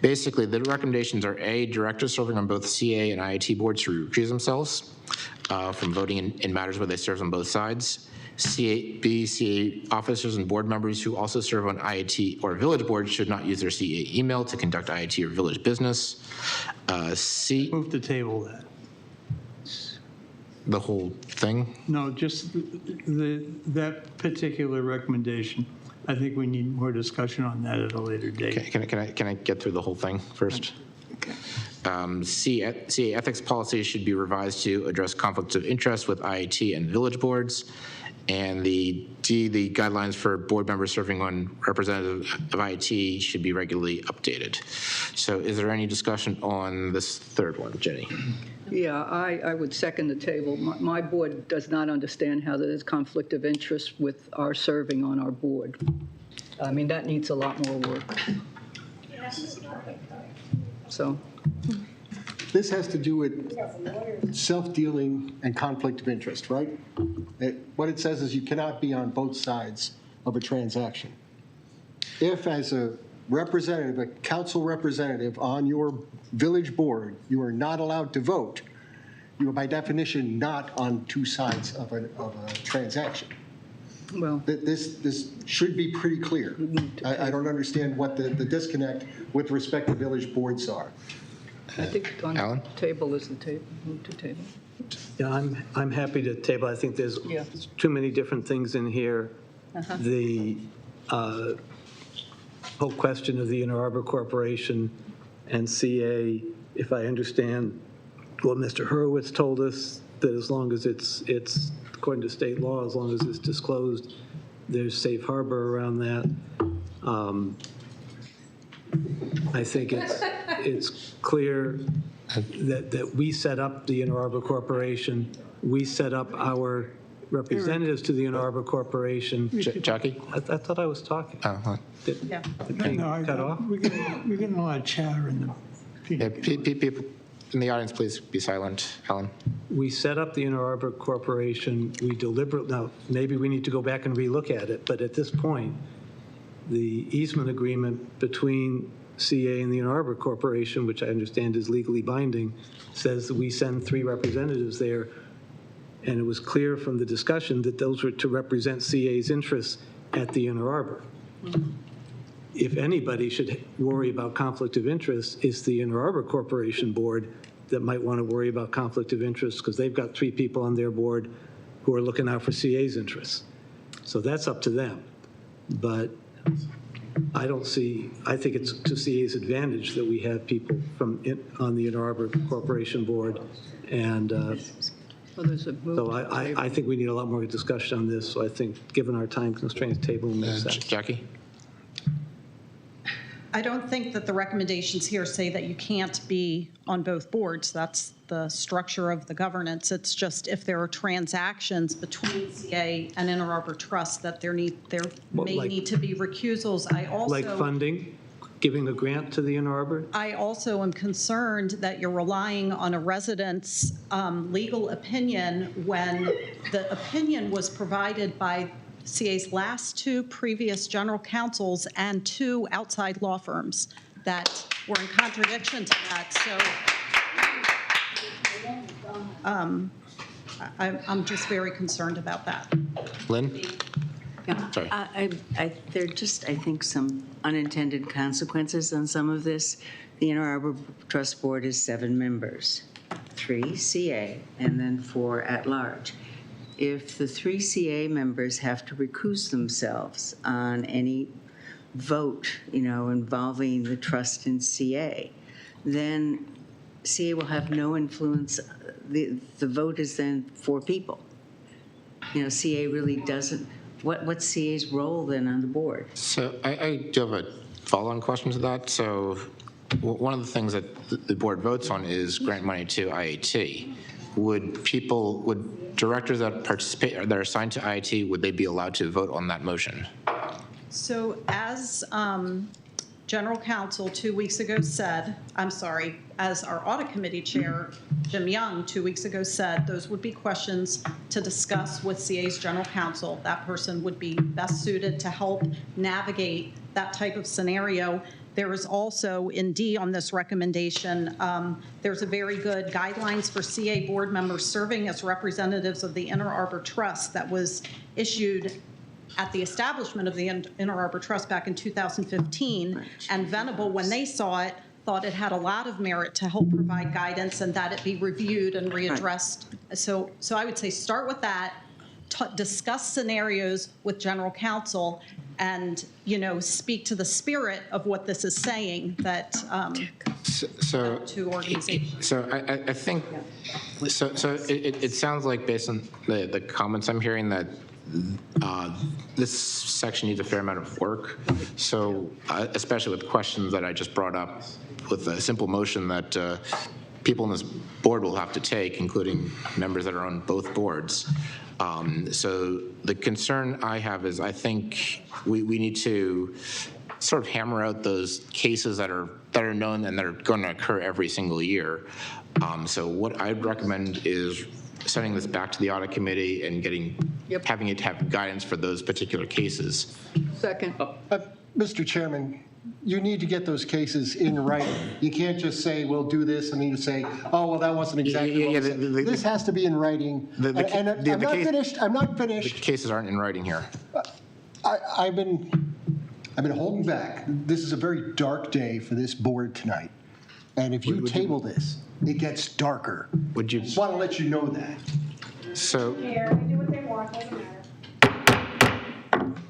basically, the recommendations are A, directors serving on both CA and IIT boards to recuse themselves from voting in matters where they serve on both sides. B, CA officers and board members who also serve on IIT or village boards should not use their CA email to conduct IIT or village business. C. Move to table that. The whole thing? No, just that particular recommendation. I think we need more discussion on that at a later date. Can I get through the whole thing first? C, ethics policy should be revised to address conflicts of interest with IIT and village boards. And the D, the guidelines for board members serving on representatives of IIT should be regularly updated. So is there any discussion on this third one, Jenny? Yeah, I would second the table. My board does not understand how there's conflict of interest with our serving on our board. I mean, that needs a lot more work. So. This has to do with self-dealing and conflict of interest, right? What it says is you cannot be on both sides of a transaction. If, as a representative, a council representative on your village board, you are not allowed to vote, you are by definition not on two sides of a transaction. Well, this should be pretty clear. I don't understand what the disconnect with respect to village boards are. I think on the table is the table. Move to table. Yeah, I'm happy to table. I think there's too many different things in here. The whole question of the Inner Arbor Corporation and CA, if I understand what Mr. Hurwitz told us, that as long as it's according to state law, as long as it's disclosed, there's safe harbor around that. I think it's clear that we set up the Inner Arbor Corporation. We set up our representatives to the Inner Arbor Corporation. Jackie? I thought I was talking. Did I cut off? We're getting a lot of chatter in the Yeah, people in the audience, please be silent. Alan? We set up the Inner Arbor Corporation. We deliberately, now, maybe we need to go back and relook at it, but at this point, the easement agreement between CA and the Inner Arbor Corporation, which I understand is legally binding, says that we send 3 representatives there. And it was clear from the discussion that those were to represent CA's interests at the Inner Arbor. If anybody should worry about conflict of interest, it's the Inner Arbor Corporation board that might want to worry about conflict of interest because they've got 3 people on their board who are looking out for CA's interests. So that's up to them. But I think it's to CA's advantage that we have people on the Inner Arbor Corporation board. And so I think we need a lot more discussion on this. So I think given our time constraints, table makes sense. Jackie? I don't think that the recommendations here say that you can't be on both boards. That's the structure of the governance. It's just if there are transactions between CA and Inner Arbor Trust that there may need to be recusals. Like funding, giving a grant to the Inner Arbor? I also am concerned that you're relying on a resident's legal opinion when the opinion was provided by CA's last 2 previous general counsels and 2 outside law firms that were in contradiction to that. So I'm just very concerned about that. Lynn? Yeah, Sorry. There are just, I think, some unintended consequences on some of this. The Inner Arbor Trust Board is 7 members, 3 CA, and then 4 at large. If the 3 CA members have to recuse themselves on any vote, involving the trust in CA, then CA will have no influence. The vote is then 4 people. CA really doesn't. What's CA's role then on the board? So I do have a follow-on question to that. So one of the things that the board votes on is grant money to IIT. Would directors that participate, that are assigned to IIT, would they be allowed to vote on that motion? So as General Counsel 2 weeks ago said, as our Audit Committee Chair, Jim Young, 2 weeks ago said, those would be questions to discuss with CA's General Counsel. That person would be best suited to help navigate that type of scenario. There is also, in D on this recommendation, there's a very good guidelines for CA board members serving as representatives of the Inner Arbor Trust that was issued at the establishment of the Inner Arbor Trust back in 2015. And Venable, when they saw it, thought it had a lot of merit to help provide guidance and that it be reviewed and readdressed. So I would say start with that, discuss scenarios with General Counsel, and speak to the spirit of what this is saying, that to organizations. So I think it sounds like, based on the comments I'm hearing, that this section needs a fair amount of work. So especially with questions that I just brought up with a simple motion that people on this board will have to take, including members that are on both boards. So the concern I have is I think we need to sort of hammer out those cases that are known and that are going to occur every single year. So what I'd recommend is sending this back to the audit committee and having it have guidance for those particular cases. Second. Mr. Chairman, you need to get those cases in writing. You can't just say, we'll do this, and then you say, oh, well, that wasn't exactly what we said. This has to be in writing. I'm not finished. The cases aren't in writing here. I've been holding back. This is a very dark day for this board tonight. And if you table this, it gets darker. Would you? Just want to let you know that. So. They do what they want, doesn't matter.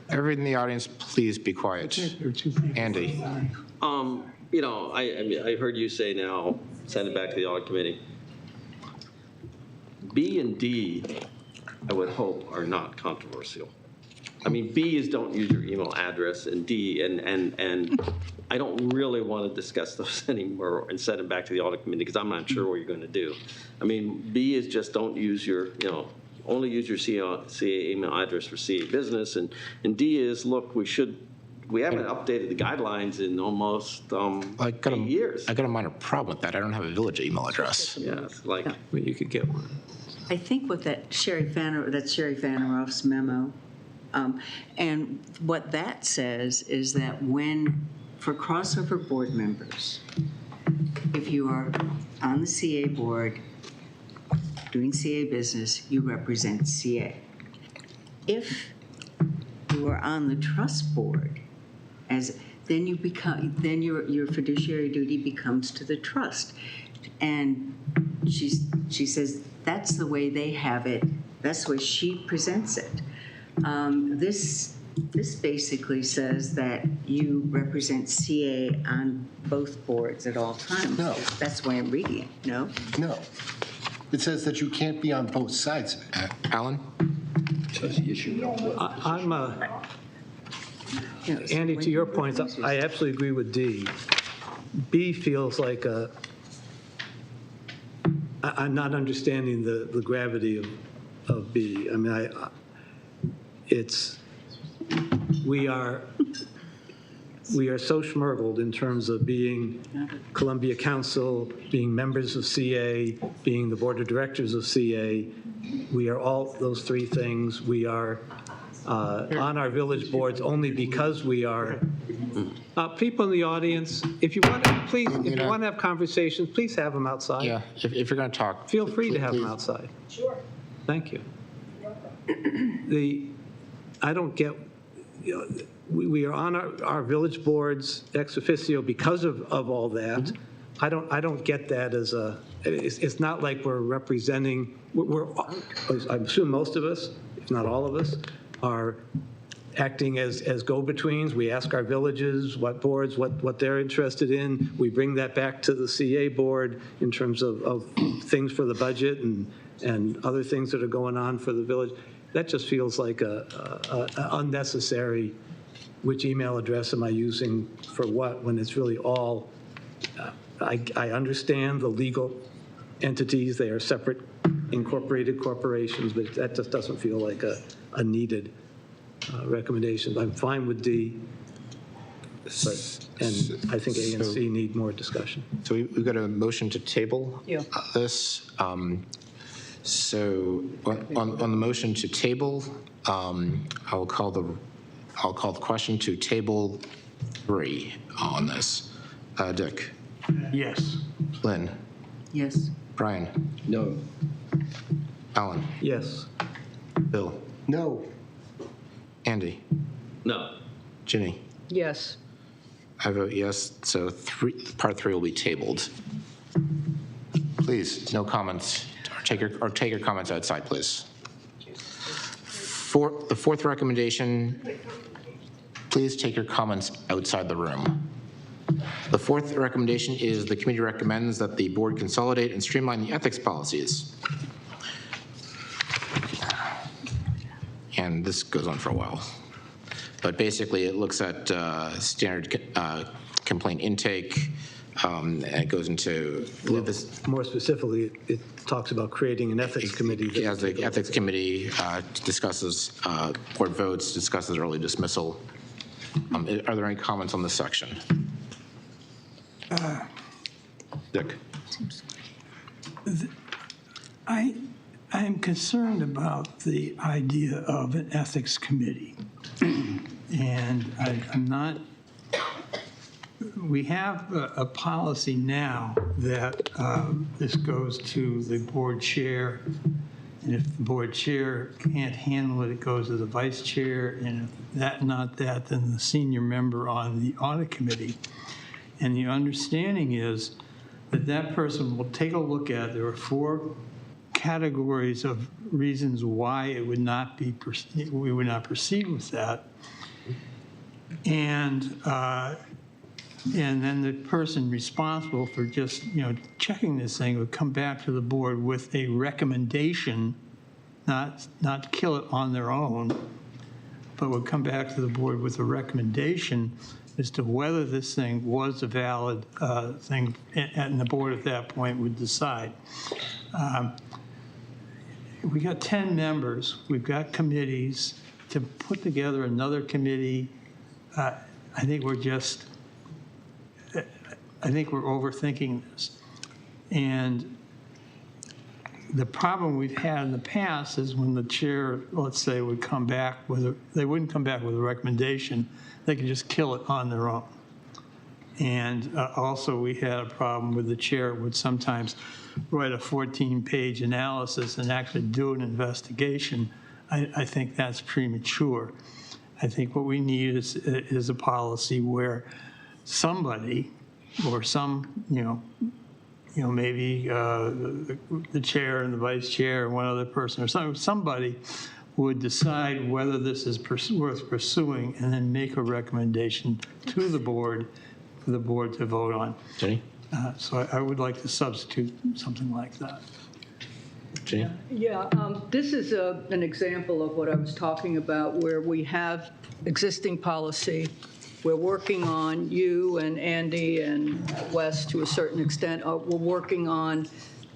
Everyone in the audience, please be quiet. Andy. I heard you say now, send it back to the audit committee. B and D, I would hope, are not controversial. I mean, B is don't use your email address, and D, and I don't really want to discuss those anymore and send them back to the audit committee because I'm not sure what you're going to do. I mean, B is just don't use your, only use your CA email address for CA business, and D is, look, we haven't updated the guidelines in almost 8 years. I got a minor problem with that. I don't have a village email address. Yeah, it's like. Well, you could get one. I think with that's Sherry Vanneroff's memo, and what that says is that for crossover board members, if you are on the CA board doing CA business, you represent CA. If you are on the trust board, then your fiduciary duty becomes to the trust. And she says that's the way they have it. That's the way she presents it. This basically says that you represent CA on both boards at all times. No. That's the way I'm reading it. No? No. It says that you can't be on both sides of it. Alan? Andy, to your point, I absolutely agree with D. B feels like I'm not understanding the gravity of B. I mean, we are so schmurgled in terms of being Columbia Council, being members of CA, being the board of directors of CA. We are all those three things. We are on our village boards only because we are. People in the audience, if you want to have conversations, please have them outside. Yeah, if you're going to talk. Feel free to have them outside. Sure. Thank you. I don't get, we are on our village boards ex officio because of all that. I don't get that as it's not like we're representing, I assume most of us, if not all of us, are acting as go-betweens. We ask our villages what boards, what they're interested in. We bring that back to the CA board in terms of things for the budget and other things that are going on for the village. That just feels like a unnecessary, which email address am I using for what, when it's really all, I understand the legal entities, they are separate incorporated corporations, but that just doesn't feel like a needed recommendations. I'm fine with D, and I think A and C need more discussion. So we've got a motion to table this. So on the motion to table, I'll call the question to table 3 on this. Dick? Yes. Lynn? Yes. Brian? No. Alan? Yes. Bill? No. Andy? No. Ginny? Yes. I vote yes, so part 3 will be tabled. Please, no comments, or take your comments outside, please. The fourth recommendation, please take your comments outside the room. The fourth recommendation is the committee recommends that the board consolidate and streamline the ethics policies. And this goes on for a while. But basically, it looks at standard complaint intake, and it goes into more specifically, it talks about creating an ethics committee. As the ethics committee discusses board votes, discusses early dismissal. Are there any comments on this section? Dick. I am concerned about the idea of an ethics committee. And I'm not, we have a policy now that this goes to the board chair. And if the board chair can't handle it, it goes to the vice chair. And if not that, then the senior member on the audit committee. And the understanding is that that person will take a look at, there are 4 categories of reasons why it would not be, we would not proceed with that. And then the person responsible for just, checking this thing would come back to the board with a recommendation, not kill it on their own, but would come back to the board with a recommendation as to whether this thing was a valid thing, and the board at that point would decide. We got 10 members. We've got committees. To put together another committee, I think we're overthinking this. And the problem we've had in the past is when the chair, let's say, would come back they wouldn't come back with a recommendation. They could just kill it on their own. And also we had a problem with the chair would sometimes write a 14-page analysis and actually do an investigation. I think that's premature. I think what we need is a policy where somebody or some, maybe the chair and the vice chair and one other person or somebody would decide whether this is worth pursuing and then make a recommendation to the board for the board to vote on. Jenny? So I would like to substitute something like that. Jenny? Yeah, this is an example of what I was talking about, where we have existing policy. We're working on, you and Andy and Wes to a certain extent, we're working on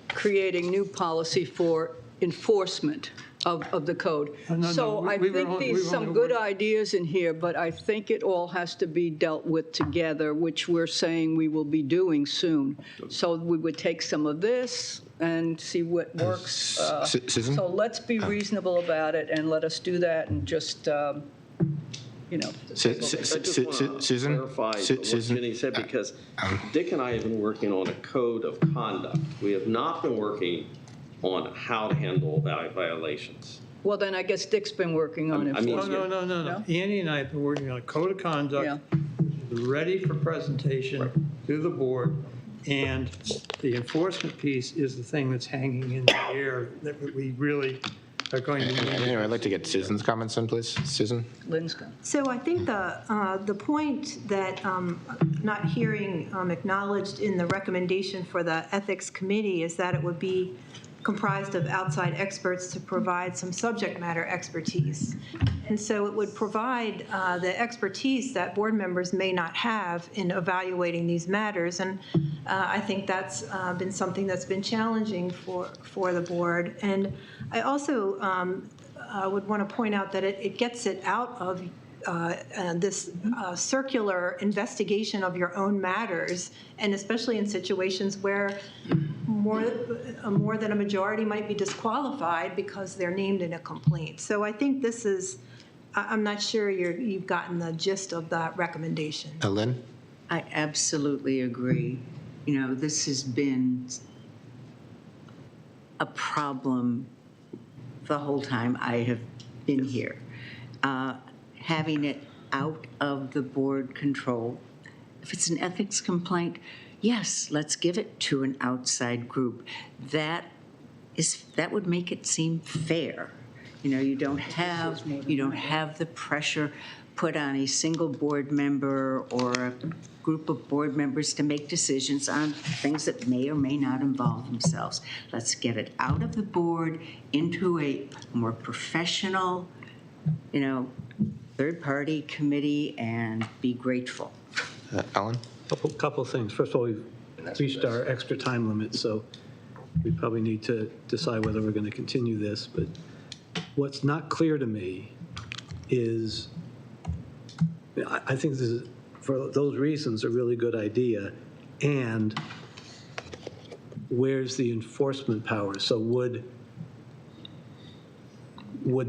creating new policy for enforcement of the code. So I think these some good ideas in here, but I think it all has to be dealt with together, which we're saying we will be doing soon. So we would take some of this and see what works. Susan? So let's be reasonable about it and let us do that and just, Susan? Clarify what Jenny said, because Dick and I have been working on a code of conduct. We have not been working on how to handle violations. Well, then I guess Dick's been working on it. No. Andy and I have been working on a code of conduct, ready for presentation to the board, and the enforcement piece is the thing that's hanging in the air that we really are going to need. Anyway, I'd like to get Susan's comments in, please. Susan? Lynn's got. So I think the point that not hearing acknowledged in the recommendation for the ethics committee is that it would be comprised of outside experts to provide some subject matter expertise. And so it would provide the expertise that board members may not have in evaluating these matters. And I think that's been something that's been challenging for the board. And I also I would want to point out that it gets it out of this circular investigation of your own matters, and especially in situations where more than a majority might be disqualified because they're named in a complaint. So I think this is, I'm not sure you've gotten the gist of that recommendation. Lynn? I absolutely agree. You know, this has been a problem the whole time I have been here. Having it out of the board control. If it's an ethics complaint, yes, let's give it to an outside group. That would make it seem fair. You know, you don't have the pressure put on a single board member or a group of board members to make decisions on things that may or may not involve themselves. Let's get it out of the board into a more professional, you know, third-party committee and be grateful. Alan? Couple things. First of all, we've reached our extra time limit, so we probably need to decide whether we're going to continue this. But what's not clear to me is, I think this is, for those reasons, a really good idea. And where's the enforcement power? So would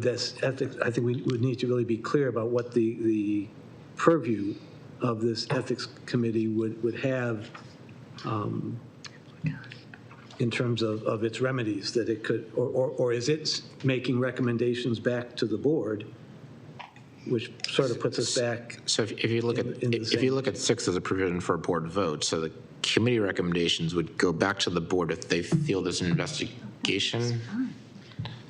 this ethics, I think we would need to really be clear about what the purview of this ethics committee would have in terms of its remedies, that it could, or is it making recommendations back to the board, which sort of puts us back. So if you look at 6 as a provision for a board vote, so the committee recommendations would go back to the board if they feel there's an investigation?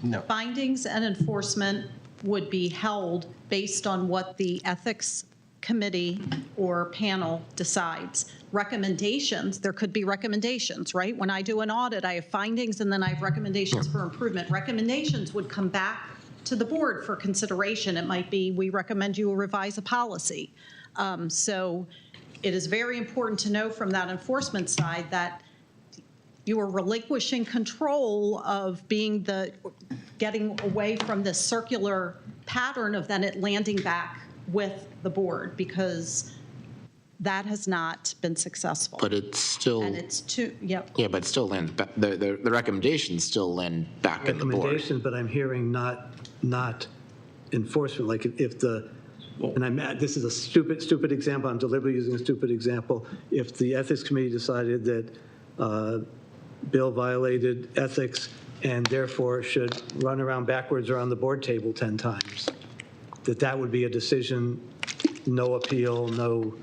No. Findings and enforcement would be held based on what the ethics committee or panel decides. Recommendations, there could be recommendations, right? When I do an audit, I have findings and then I have recommendations for improvement. Recommendations would come back to the board for consideration. It might be, we recommend you revise a policy. So it is very important to know from that enforcement side that you are relinquishing control of getting away from this circular pattern of then it landing back with the board, because that has not been successful. But it's still. And it's too, yep. Yeah, but it still lands back, the recommendations still land back in the board. Recommendations, but I'm hearing not enforcement. Like if this is a stupid example, I'm deliberately using a stupid example. If the ethics committee decided that Bill violated ethics and therefore should run around backwards around the board table 10 times, that would be a decision, no appeal, no.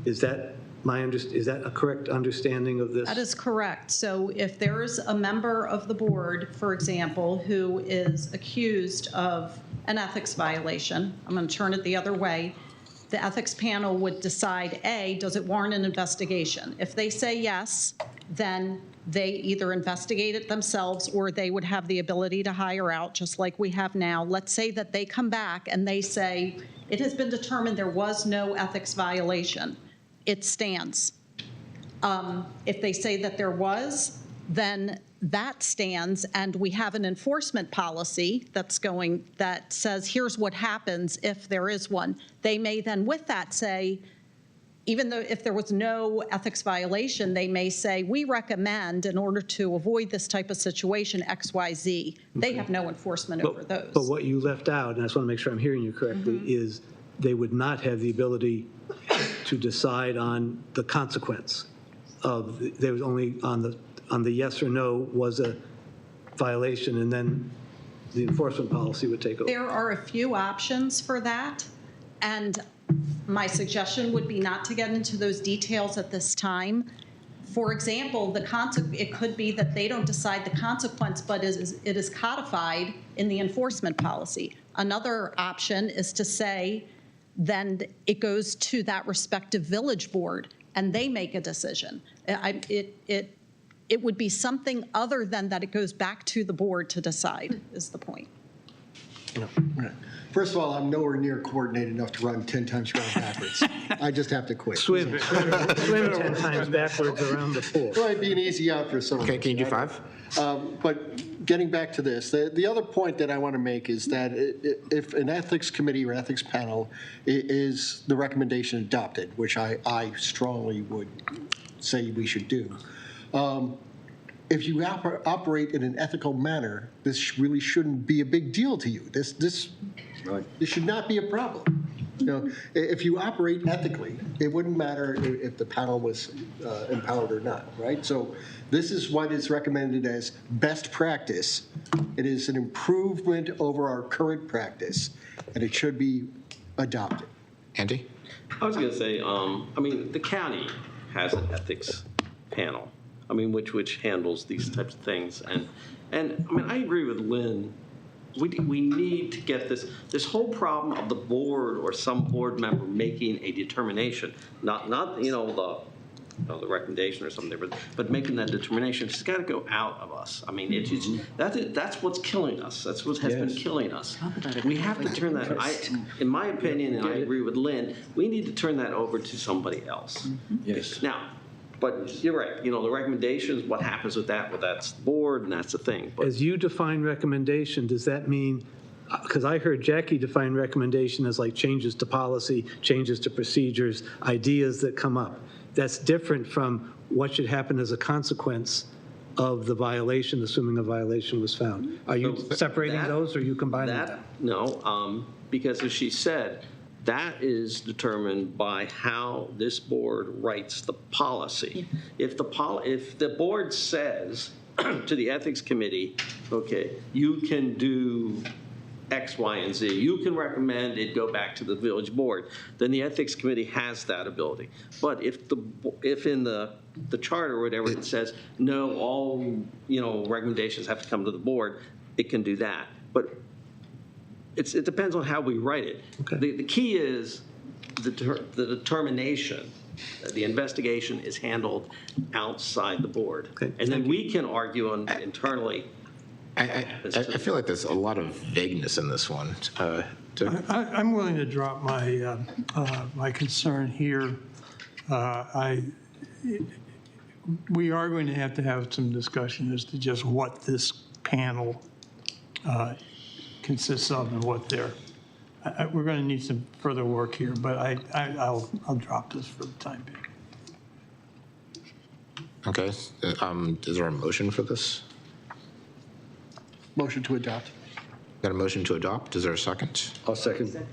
Is that a correct understanding of this? That is correct. So if there is a member of the board, for example, who is accused of an ethics violation, I'm going to turn it the other way, the ethics panel would decide, A, does it warrant an investigation? If they say yes, then they either investigate it themselves or they would have the ability to hire out, just like we have now. Let's say that they come back and they say, it has been determined there was no ethics violation. It stands. If they say that there was, then that stands, and we have an enforcement policy that says here's what happens if there is one. They may then with that say, even though if there was no ethics violation, they may say, we recommend, in order to avoid this type of situation, X, Y, Z. They have no enforcement over those. But what you left out, and I just want to make sure I'm hearing you correctly, is they would not have the ability to decide on the consequence of, they was only on the yes or no was a violation, and then the enforcement policy would take over. There are a few options for that, and my suggestion would be not to get into those details at this time. For example, it could be that they don't decide the consequence, but it is codified in the enforcement policy. Another option is to say, then it goes to that respective village board, and they make a decision. It would be something other than that it goes back to the board to decide, is the point. First of all, I'm nowhere near coordinated enough to run 10 times around backwards. I just have to quit. Swim 10 times backwards around the pool. It might be an easy out for some. Okay, can you do 5? But getting back to this, the other point that I want to make is that if an ethics committee or ethics panel is the recommendation adopted, which I strongly would say we should do, if you operate in an ethical manner, this really shouldn't be a big deal to you. This should not be a problem. You know, if you operate ethically, it wouldn't matter if the panel was empowered or not, right? So this is what is recommended as best practice. It is an improvement over our current practice, and it should be adopted. Andy? I was going to say, I mean, the county has an ethics panel, I mean, which handles these types of things. And I mean, I agree with Lynn. We need to get this whole problem of the board or some board member making a determination, not the recommendation or something, but making that determination. It's got to go out of us. I mean, that's what's killing us. That's what has been killing us. We have to turn that. In my opinion, and I agree with Lynn, we need to turn that over to somebody else. Yes. Now. But you're right, you know, the recommendations, what happens with that? Well, that's the board, and that's the thing. But As you define recommendation, does that mean, because I heard Jackie define recommendation as like changes to policy, changes to procedures, ideas that come up. That's different from what should happen as a consequence of the violation, assuming a violation was found. Are you separating those, or are you combining them? No, because as she said, that is determined by how this board writes the policy. If the board says to the ethics committee, okay, you can do X, Y, and Z, you can recommend it go back to the village board, then the ethics committee has that ability. But if in the charter or whatever it says, no, all recommendations have to come to the board, it can do that. But it depends on how we write it. Okay. The key is the determination. The investigation is handled outside the board. Okay. And then we can argue internally. I feel like there's a lot of vagueness in this one. I'm willing to drop my my concern here. We are going to have some discussion as to just what this panel consists of and what they're. We're going to need some further work here, but I'll drop this for the time being. Okay. Is there a motion for this? Motion to adopt. Got a motion to adopt. Is there a second? I'll second.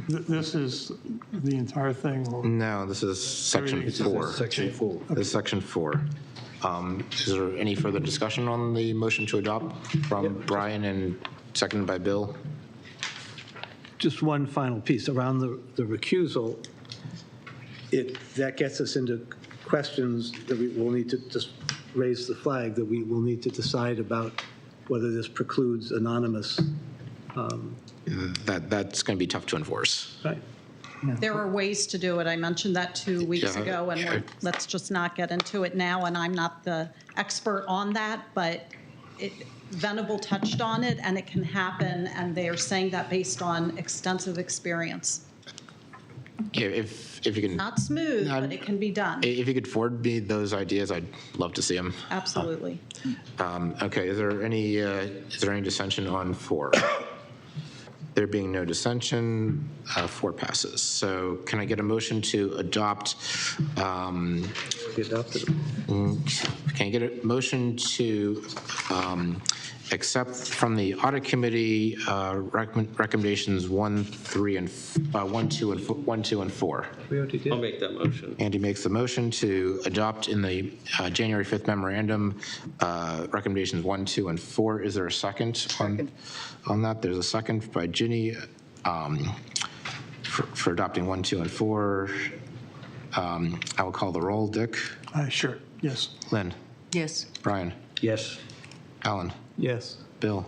This is the entire thing? Or? No, this is section 4. Section 4. Okay. This is section 4. Is there any further discussion on the motion to adopt from Brian and seconded by Bill? Just one final piece around the recusal. That gets us into questions that we will need to just raise the flag, that we will need to decide about whether this precludes anonymous. That's going to be tough to enforce. Right. There are ways to do it. I mentioned that 2 weeks ago, and let's just not get into it now. And I'm not the expert on that, but Venable touched on it, and it can happen. And they are saying that based on extensive experience. Yeah, if you can. Not smooth, but it can be done. If you could forward me those ideas, I'd love to see them. Absolutely. Okay. Is there any dissension on 4? There being no dissension, 4 passes. So can I get a motion to adopt? Can I get a motion to accept from the audit committee recommendations 1, 2, and 4? I'll make that motion. Andy makes the motion to adopt in the January 5th memorandum recommendations 1, 2, and 4. Is there a second on that? There's a second by Ginny for adopting 1, 2, and 4. I will call the roll. Dick? Sure. Yes. Lynn? Yes. Brian? Yes. Alan? Yes. Bill?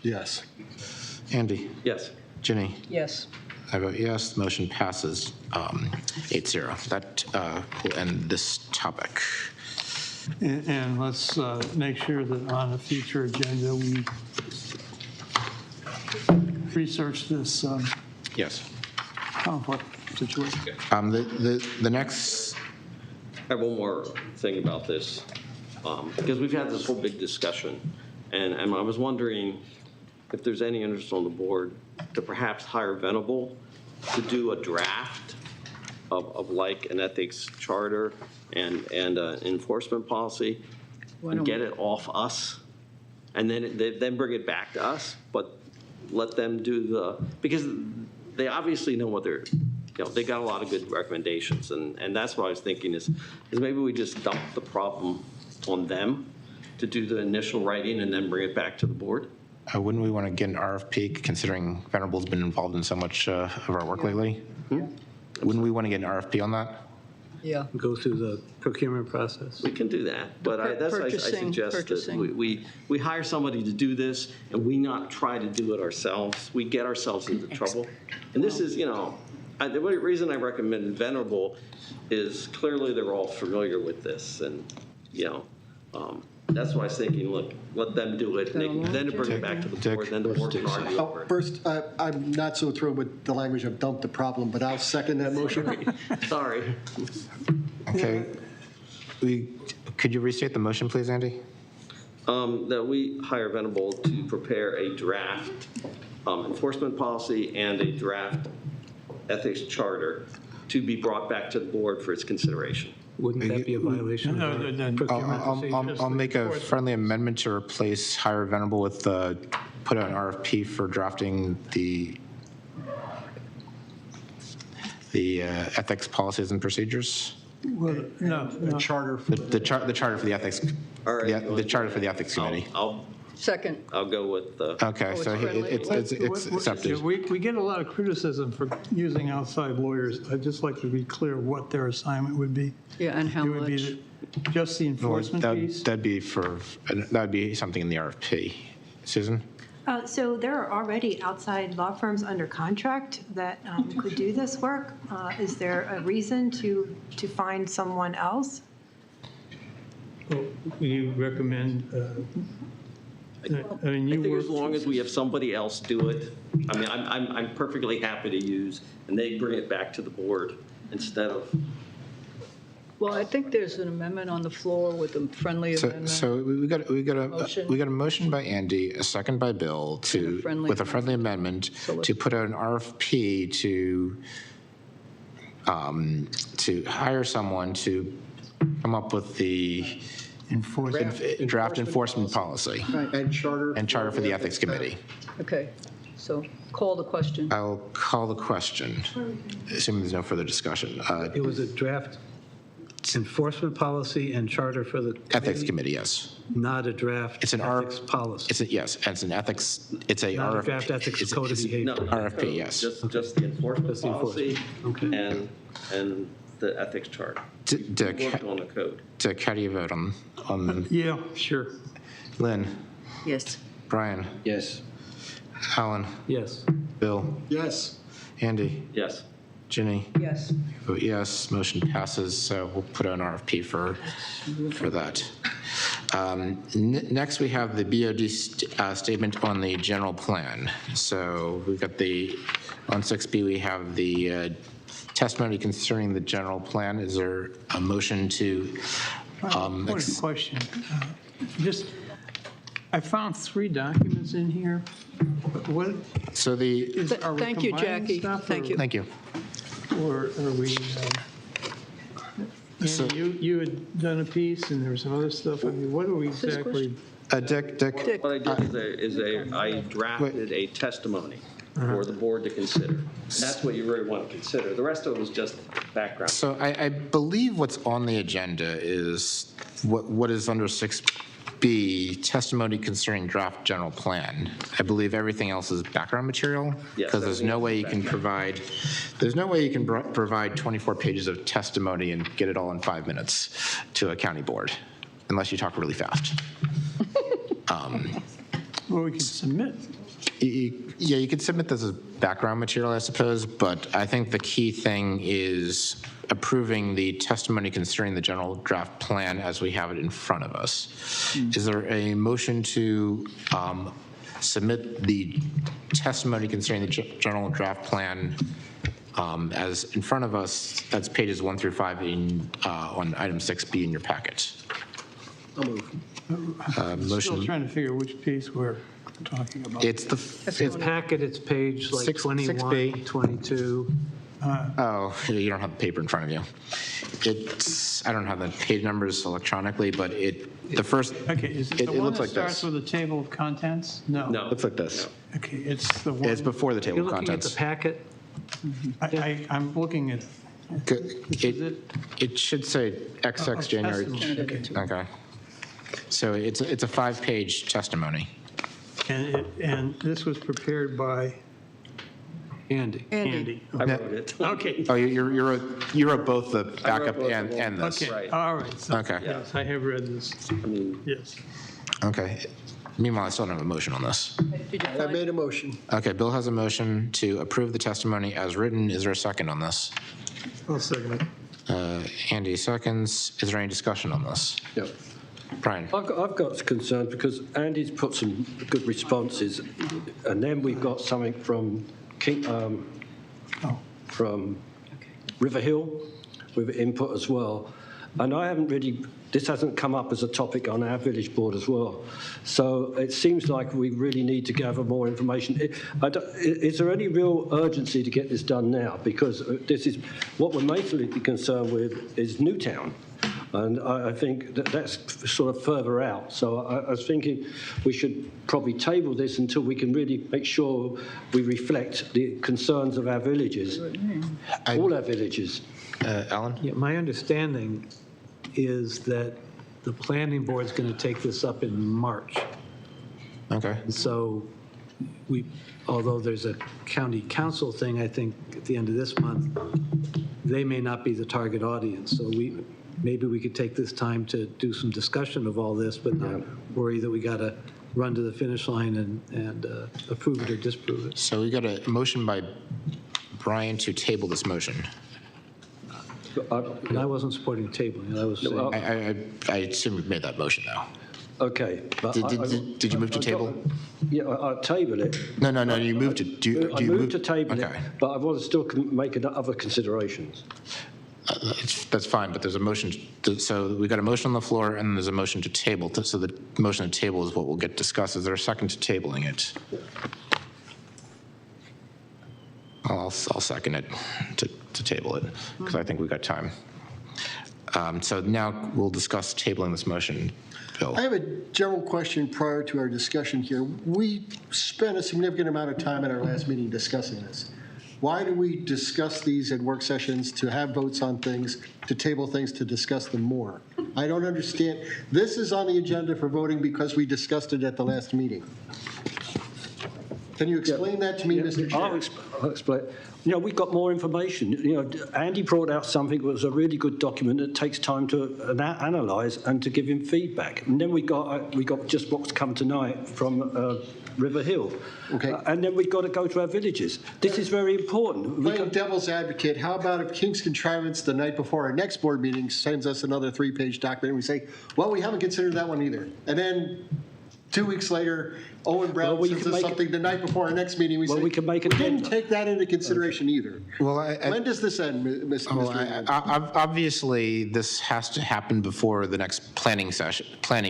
Yes. Andy? Yes. Ginny? Yes. I vote yes. Motion passes 8-0. That will end this topic. And let's make sure that on a future agenda, we research this Yes. conflict situation. The next, I have one more thing about this, because we've had this whole big discussion, and I was wondering if there's any interest on the board to perhaps hire Venable to do a draft of like an ethics charter and enforcement policy, and get it off us, and then bring it back to us, but let them do because they obviously know what they're, they got a lot of good recommendations, and that's what I was thinking is maybe we just dump the problem on them to do the initial writing and then bring it back to the board. wouldn't we want to get an RFP, considering Venerable's been involved in so much of our work lately? Wouldn't we want to get an RFP on that? Yeah. Go through the procurement process. We can do that, but that's why I suggest that we hire somebody to do this and we not try to do it ourselves. We get ourselves into trouble. And this is, the reason I recommend Venerable is clearly they're all familiar with this, and that's why I was thinking, look, let them do it, and then bring it back to the board, then the board can argue over it. First, I'm not so thrilled with the language of dump the problem, but I'll second that motion. Sorry. Okay. Could you restate the motion, please, Andy? That we hire Venable to prepare a draft enforcement policy and a draft ethics charter to be brought back to the board for its consideration. Wouldn't that be a violation of the procurement procedures? I'll make a friendly amendment to replace hire Venable with put out an RFP for drafting the ethics policies and procedures. Well, no. Charter. The charter for the ethics. All right. The charter for the ethics committee. Second. I'll go with the. Okay, so it's accepted. We get a lot of criticism for using outside lawyers. I'd just like to be clear what their assignment would be. Yeah, and how It would be just the enforcement piece? That'd be something in the RFP. Susan? So there are already outside law firms under contract that could do this work. Is there a reason to find someone else? Well, you recommend, I mean, I think as long as we have somebody else do it, I mean, I'm perfectly happy to use, and they bring it back to the board instead of. Well, I think there's an amendment on the floor with a friendly amendment. So we got a motion by Andy, a second by Bill with a friendly amendment to put out an RFP to hire someone to come up with the draft enforcement policy and charter for the ethics committee. Okay, so call the question. I'll call the question, assuming there's no further discussion. It was a draft enforcement policy and charter for the ethics committee, yes. Not a draft ethics policy. Yes, it's an ethics. It's a not RFP. A draft ethics code of behavior. No, RFP, yes. Just the enforcement policy okay. and the ethics chart. Dick, on the code. Dick, how do you vote on? Yeah, sure. Lynn? Yes. Brian? Yes. Alan? Yes. Bill? Yes. Andy? Yes. Ginny? Yes. Vote yes, motion passes, so we'll put out an RFP for that. Next, we have the BOD statement on the general plan. So we've got on 6B, we have the testimony concerning the general plan. Is there a motion to? Question. I found 3 documents in here. What? So Thank you, Jackie. Thank you. Thank you. Or are we? You had done a piece, and there was some other stuff. I mean, what are we exactly? Dick. What I did I drafted a testimony for the board to consider. That's what you really want to consider. The rest of it was just background. So I believe what's on the agenda is what is under 6B, testimony concerning draft general plan. I believe everything else is background material because there's no way you can provide 24 pages of testimony and get it all in 5 minutes to a county board unless you talk really fast. Well, we can submit. Yeah, you could submit this as background material, I suppose, but I think the key thing is approving the testimony concerning the general draft plan as we have it in front of us. Is there a motion to submit the testimony concerning the general draft plan as in front of us. That's pages 1 through 5 on item 6B in your packet. I'll move. Still trying to figure which piece we're talking about. It's the packet, it's page like 21, 6B. 22. Oh, you don't have the paper in front of you. I don't have the page numbers electronically, but the first, Okay, is it it the one looks that like starts this. with a table of contents? No. It looks like this. Okay, it's the one. It's before the table You're of looking at the contents. packet? I'm looking at, It should say XX January. testimony. Okay. So it's a 5-page testimony. And this was prepared by Andy. Andy. I wrote it. Okay. Oh, you wrote both the backup and this. Okay, all right. So, Okay. Yes, I have read this. Yes. Okay. Meanwhile, I still don't have a motion on this. I made a motion. Okay, Bill has a motion to approve the testimony as written. Is there a second on this? I'll second it. Andy seconds. Is there any discussion on this? Yep. Brian? I've got concerns because Andy's put some good responses, and then we've got something from from River Hill with input as well. And I haven't really, this hasn't come up as a topic on our village board as well. So it seems like we really need to gather more information. Is there any real urgency to get this done now? Because this is, what we're mainly concerned with is Newtown. And I think that's sort of further out. So I was thinking we should probably table this until we can really make sure we reflect the concerns of our villages, all our villages. Alan? Yeah, my understanding is that the planning board's going to take this up in March. Okay. So although there's a county council thing, I think at the end of this month, they may not be the target audience. So maybe we could take this time to do some discussion of all this, but not worry that we got to run to the finish line and approve it or disprove it. So we got a motion by Brian to table this motion. And I wasn't supporting tabling. I was saying. I assume you've made that motion now. Okay. But Did you move to table? Yeah, I'll table it. No, you moved to. I moved to table it, but I want to still make other considerations. That's fine, but there's a motion. So we got a motion on the floor, and there's a motion to table. So the motion to table is what will get discussed. Is there a second to tabling it? I'll second it to table it because I think we've got time. So now we'll discuss tabling this motion. Bill. I have a general question prior to our discussion here. We spent a significant amount of time at our last meeting discussing this. Why do we discuss these at work sessions to have votes on things, to table things, to discuss them more? I don't understand. This is on the agenda for voting because we discussed it at the last meeting. Can you explain that to me, Mr. Chair? I'll explain. We've got more information. Andy brought out something that was a really good document that takes time to analyse and to give him feedback. And then we got just what's come tonight from River Hill. Okay. And then we've got to go to our villages. This is very important. Playing devil's advocate, how about if King's Contrivance the night before our next board meeting sends us another 3-page document and we say, well, we haven't considered that one either. And then 2 weeks later, Owen Brown sends us something the night before our next meeting. We say, we didn't take that into consideration either. Well, when does this end, Mr. Obviously, this has to happen before the next planning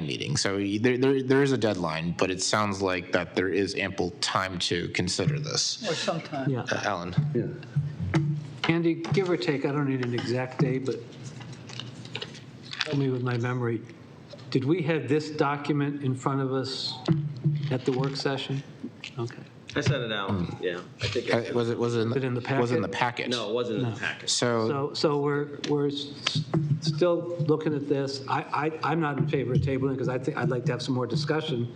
meeting. So there is a deadline, but it sounds like that there is ample time to consider this. Or sometime. Yeah. Alan? Yeah. Andy, give or take, I don't need an exact date, but help me with my memory. Did we have this document in front of us at the work session? Okay. I sent it out, yeah. I think Was it in the packet? Was it in the packet? No, it wasn't in the packet. So we're still looking at this. I'm not in favor of tabling because I'd like to have some more discussion.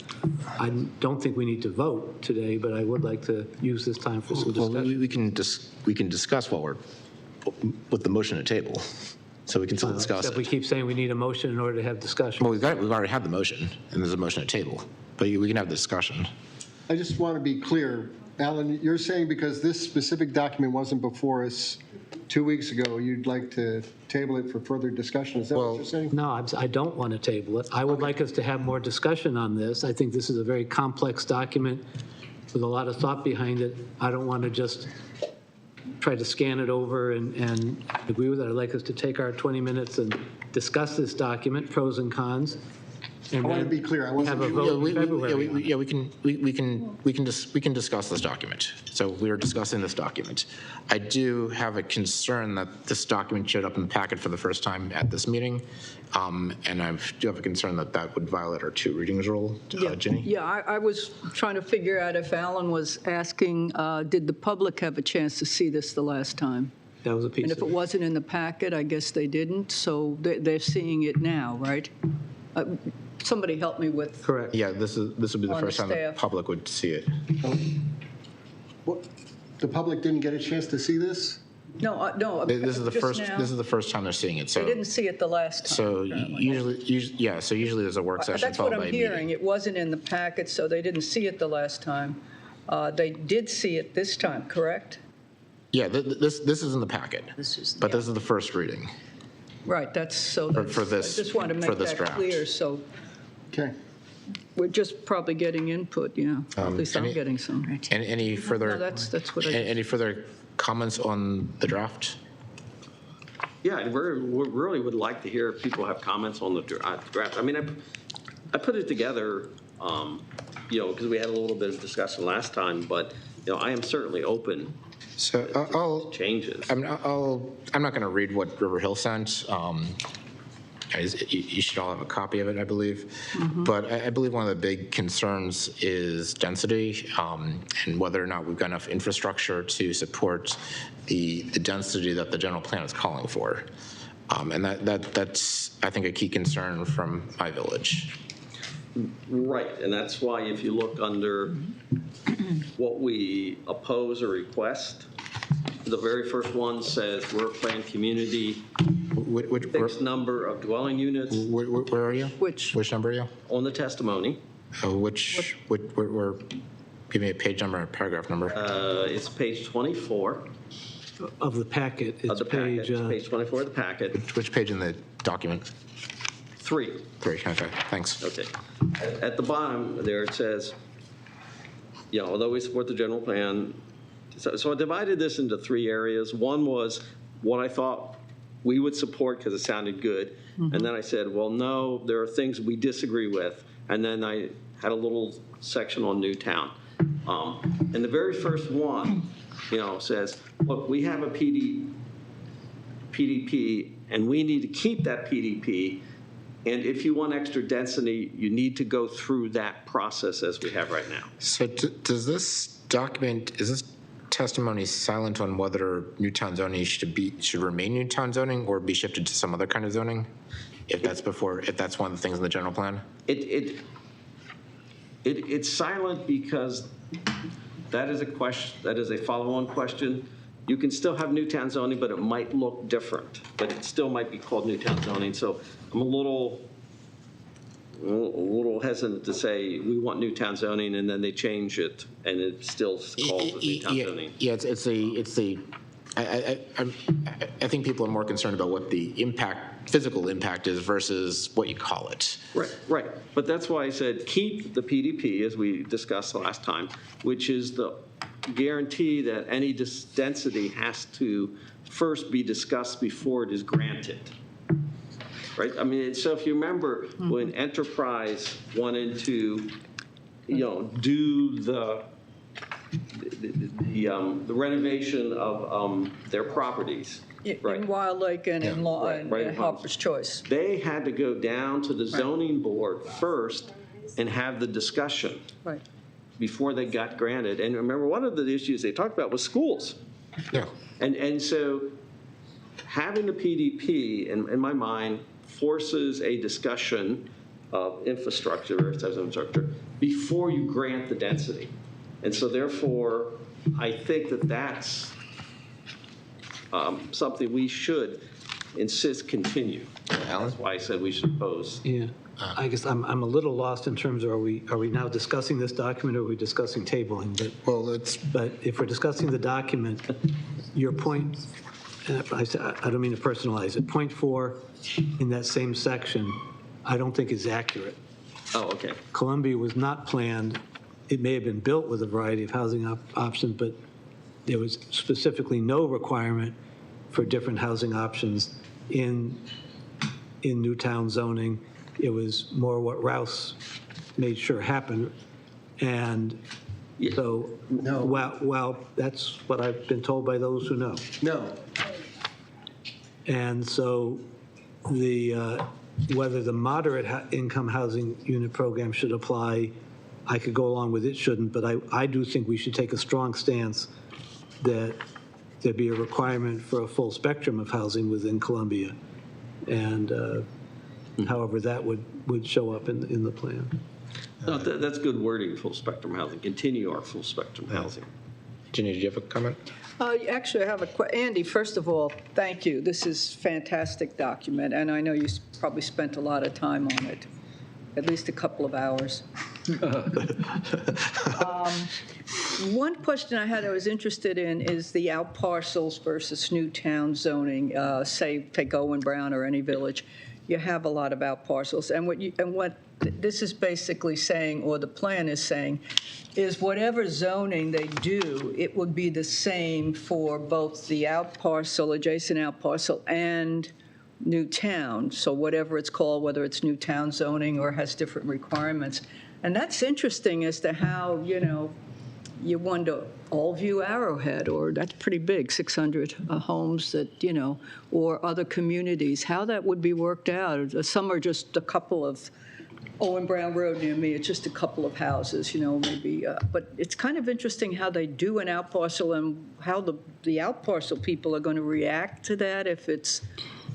I don't think we need to vote today, but I would like to use this time for some discussion. Well, we can discuss while we're with the motion to table. So we can still discuss Except it. we keep saying we need a motion in order to have discussion. Well, we've already had the motion, and there's a motion to table. But we can have the discussion. I just want to be clear. Alan, you're saying because this specific document wasn't before us 2 weeks ago, you'd like to table it for further discussion? Is that what you're saying? No, I don't want to table it. I would like us to have more discussion on this. I think this is a very complex document with a lot of thought behind it. I don't want to just try to scan it over and agree with it. I'd like us to take our 20 minutes and discuss this document, pros and cons. I want to be clear. I wasn't Have a vote in February. We can discuss this document. So we are discussing this document. I do have a concern that this document showed up in the packet for the first time at this meeting, and I do have a concern that that would violate our 2 readings rule. Ginny? Yeah, I was trying to figure out if Alan was asking, did the public have a chance to see this the last time? That was a piece And if it wasn't in the packet, I guess they didn't, so they're seeing it now, right? Somebody help me with. Correct. Yeah, this would be the On first the time the staff. public would see it. What, the public didn't get a chance to see this? No, no. This is the just first. now. This is the first time they're seeing it. They So didn't see it the last time. so apparently. usually there's a work session That's followed what by I'm a meeting. hearing. It wasn't in the packet, so they didn't see it the last time. They did see it this time, correct? Yeah, this is in the packet. But this is the first reading. Right, that's, so For- that's, for this- I just want to for make this that draft. clear, so Okay. we're just probably getting input, yeah. At least I'm any- getting some. Any further? No, that's what I. Any further comments on the draft? Yeah, and we really would like to hear if people have comments on the draft. I mean, I put it together, because we had a little bit of discussion last time, but, I am certainly open So to changes. I'm not going to read what River Hill sent. You should all have a copy of it, I believe. But I believe one of the big concerns is density and whether or not we've got enough infrastructure to support the density that the general plan is calling for. And that's, I think, a key concern from my village. Right, and that's why if you look under what we oppose or request, the very first one says we're a planned community, fixed number of dwelling units. Where are you? Which number are you? On the testimony. Where, give me a page number and a paragraph number. It's page 24. Of the packet. Of the packet, it's page 24 of the packet. Which page in the document? 3. Okay, thanks. Okay. At the bottom there, it says, although we support the general plan, so I divided this into 3 areas. One was what I thought we would support because it sounded good. And then I said, well, no, there are things we disagree with. And then I had a little section on Newtown. And the very first one, says, look, we have a PDP, and we need to keep that PDP. And if you want extra density, you need to go through that process as we have right now. So does this document, is this testimony silent on whether Newtown zoning should remain Newtown zoning or be shifted to some other kind of zoning? If that's one of the things in the general plan? It's silent because that is a question, that is a follow-on question. You can still have Newtown zoning, but it might look different, but it still might be called Newtown zoning. So I'm a little hesitant to say we want Newtown zoning and then they change it and it still calls it Newtown zoning. Yeah, I think people are more concerned about what the physical impact is versus what you call it. Right. But that's why I said keep the PDP as we discussed last time, which is the guarantee that any density has to first be discussed before it is granted. Right? I mean, so if you remember when Enterprise wanted to, do the renovation of their properties. Right. In Wild Lake and in Harper's Choice. They had to go down to the zoning board first and have the discussion. Right. Before they got granted. And remember, one of the issues they talked about was schools. Yeah. And so having a PDP, in my mind, forces a discussion of infrastructure before you grant the density. And so therefore, I think that that's something we should insist continue. Alan? That's why I said we should oppose. Yeah. I guess I'm a little lost in terms of, are we now discussing this document or are we discussing tabling? But if we're discussing the document, your point, I don't mean to personalize it, point 4 in that same section, I don't think is accurate. Oh, okay. Columbia was not planned. It may have been built with a variety of housing options, but there was specifically no requirement for different housing options in Newtown zoning. It was more what Rouse made sure happened. And so, well, that's what I've been told by those who know. No. And so whether the moderate income housing unit program should apply, I could go along with it shouldn't, but I do think we should take a strong stance that there be a requirement for a full spectrum of housing within Columbia. And however that would show up in the plan. No, that's good wording, full spectrum housing. Continue our full spectrum housing. Ginny, did you have a comment? Actually, I have a question. Andy, first of all, thank you. This is a fantastic document, and I know you probably spent a lot of time on it, at least a couple of hours. One question I had I was interested in is the out parcels versus Newtown zoning. Say, take Owen Brown or any village, you have a lot of out parcels, and what this is basically saying, or the plan is saying, is whatever zoning they do, it would be the same for both the out parcel, adjacent out parcel, and Newtown. So whatever it's called, whether it's Newtown zoning or has different requirements. And that's interesting as to how, you wonder, Allview Arrowhead, or that's pretty big, 600 homes that, or other communities, how that would be worked out. Some are just a couple of, Owen Brown Road near me, it's just a couple of houses, maybe. But it's kind of interesting how they do an out parcel and how the out parcel people are going to react to that if it's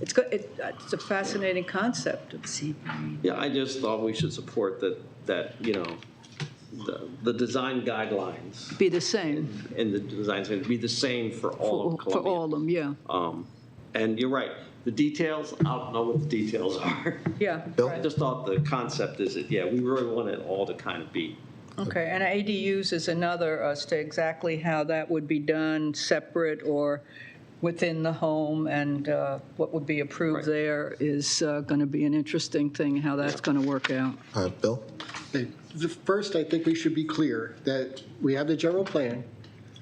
a fascinating concept. Yeah, I just thought we should support that the design guidelines. Be the same. And the designs be the same for all of Columbia. For all of them, yeah. And you're right. The details, I don't know what the details are. Yeah. I just thought the concept is that, we really want it all to kind of be. Okay, and ADUs is another as to exactly how that would be done, separate or within the home, and what would be approved there is going to be an interesting thing, how that's going to work out. Bill? First, I think we should be clear that we have the general plan,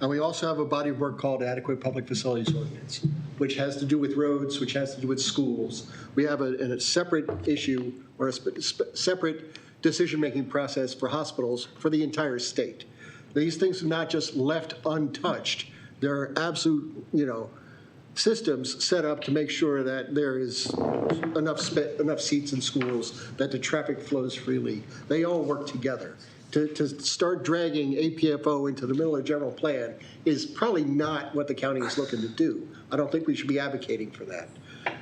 and we also have a body of work called Adequate Public Facilities Ordinance, which has to do with roads, which has to do with schools. We have a separate issue or a separate decision-making process for hospitals for the entire state. These things are not just left untouched. There are absolute, systems set up to make sure that there is enough seats in schools, that the traffic flows freely. They all work together. To start dragging APFO into the middle of the general plan is probably not what the county is looking to do. I don't think we should be advocating for that.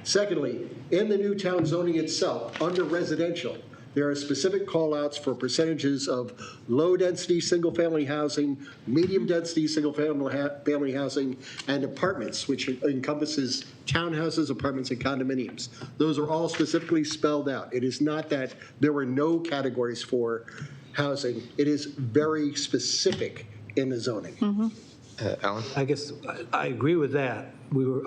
Secondly, in the Newtown zoning itself, under residential, there are specific call-outs for percentages of low-density single-family housing, medium-density single-family housing, and apartments, which encompasses townhouses, apartments, and condominiums. Those are all specifically spelled out. It is not that there were no categories for housing. It is very specific in the zoning. Alan? I guess I agree with that.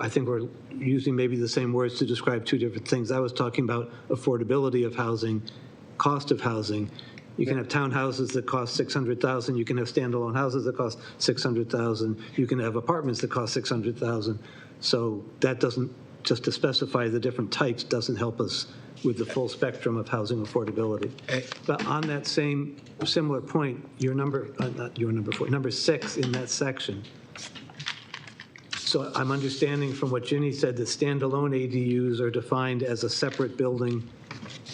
I think we're using maybe the same words to describe two different things. I was talking about affordability of housing, cost of housing. You can have townhouses that cost $600,000. You can have standalone houses that cost $600,000. You can have apartments that cost $600,000. So that doesn't, just to specify the different types, doesn't help us with the full spectrum of housing affordability. But on that same similar point, number 6 in that section. So I'm understanding from what Ginny said that standalone ADUs are defined as a separate building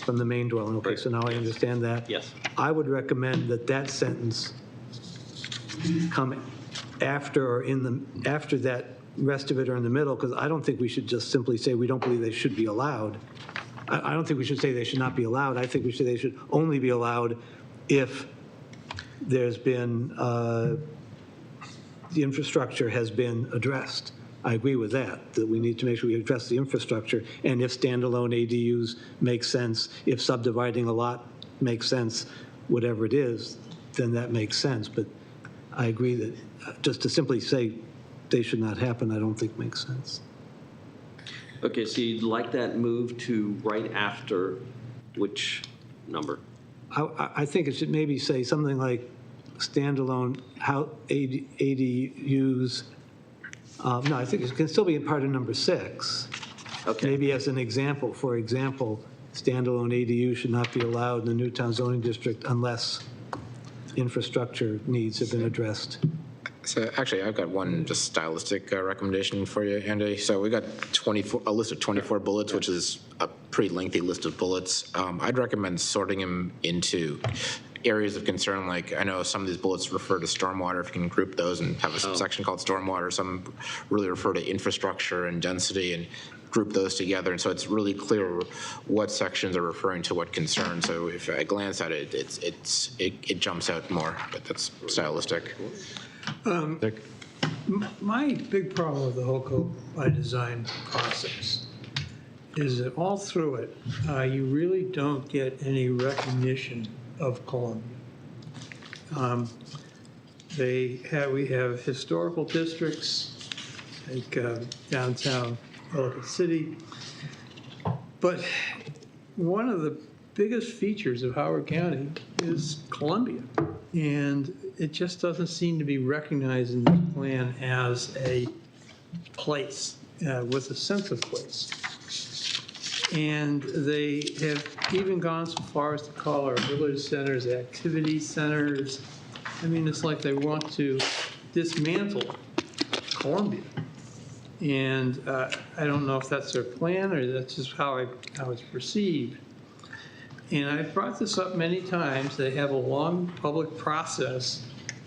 from the main dwelling. Okay, so now I understand that. Yes. I would recommend that sentence come after after that rest of it or in the middle, because I don't think we should just simply say we don't believe they should be allowed. I don't think we should say they should not be allowed. I think we should say they should only be allowed if there's been, the infrastructure has been addressed. I agree with that we need to make sure we address the infrastructure, and if standalone ADUs make sense, if subdividing a lot makes sense, whatever it is, then that makes sense. But I agree that just to simply say they should not happen, I don't think makes sense. Okay, so you'd like that move to right after which number? I think it should maybe say something like standalone ADUs. No, I think it can still be in part of number 6. Okay. Maybe as an example, for example, standalone ADU should not be allowed in the Newtown zoning district unless infrastructure needs have been addressed. So actually, I've got one just stylistic recommendation for you, Andy. So we got a list of 24 bullets, which is a pretty lengthy list of bullets. I'd recommend sorting them into areas of concern. Like, I know some of these bullets refer to stormwater. If you can group those and have a section called stormwater, some really refer to infrastructure and density, and group those together. And so it's really clear what sections are referring to what concern. So if I glance at it, it jumps out more, but that's stylistic. My big problem with the whole code by design process is that all through it, you really don't get any recognition of Columbia. We have historical districts like downtown Ellicott City, but one of the biggest features of Howard County is Columbia, and it just doesn't seem to be recognized in the plan as a place with a sense of place. And they have even gone so far as to call our village centers activity centers. I mean, it's like they want to dismantle Columbia. And I don't know if that's their plan or that's just how it's perceived. And I've brought this up many times. They have a long public process.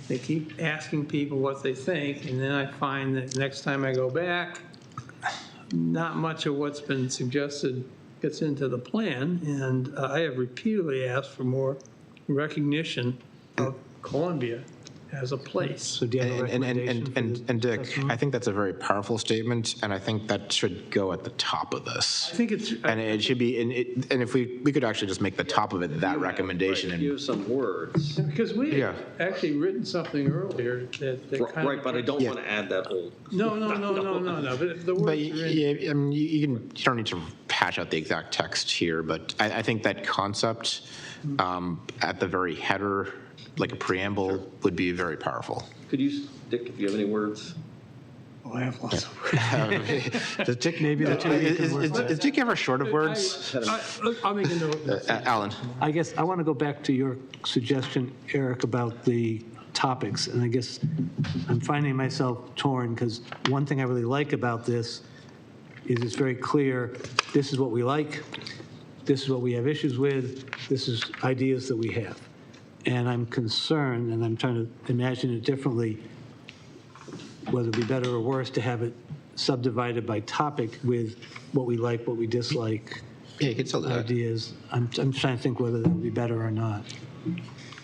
They keep asking people what they think, and then I find that next time I go back, not much of what's been suggested gets into the plan, and I have repeatedly asked for more recognition of Columbia as a place. So do you have a recommendation? And Dick, I think that's a very powerful statement, and I think that should go at the top of this. I think it's... And it should be, and if we could actually just make the top of it that recommendation. And use some words. Because we have actually written something earlier that kind Right, of... but I don't want to add that whole... No. But the words But are in. yeah, I mean, you don't need to hash out the exact text here, but I think that concept at the very header, like a preamble, would be very powerful. Could you, Dick, if you have any words? Oh, I have lots of words. Does Dick, maybe is Dick ever short of words? I'll make a note. Alan. I guess I want to go back to your suggestion, Eric, about the topics. And I guess I'm finding myself torn because one thing I really like about this is it's very clear, this is what we like, this is what we have issues with, this is ideas that we have. And I'm concerned, and I'm trying to imagine it differently, whether it be better or worse to have it subdivided by topic with what we like, what we dislike, yeah, you could still do that. Ideas. I'm trying to think whether that would be better or not.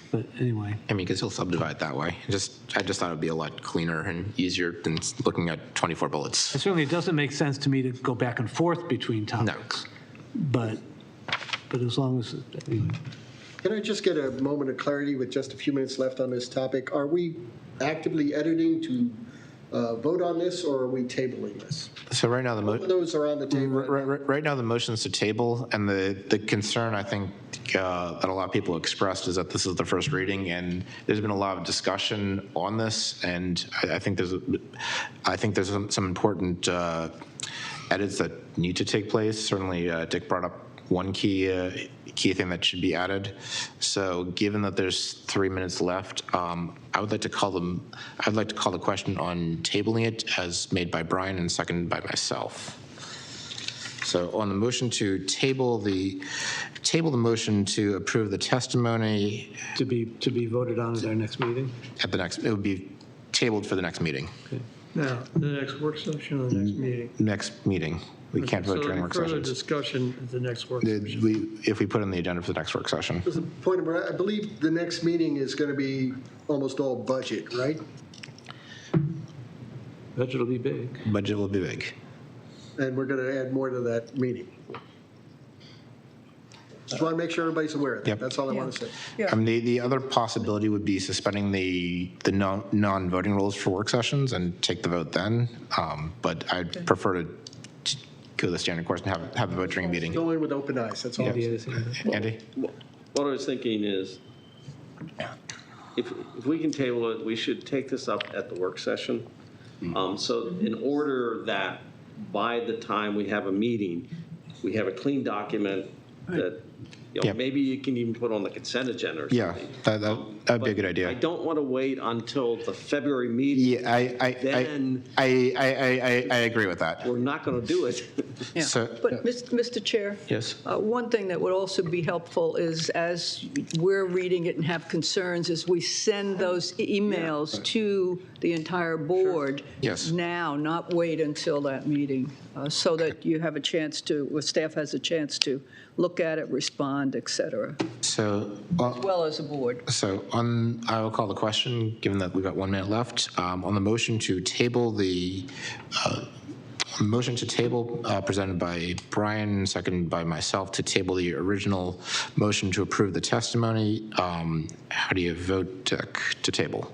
But anyway. I mean, you could still subdivide that way. I just thought it would be a lot cleaner and easier than looking at 24 bullets. Certainly, it doesn't make sense to me to go back and forth between topics. No. But as long as, anyway. Can I just get a moment of clarity with just a few minutes left on this topic? Are we actively editing to vote on this, or are we tabling this? So right now, those are on the table. Right now, the motion is to table, and the concern I think that a lot of people expressed is that this is the first reading, and there's been a lot of discussion on this, and I think there's some important edits that need to take place. Certainly, Dick brought up one key thing that should be added. So given that there's 3 minutes left, I'd like to call the question on tabling it as made by Brian and seconded by myself. So on the motion to table the motion to approve the testimony to be voted on at our next meeting. It would be tabled for the next meeting. Okay. Now, the next work session or the next meeting? Next meeting. We can't vote during work sessions. So further discussion at the next work session. If we put on the agenda for the next work session. There's a point where I believe the next meeting is going to be almost all budget, right? Budget will be big. Budget will be big. And we're going to add more to that meeting. Just want to make sure everybody's aware of that. Yep. That's all I want to say. The other possibility would be suspending the non-voting rules for work sessions and take the vote then. But I'd prefer to go the standard course and have the vote during a meeting. Go in with open eyes, that's all I'm saying. Andy? What I was thinking is, if we can table it, we should take this up at the work session. So in order that by the time we have a meeting, we have a clean document that, maybe you can even put on the consent agenda or Yeah, something. that'd be a good idea. I don't want to wait until the February meeting. Yeah, I agree with that. We're not going to do it. Yeah. But, Mr. Chair? Yes. One thing that would also be helpful is, as we're reading it and have concerns, is we send those emails to the entire board Yes. now, not wait until that meeting, so that you have a chance to, or staff has a chance to look at it, respond, et cetera, So, as well as a board. So I will call the question, given that we've got 1 minute left. On the motion to table presented by Brian, seconded by myself, to table the original motion to approve the testimony. How do you vote to table?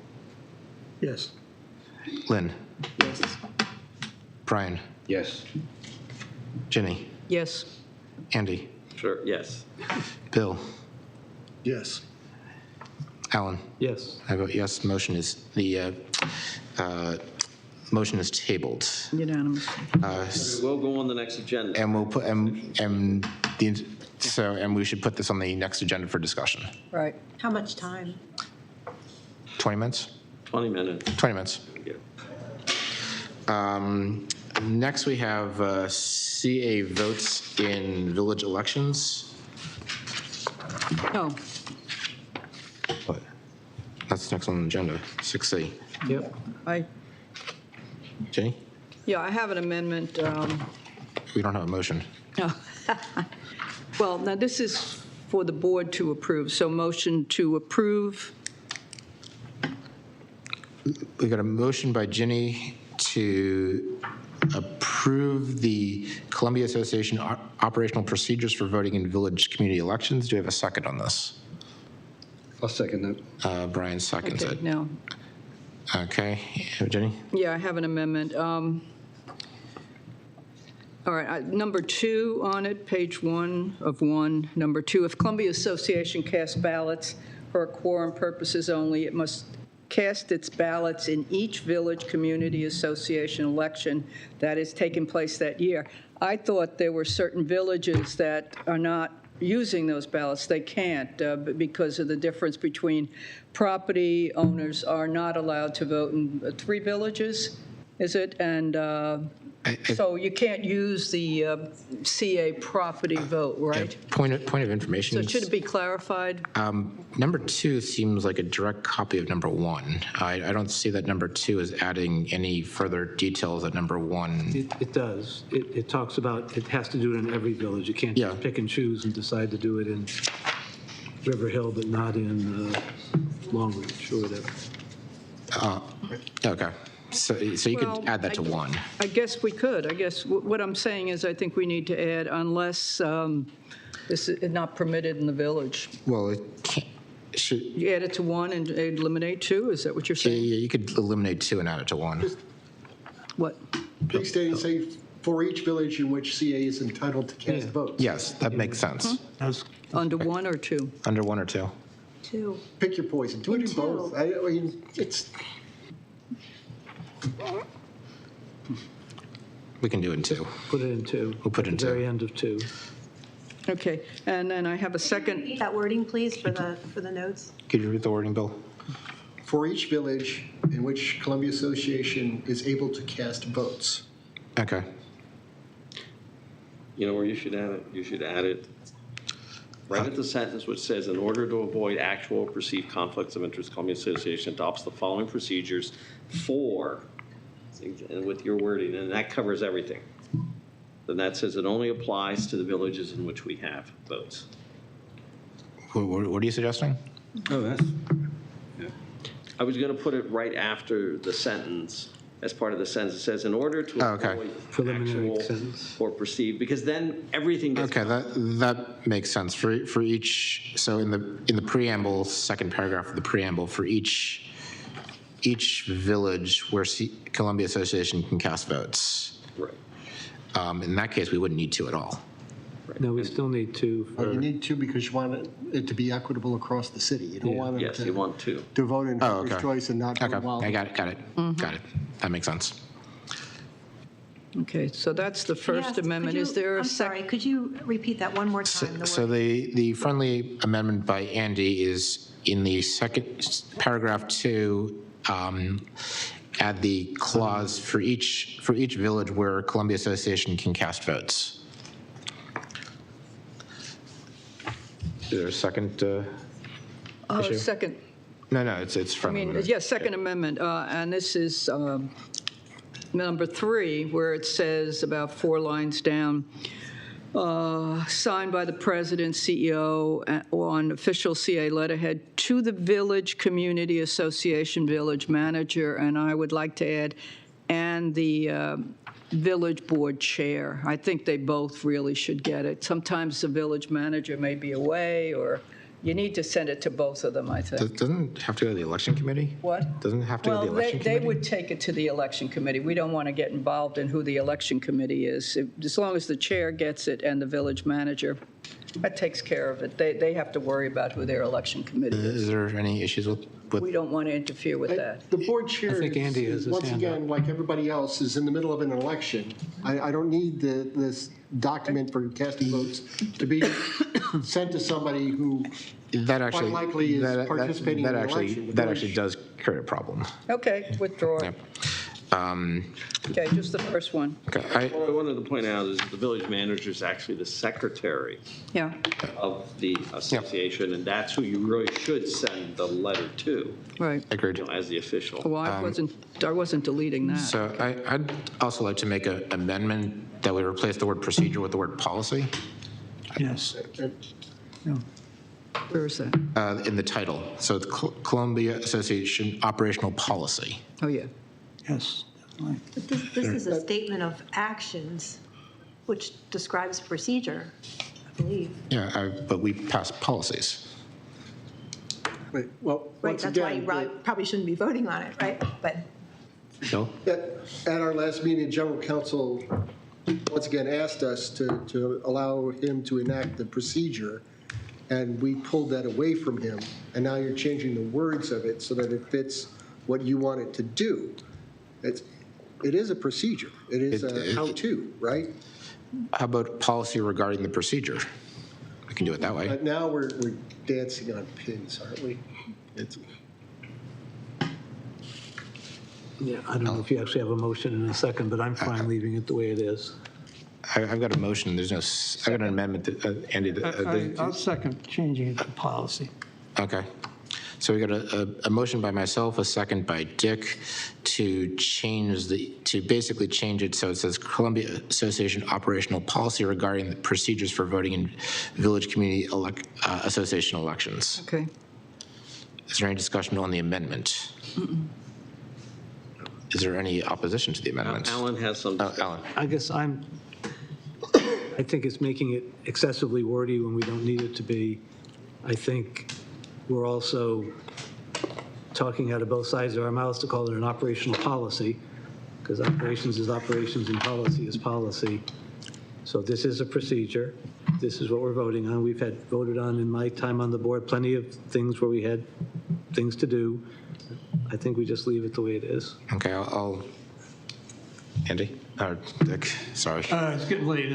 Yes. Lynn? Yes. Brian? Yes. Jenny? Yes. Andy? Sure, yes. Bill? Yes. Alan? Yes. I vote yes. Motion is motion is tabled. Unanimous. We'll go on the next agenda. And we'll put and we should put this on the next agenda for discussion. Right. How much time? 20 minutes. 20 minutes. 20 minutes. Yeah. Next, we have CA votes in village elections. Oh, What? That's next on the agenda, 6C. Yep. Jenny? Yeah, I have an amendment. We don't have a motion. Well, now this is for the board to approve, so motion to approve. We got a motion by Jenny to approve the Columbia Association operational procedures for voting in village community elections. Do we have a second on this? I'll second that. Brian seconds Okay, it. now, Okay, Jenny? yeah, I have an amendment. All right, number 2 on it, page 1 of 1. Number 2, if Columbia Association casts ballots for quorum purposes only, it must cast its ballots in each village community association election that is taking place that year. I thought there were certain villages that are not using those ballots. They can't because of the difference between property owners are not allowed to vote in 3 villages, is it? And so you can't use the CA property vote, right? Point of information. So should it be clarified? Number 2 seems like a direct copy of number 1. I don't see that number 2 is adding any further details at number 1. It does. It talks about, it has to do it in every village. You can't just pick and choose and decide to do it in River Hill, but not in Long Ridge or whatever. Okay. So you could add that to 1. I guess we could. I guess what I'm saying is I think we need to add unless this is not permitted in the village. Well, it can't. You add it to 1 and eliminate 2? Is that what you're saying? Yeah, you could eliminate 2 and add it to 1. What? Please state and say for each village in which CA is entitled to cast votes. Yes, that makes sense. Under 1 or 2? Under 1 or 2. 2. Pick your poison. Do it in both. I mean, it's. We can do it in 2. Put it in 2. We'll put it in At the 2. very end of 2. Okay, and then I have a second. Repeat that wording, please, for the notes. Could you read the wording, Bill? For each village in which Columbia Association is able to cast votes. Okay. You know where you should add it? You should add it right at the sentence which says, in order to avoid actual or perceived conflicts of interest, Columbia Association adopts the following procedures for, and with your wording, and that covers everything. Then that says it only applies to the villages in which we have votes. What are you suggesting? Oh, that's. I was going to put it right after the sentence as part of the sentence. It says, in order to avoid actual or perceived, because then everything gets. Okay, that makes sense. For each, so in the preamble, second paragraph of the preamble, for each village where Columbia Association can cast votes. Right. In that case, we wouldn't need to at all. No, we still need to. You need to because you want it to be equitable across the city. You don't want Yes, them you want to vote in Harper's choice and not Okay, vote wild. I got it. Got it. That makes sense. Okay, so that's the First Amendment. Is there a I'm sorry, could you repeat that one more time? So the friendly amendment by Andy is in the second paragraph 2, add the clause for each village where Columbia Association can cast votes. Is there a second issue? Second. No, it's friendly. amendment. Yes, Second Amendment, and this is number 3, where it says about 4 lines down, signed by the president, CEO, on official CA letterhead to the village community association village manager, and I would like to add, and the village board chair. I think they both really should get it. Sometimes the village manager may be away, or you need to send it to both of them, I think. Doesn't it have to go to the election committee? What? Doesn't it have to go to the election They committee? would take it to the election committee. We don't want to get involved in who the election committee is. As long as the chair gets it and the village manager, that takes care of it. They have to worry about who their election committee is. Is there any issues with? We don't want to interfere with that. The board chair, I think Andy has his once hand again, like everybody else, is in the middle of an election. I don't need this document for casting votes to be sent to somebody who That actually, quite likely is participating in the election. that actually does create a problem. Okay, withdraw it. Okay, just the first one. Okay, What I wanted to point out is the village manager is actually the secretary Yeah. of the association, and that's who you really should send the letter to. Right. Agreed. As the official. Well, I wasn't deleting that. So I'd also like to make an amendment that we replace the word procedure with the word policy Yes. Where is that? in the title. So it's Columbia Association operational policy. Oh, yeah. Yes. definitely. But this is a statement of actions, which describes procedure, I believe. Yeah, but we pass policies. Right, well, Right, once that's why again, you probably shouldn't be voting on it, right? But No? at our last meeting, general counsel once again asked us to allow him to enact the procedure, and we pulled that away from him, and now you're changing the words of it so that it fits what you want it to do. It is a procedure. It is a how-to, right? How about policy regarding the procedure? We can do it that way. But now we're dancing on pins, aren't we? Yeah, I don't know if you actually have a motion in a second, but I'm fine leaving it the way it is. I've got a motion, there's no, I've got an amendment, Andy. I'll second changing it to policy. Okay. So we got a motion by myself, a second by Dick to basically change it so it says Columbia Association operational policy regarding the procedures for voting in village community association elections. Okay. Is there any discussion on the amendment? Is there any opposition to the amendment? Alan has some. Alan. I guess I think it's making it excessively wordy when we don't need it to be. I think we're also talking out of both sides of our mouths to call it an operational policy, because operations is operations and policy is policy. So this is a procedure. This is what we're voting on. We've had voted on in my time on the board plenty of things where we had things to do. I think we just leave it the way it is. Okay, I'll Andy, or Dick, sorry. It's getting late.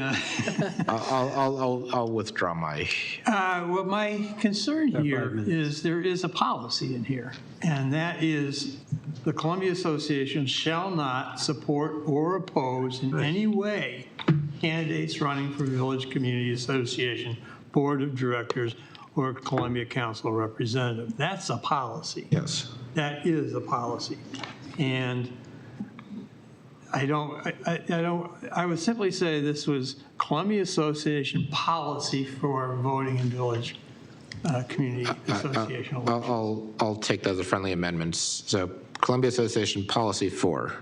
I'll withdraw my. Well, my concern here is there is a policy in here, and that is the Columbia Association shall not support or oppose in any way candidates running for Village Community Association, Board of Directors, or Columbia Council Representative. That's a policy. Yes. That is a policy. And I would simply say this was Columbia Association policy for voting in Village Community Association elections. I'll take those as friendly amendments. So Columbia Association policy 4.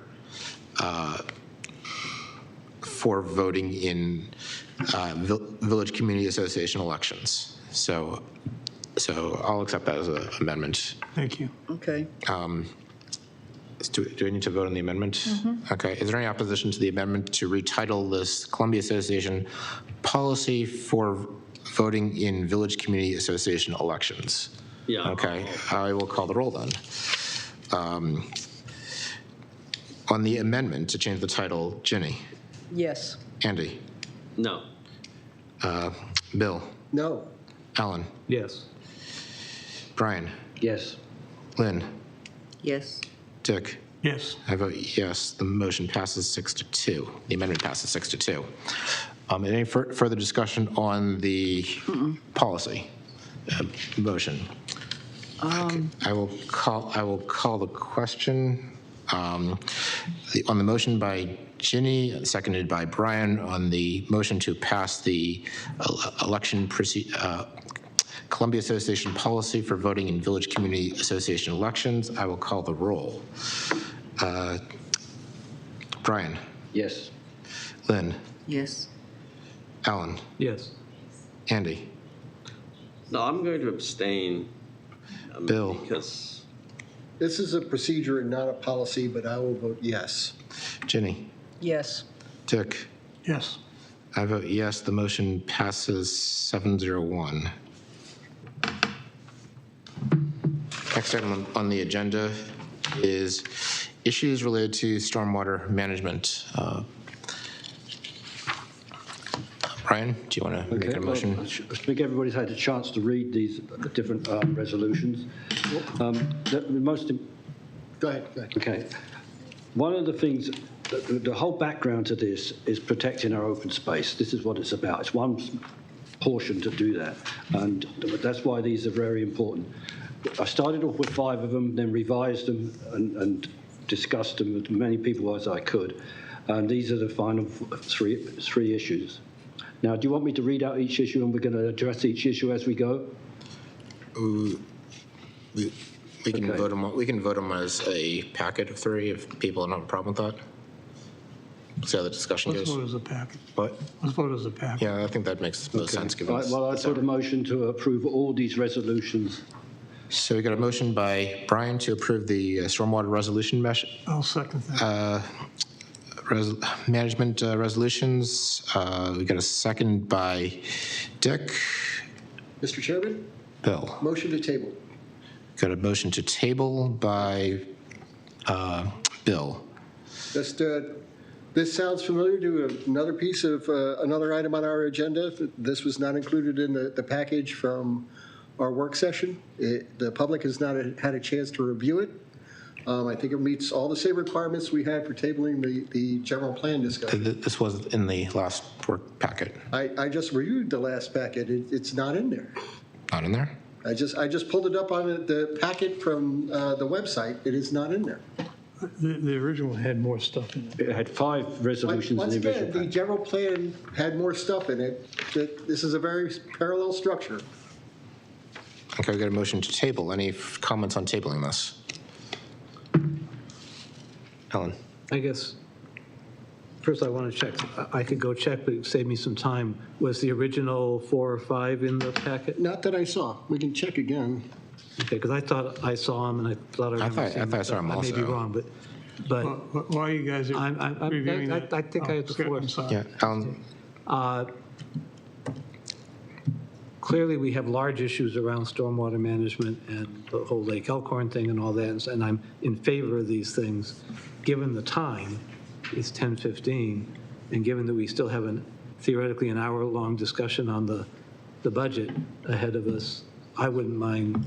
for voting in Village Community Association elections. So I'll accept that as an amendment. Thank you. Okay. Do we need to vote on the amendment? Mm-hmm. Okay. Is there any opposition to the amendment to retitle this Columbia Association policy for voting in Village Community Association elections? Yeah. Okay. I will call the roll then. On the amendment to change the title, Ginny, Yes. Andy, No. Bill, No. Alan, Yes. Brian, Yes. Lynn, Yes. Dick. Yes. I vote yes. The motion passes 6-2. The amendment passes 6-2. Any further discussion on the policy motion? Okay. I will call the question on the motion by Ginny, seconded by Brian, on the motion to pass the election Columbia Association policy for voting in Village Community Association elections. I will call the roll. Brian. Yes. Lynn. Yes. Alan. Yes. Andy. No, I'm going to abstain. Bill. Because This is a procedure and not a policy, but I will vote yes. Ginny. Yes. Dick. Yes. I vote yes. The motion passes 7-0-1. Next item on the agenda is issues related to stormwater management. Brian, do you want to make a motion? Well, I think everybody's had a chance to read these different resolutions. The most. Go ahead. Okay. One of the things, the whole background to this is protecting our open space. This is what it's about. It's one portion to do that, and that's why these are very important. I started off with 5 of them, then revised them and discussed them with as many people as I could, and these are the final three issues. Now, do you want me to read out each issue and we're going to address each issue as we go? We can vote them. We can vote them as a packet of 3 if people don't have a problem with that. See how the discussion Let's goes. vote as a packet. What? Let's vote as a packet. Yeah, I think that makes most sense. Given Right, well, I put a motion to approve all these resolutions. So we got a motion by Brian to approve the stormwater resolution I'll second that. management resolutions. We got a second by Dick. Mr. Chairman, Bill. motion to table. Got a motion to table by Bill. Just, this sounds familiar to another piece of, another item on our agenda. This was not included in the package from our work session. The public has not had a chance to review it. I think it meets all the same requirements we had for tabling the general plan discussion. This was in the last work packet. I just reviewed the last packet. It's not in there. Not in there? I just pulled it up on the packet from the website. It is not in there. The original had more stuff in it. It had 5 resolutions Once in the original again, the general plan had more stuff in it. This is a very parallel structure. Okay, we got a motion to table. Any comments on tabling this? Ellen. I guess, first I want to check, I could go check, but it'd save me some time. Was the original 4 or 5 in the packet? Not that I saw. We can check again. Okay, because I thought I saw them and I thought I remember seeing I saw them I may be also. wrong, but Why are you guys reviewing that? I think I had the Skip, 4. I'm sorry. Yeah, Alan. Clearly, we have large issues around stormwater management and the whole Lake Elkhorn thing and all that, and I'm in favor of these things. Given the time, it's 10:15, and given that we still have theoretically an hour-long discussion on the budget ahead of us, I wouldn't mind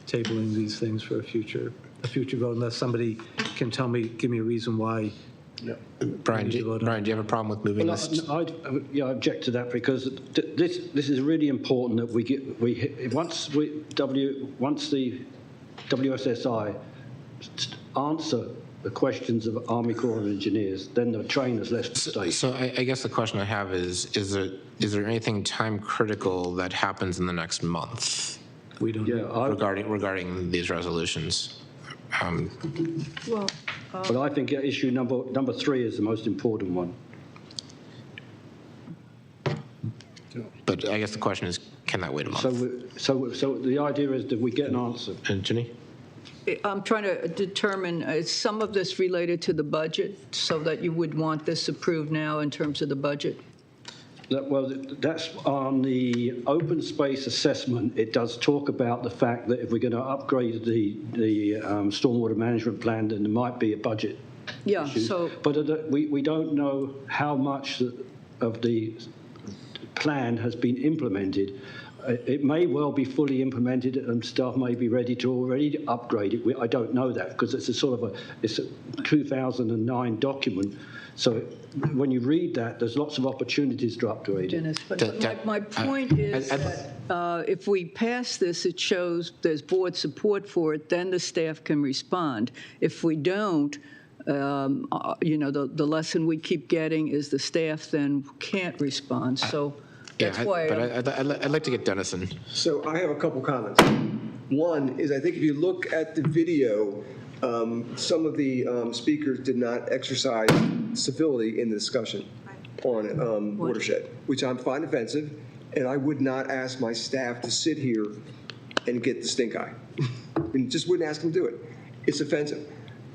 tabling these things for a future vote, unless somebody can give me a reason why. Brian, do you have a problem with moving this? I object to that because this is really important that once the WSSI answer the questions of Army Corps of Engineers, then the train has left the station. So I guess the question I have is there anything time critical that happens in the next month? We don't know. Regarding these resolutions? Well, But I think issue number 3 is the most important one. But I guess the question is, can that wait a month? So the idea is that we get an answer. And Ginny? I'm trying to determine, is some of this related to the budget, so that you would want this approved now in terms of the budget? Well, that's on the open space assessment. It does talk about the fact that if we're going to upgrade the stormwater management plan, then there might be a budget issue. So. But we don't know how much of the plan has been implemented. It may well be fully implemented and staff may be ready to already upgrade it. I don't know that because it's a 2009 document. So when you read that, there's lots of opportunities to upgrade it. Dennis, but my point is that if we pass this, it shows there's board support for it, then the staff can respond. If we don't, the lesson we keep getting is the staff then can't respond. So that's why. But I'd like to get Dennis in. So I have a couple comments. One is I think if you look at the video, some of the speakers did not exercise civility in the discussion on watershed, which I find offensive, and I would not ask my staff to sit here and get the stink eye. And just wouldn't ask them to do it. It's offensive.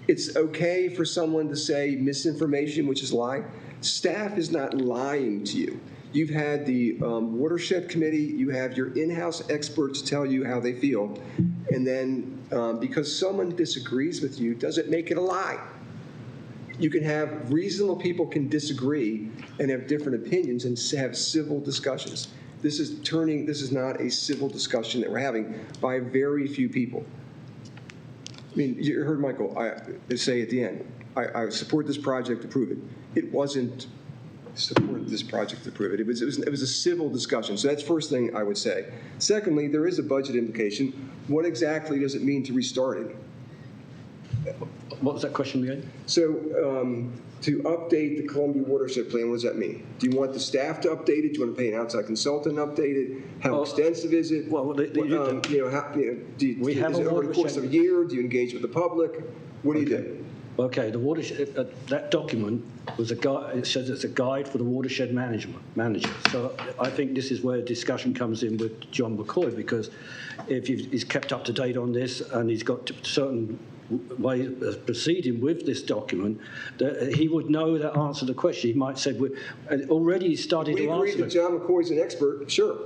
It's okay for someone to say misinformation, which is lying. Staff is not lying to you. You've had the watershed committee, you have your in-house experts tell you how they feel, and then because someone disagrees with you doesn't make it a lie. You can have reasonable people can disagree and have different opinions and have civil discussions. This is not a civil discussion that we're having by very few people. I mean, you heard Michael say at the end, I support this project, approve it. It wasn't support this project, approve it. It was a civil discussion. So that's first thing I would say. Secondly, there is a budget implication. What exactly does it mean to restart it? What was that question again? So to update the Columbia watershed plan, what does that mean? Do you want the staff to update it? Do you want to pay an outside consultant to update it? How extensive is it? Well, is it over the course of a year? Do you engage with the public? What do you do? Okay, the watershed, that document was a guide. It says it's a guide for the watershed manager. So I think this is where discussion comes in with John McCoy, because if he's kept up to date on this and he's got certain way of proceeding with this document, that he would know that answer to the question. He might say, already he started to answer. We agree that John McCoy's an expert, sure.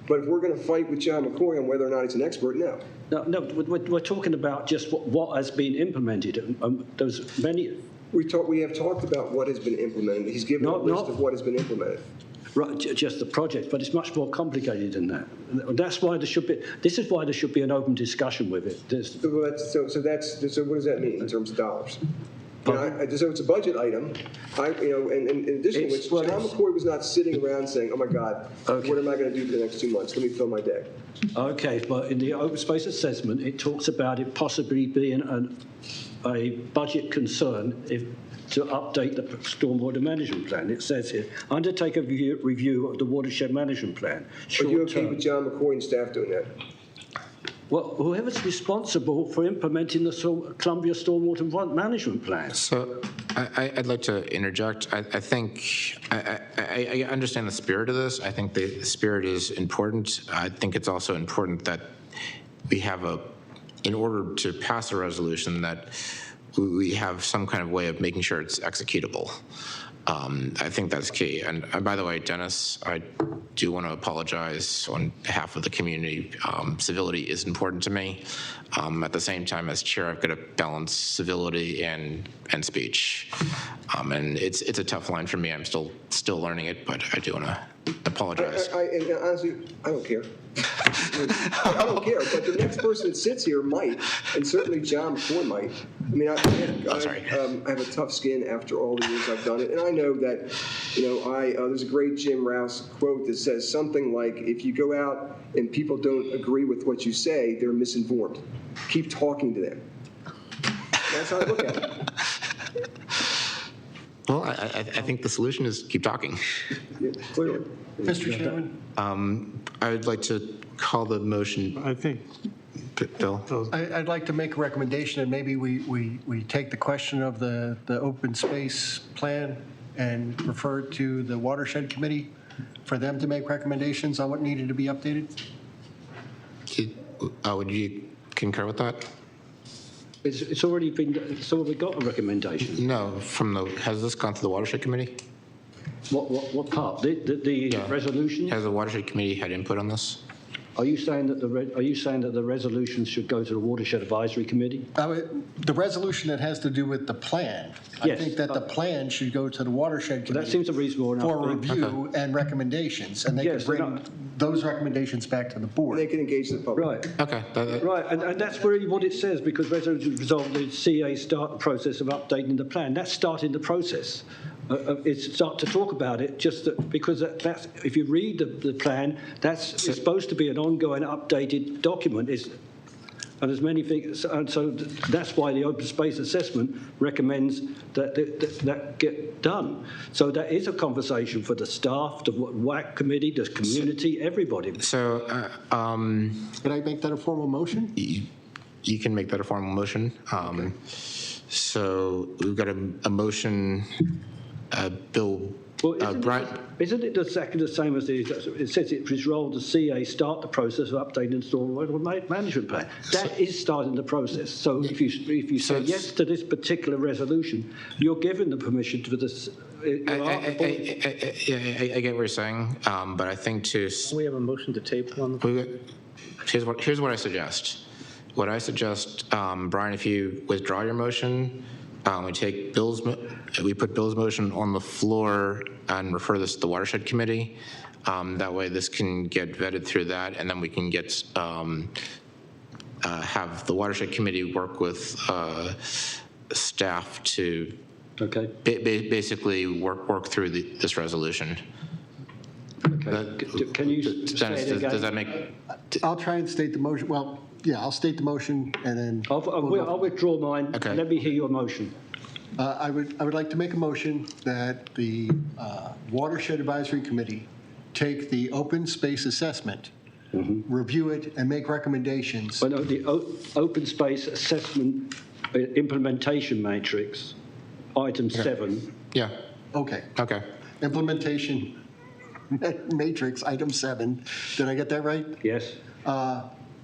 But if we're going to fight with John McCoy on whether or not he's an expert, no. No, we're talking about just what has been implemented. There's many. We have talked about what has been implemented. He's given a list of what has been implemented. Right, just the project, but it's much more complicated than that. That's why there should be. This is why there should be an open discussion with it. So what does that mean in terms of dollars? So it's a budget item. And in addition to which, John McCoy was not sitting around saying, "Oh my God, what am I going to do for the next 2 months? Let me fill my day." Okay, but in the open space assessment, it talks about it possibly being a budget concern to update the stormwater management plan. It says here, undertake a review of the watershed management plan. Are you okay with John McCoy and staff doing that? Well, whoever's responsible for implementing the Columbia Stormwater Management Plan. So I'd like to interject. I think I understand the spirit of this. I think the spirit is important. I think it's also important that we have in order to pass a resolution, that we have some kind of way of making sure it's executable. I think that's key. And by the way, Dennis, I do want to apologize on behalf of the community. Civility is important to me. At the same time, as chair, I've got to balance civility and speech. And it's a tough line for me. I'm still learning it, but I do want to apologize. And honestly, I don't care. I don't care, but the next person that sits here might, and certainly John McCoy might. I mean, I have a tough skin after all the years I've done it, and I know that, there's a great Jim Rouse quote that says something like, if you go out and people don't agree with what you say, they're misinformed. Keep talking to them. That's how I look at it. Well, I think the solution is keep talking. Yeah, clearly. Mr. Chairman? I would like to call the motion. I think Bill? I'd like to make a recommendation, and maybe we take the question of the open space plan and refer it to the watershed committee for them to make recommendations on what needed to be updated. Would you concur with that? It's already got a recommendation. No, has this gone to the watershed committee? What part? The resolution? Has the watershed committee had input on this? Are you saying that the resolution should go to the Watershed Advisory Committee? The resolution that has to do with the plan. Yes. I think that the plan should go to the watershed committee. That seems a reasonable enough. For review and recommendations, and they can bring those recommendations back to the board. They can engage the public. Right. Okay. Right, and that's really what it says, because resolution resolved the CA start the process of updating the plan. That's starting the process. It's start to talk about it, just because that's, if you read the plan, it's supposed to be an ongoing updated document. And there's many things, and so that's why the open space assessment recommends that get done. So that is a conversation for the staff, the WAC committee, the community, everybody. So, Can I make that a formal motion? You can make that a formal motion. So we've got a motion, Bill. Well, Brian. Isn't it the same as it says it resolved the CA start the process of updating the stormwater management plan. That is starting the process. So if you say yes to this particular resolution, you're given the permission to this. I get what you're saying, but I think We have a motion to table on the. Here's what I suggest. What I suggest, Brian, if you withdraw your motion, we put Bill's motion on the floor and refer this to the watershed committee. That way this can get vetted through that, and then we can get have the watershed committee work with staff to basically work through this resolution. Okay. Can you say it again? Does that make? I'll try and state the motion. Well, yeah, I'll state the motion, and then I'll withdraw mine. Okay. Let me hear your motion. I would like to make a motion that the Watershed Advisory Committee take the open space assessment, review it, and make recommendations. But no, the open space assessment implementation matrix, item 7. Yeah. Okay. Implementation matrix, item 7. Did I get that right? Yes.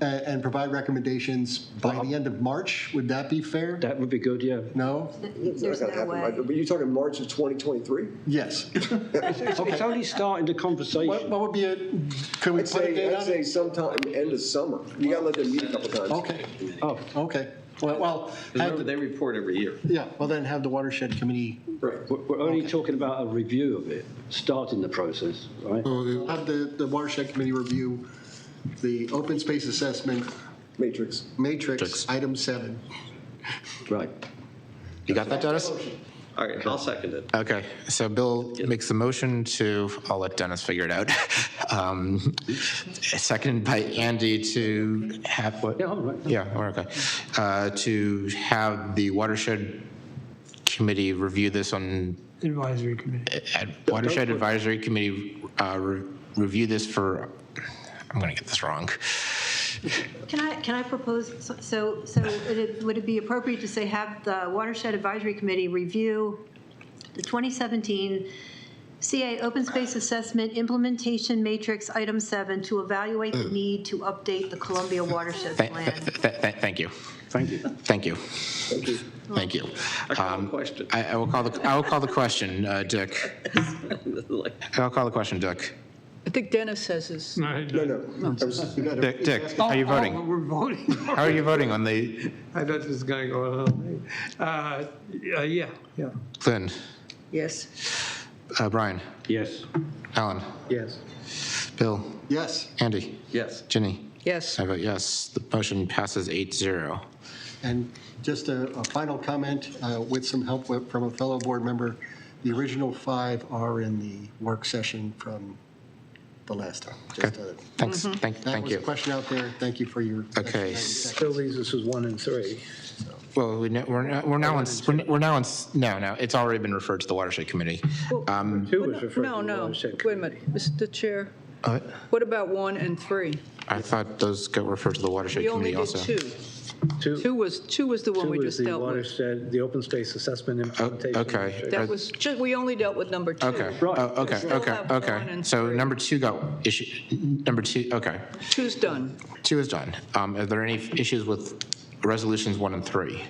And provide recommendations by the end of March. Would that be fair? That would be good, yeah. No? There's no way. But you're talking March of 2023? Yes. It's only starting the conversation. What would be could we put a date on it? I'd say sometime end of summer. You got to let them meet a couple times. Okay. Okay. Well, they report every year. Yeah, well then have the watershed committee. Right. We're only talking about a review of it, starting the process, right? Have the watershed committee review the open space assessment matrix, item 7. Right. You got that, Dennis? All right, I'll second it. Okay, so Bill makes the motion to, I'll let Dennis figure it out. Seconded by Andy to have what? Yeah, all right. Yeah, okay. To have the watershed committee review this on. Advisory committee. Watershed Advisory Committee review this for, I'm going to get this wrong. Can I propose, so would it be appropriate to say have the Watershed Advisory Committee review the 2017 CA Open Space Assessment Implementation Matrix Item 7 to evaluate the need to update the Columbia Watershed Plan? Thank you. Thank you. Thank you. Thank you. Thank you. I call the question. I will call the question, Dick. I'll call the question, Dick. I think Dennis says his. No. Dick, how are you voting? We're voting. How are you voting on the? I thought this was going to go on. Yeah. Lynn? Yes. Brian? Yes. Alan? Yes. Bill? Yes. Andy? Yes. Ginny? Yes. I vote yes. The motion passes 8-0. And just a final comment with some help from a fellow board member. The original 5 are in the work session from the last time. Okay. Thanks. Thank That was you. a question out there. Thank you for your. Okay. Still leaves us with 1 and 3. Well, we're now on. No, it's already been referred to the watershed committee. 2 was referred to the No, watershed wait a minute, Mr. Chair. What about 1 and 3? I thought those got referred to the watershed We only committee did also. 2. Two was the one we just dealt with. Watershed, the open space assessment implementation. Okay. That was just, we only dealt with number 2. Okay. Right. Okay. Still have Okay. 1 and So 3. number 2 got issued. Number 2. Okay. 2's done. 2 is done. Are there any issues with resolutions 1 and 3?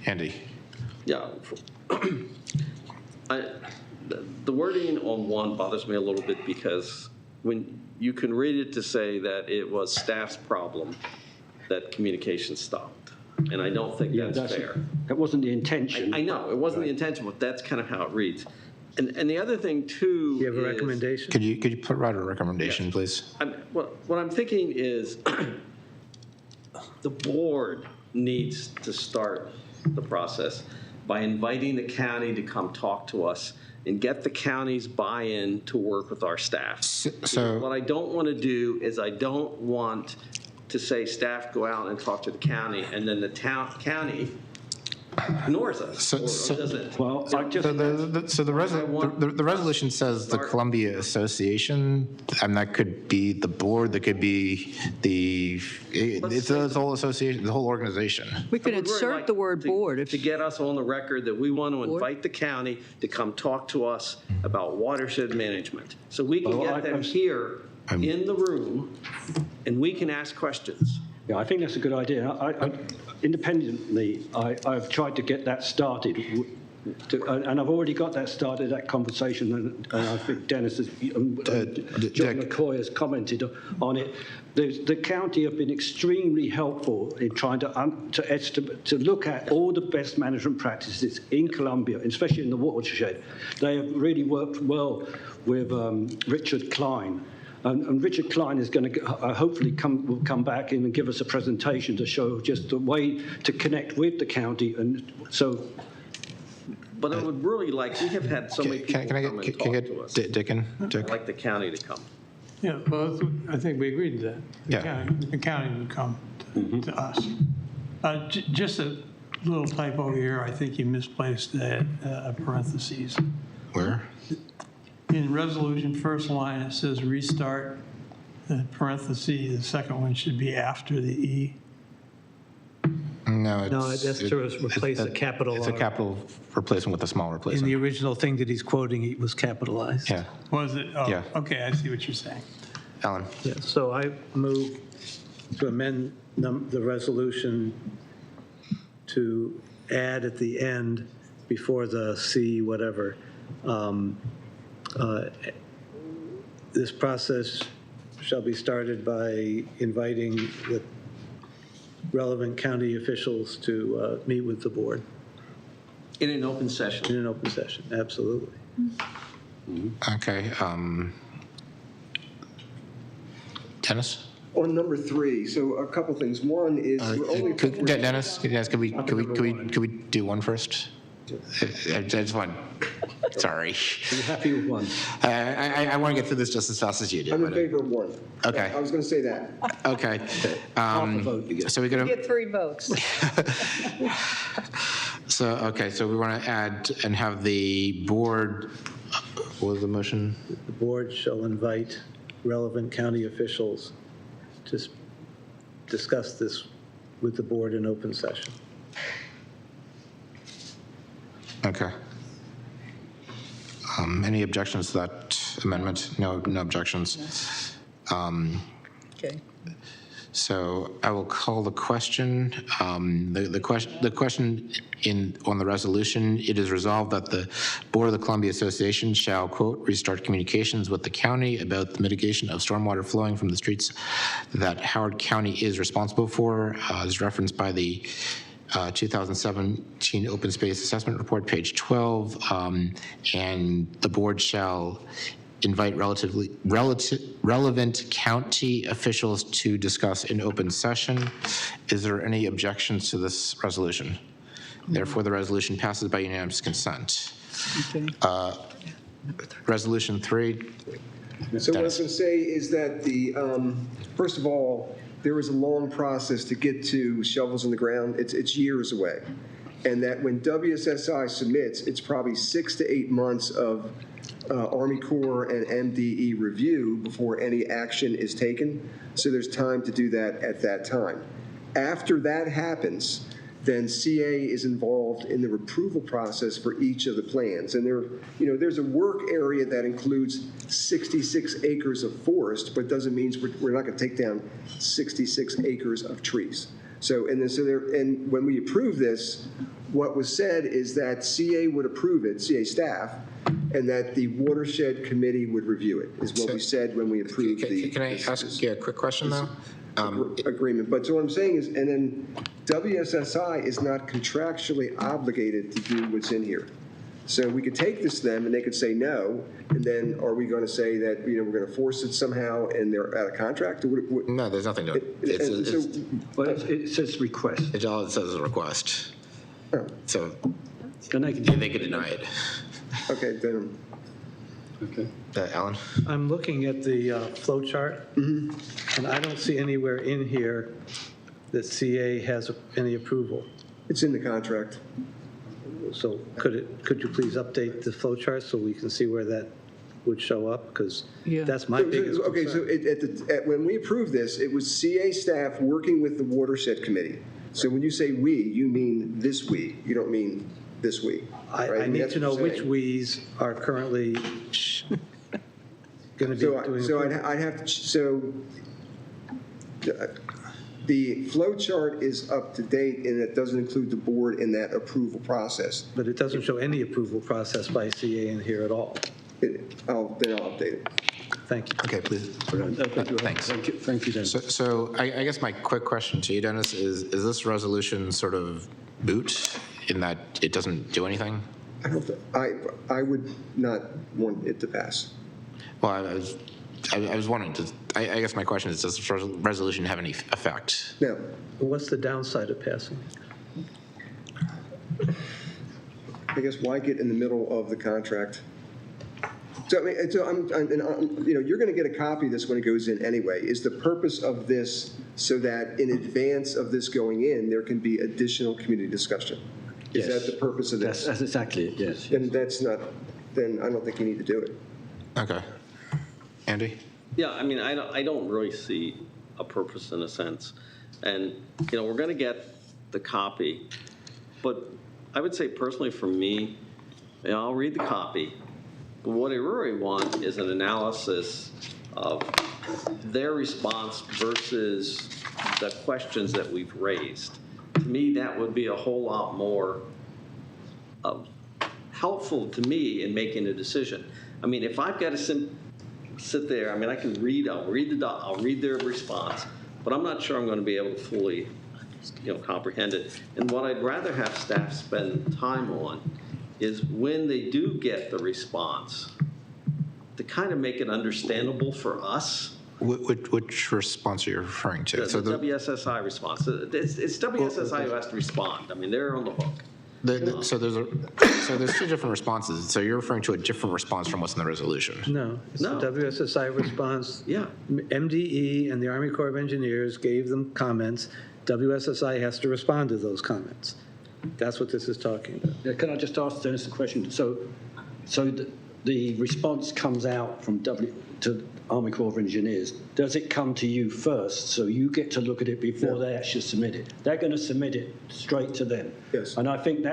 Andy. Yeah. The wording on 1 bothers me a little bit because when you can read it to say that it was staff's problem that communication stopped. And I don't think that's fair. That wasn't the intention. I know, it wasn't the intention, but that's kind of how it reads. And the other thing too. You have a is- recommendation? Could you provide a recommendation, please? What I'm thinking is the board needs to start the process by inviting the county to come talk to us and get the county's buy-in to work with our staff. So What I don't want to do is I don't want to say staff go out and talk to the county and then the county ignores us or doesn't. Well, I just... So the resolution says the Columbia Association, and that could be the board, that could be it's the whole association, the whole organization. We could I would really insert like the word board if to get us on the record that we want to invite the county to come talk to us about watershed management. So we can get them here in the room and we can ask questions. Yeah, I think that's a good idea. Independently, I've tried to get that started, and I've already got that started, that conversation, and I think Dennis has, John McCoy has commented on it. The county have been extremely helpful in trying to estimate, to look at all the best management practices in Columbia, especially in the watershed. They have really worked well with Richard Klein. And Richard Klein is going to hopefully will come back in and give us a presentation to show just the way to connect with the county. And so, but I would really like, we have had so many people come and talk to us. Dick? I'd like the county to come. Yeah, well, I think we agreed to that. Yeah. The county would come to us. Just a little typo here, I think you misplaced that parentheses. Where? In resolution, first line, it says restart, parentheses, the second one should be after the E. No, that's to replace a capital It's a R. capital replacement with a small In replacement. the original thing that he's quoting, it was capitalized. Yeah. Was it? Oh, Yeah. okay, I see what you're saying. Alan? Yeah, so I move to amend the resolution to add at the end, before the C whatever, this process shall be started by inviting the relevant county officials to meet with the board. In an open session. In an open session, absolutely. Okay. Dennis? On number 3, so a couple things. One is we're only... Dennis, could we do 1 first? I just want, sorry. Are you happy with 1? I want to get through this just as fast as you do. I'm in favor of 1. Okay. I was going to say that. Okay. Half a vote you get. So we're going Get 3 votes. So we want to add and have the board, what was the motion? The board shall invite relevant county officials to discuss this with the board in open session. Okay. Any objections to that amendment? No objections. Okay. So I will call the question. The question on the resolution, it is resolved that the Board of the Columbia Association shall, quote, restart communications with the county about the mitigation of stormwater flowing from the streets that Howard County is responsible for, as referenced by the 2017 Open Space Assessment Report, page 12, and the board shall invite relevant county officials to discuss in open session. Is there any objections to this resolution? Therefore, the resolution passes by unanimous consent. Okay. Resolution 3. So what I was going to say is that first of all, there was a long process to get to shovels in the ground. It's years away. And that when WSSI submits, it's probably 6 to 8 months of Army Corps and MDE review before any action is taken. So there's time to do that at that time. After that happens, then CA is involved in the approval process for each of the plans. And there's a work area that includes 66 acres of forest, but doesn't mean we're not going to take down 66 acres of trees. So, and when we approve this, what was said is that CA would approve it, CA staff, and that the watershed committee would review it, is what we said when we approved the. Can I ask you a quick question, though? Agreement. But so what I'm saying is, and then WSSI is not contractually obligated to do what's in here. So we could take this to them and they could say no, and then are we going to say that we're going to force it somehow and they're out of contract? Or what? No, there's nothing to it. It says request. All it says is a request. Oh. So they could deny it. Okay, then. Okay. Alan? I'm looking at the flow chart, and I don't see anywhere in here that CA has any approval. It's in the contract. So could you please update the flow chart so we can see where that would show up? Because that's my biggest concern. Okay, so when we approved this, it was CA staff working with the watershed committee. So when you say we, you mean this we. You don't mean this we. Right? I need to know which we's are currently going to be doing. So I'd have to. So the flow chart is up to date, and it doesn't include the board in that approval process. But it doesn't show any approval process by CA in here at all. Then I'll update it. Thank you. Okay, please. Thanks. Thank you, Dennis. So I guess my quick question to you, Dennis, is this resolution sort of moot in that it doesn't do anything? I would not want it to pass. Well, I was wondering, I guess my question is, does this resolution have any effect? No. What's the downside of passing? I guess why get in the middle of the contract? So, you're going to get a copy of this when it goes in anyway. Is the purpose of this so that in advance of this going in, there can be additional community discussion? Is that the purpose of this? That's exactly it, yes. Then then I don't think you need to do it. Okay. Andy? Yeah, I mean, I don't really see a purpose in a sense. And, we're going to get the copy. But I would say personally for me, I'll read the copy. But what I really want is an analysis of their response versus the questions that we've raised. To me, that would be a whole lot more helpful to me in making a decision. I mean, if I've got to sit there, I mean, I can read, I'll read their response, but I'm not sure I'm going to be able to fully, comprehend it. And what I'd rather have staff spend time on is when they do get the response, to kind of make it understandable for us. Which response are you referring to? The WSSI response. It's WSSI who has to respond. I mean, they're on the hook. So there's two different responses. So you're referring to a different response from what's in the resolution? No, it's the WSSI response. Yeah. MDE and the Army Corps of Engineers gave them comments. WSSI has to respond to those comments. That's what this is talking about. Yeah, can I just ask Dennis a question? So the response comes out from to Army Corps of Engineers. Does it come to you first, so you get to look at it before they actually submit it? They're going to submit it straight to them. Yes. And I think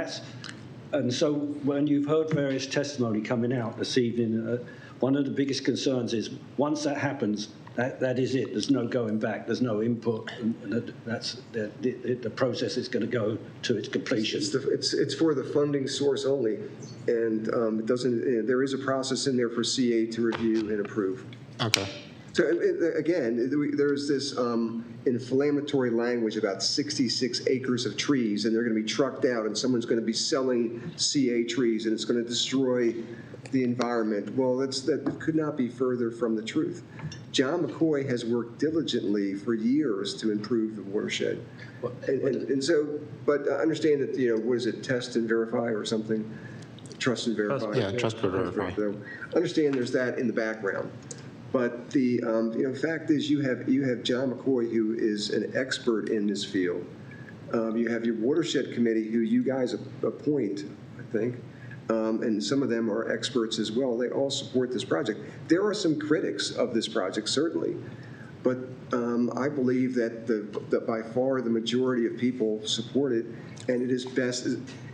and so when you've heard various testimony coming out this evening, one of the biggest concerns is once that happens, that is it. There's no going back. There's no input. And the process is going to go to its completion. It's for the funding source only, and it doesn't. There is a process in there for CA to review and approve. Okay. So again, there's this inflammatory language about 66 acres of trees, and they're going to be trucked out, and someone's going to be selling CA trees, and it's going to destroy the environment. Well, that could not be further from the truth. John McCoy has worked diligently for years to improve the watershed. And so, but understand that, what is it, test and verify or something? Trust and verify. Yeah, trust and verify. Understand there's that in the background. But the fact is you have John McCoy, who is an expert in this field. You have your watershed committee, who you guys appoint, I think. and some of them are experts as well. They all support this project. There are some critics of this project, certainly, but I believe that by far the majority of people support it, and it is best.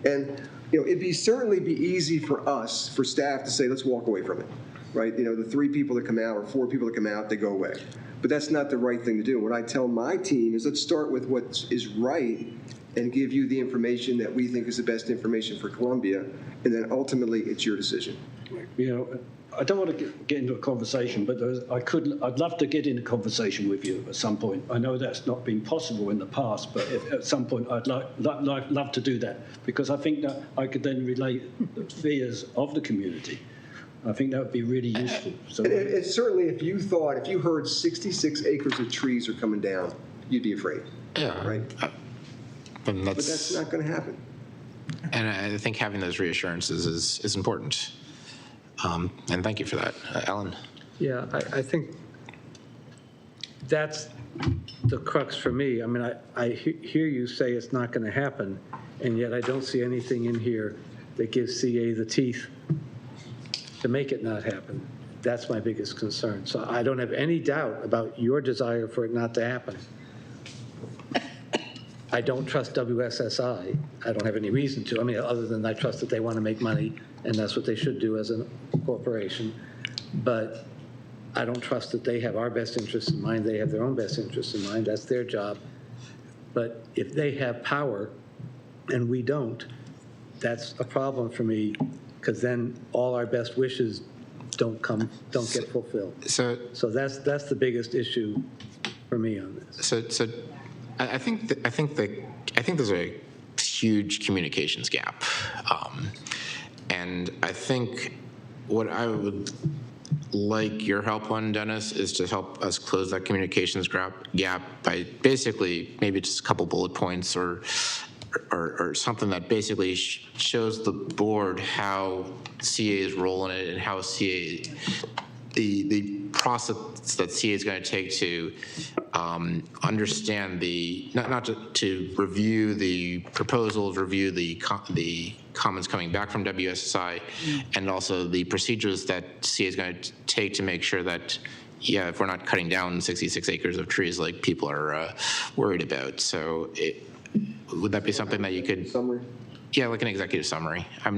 And it'd certainly be easy for us, for staff, to say, let's walk away from it, right? The 3 people that come out or 4 people that come out, they go away. But that's not the right thing to do. What I tell my team is, let's start with what is right and give you the information that we think is the best information for Columbia, and then ultimately it's your decision. I don't want to get into a conversation, but I'd love to get in a conversation with you at some point. I know that's not been possible in the past, but at some point I'd love to do that, because I think that I could then relate the fears of the community. I think that would be really useful. So, and certainly if you heard 66 acres of trees are coming down, you'd be afraid. Yeah. Right? But that's not going to happen. And I think having those reassurances is important. And thank you for that. Alan? Yeah, I think that's the crux for me. I mean, I hear you say it's not going to happen, and yet I don't see anything in here that gives CA the teeth to make it not happen. That's my biggest concern. So I don't have any doubt about your desire for it not to happen. I don't trust WSSI. I don't have any reason to. I mean, other than I trust that they want to make money, and that's what they should do as a corporation. But I don't trust that they have our best interests in mind. They have their own best interests in mind. That's their job. But if they have power and we don't, that's a problem for me, because then all our best wishes don't get fulfilled. So that's the biggest issue for me on this. So I think there's a huge communications gap, and I think what I would like your help on, Dennis, is to help us close that communications gap by basically maybe just a couple bullet points or something that basically shows the board how CA's role in it and how CA, the process that CA is going to take to understand not to review the proposals, review the comments coming back from WSSI, and also the procedures that CA is going to take to make sure that, if we're not cutting down 66 acres of trees like people are worried about. So would that be something that you could? Summary? Yeah, like an executive summary. I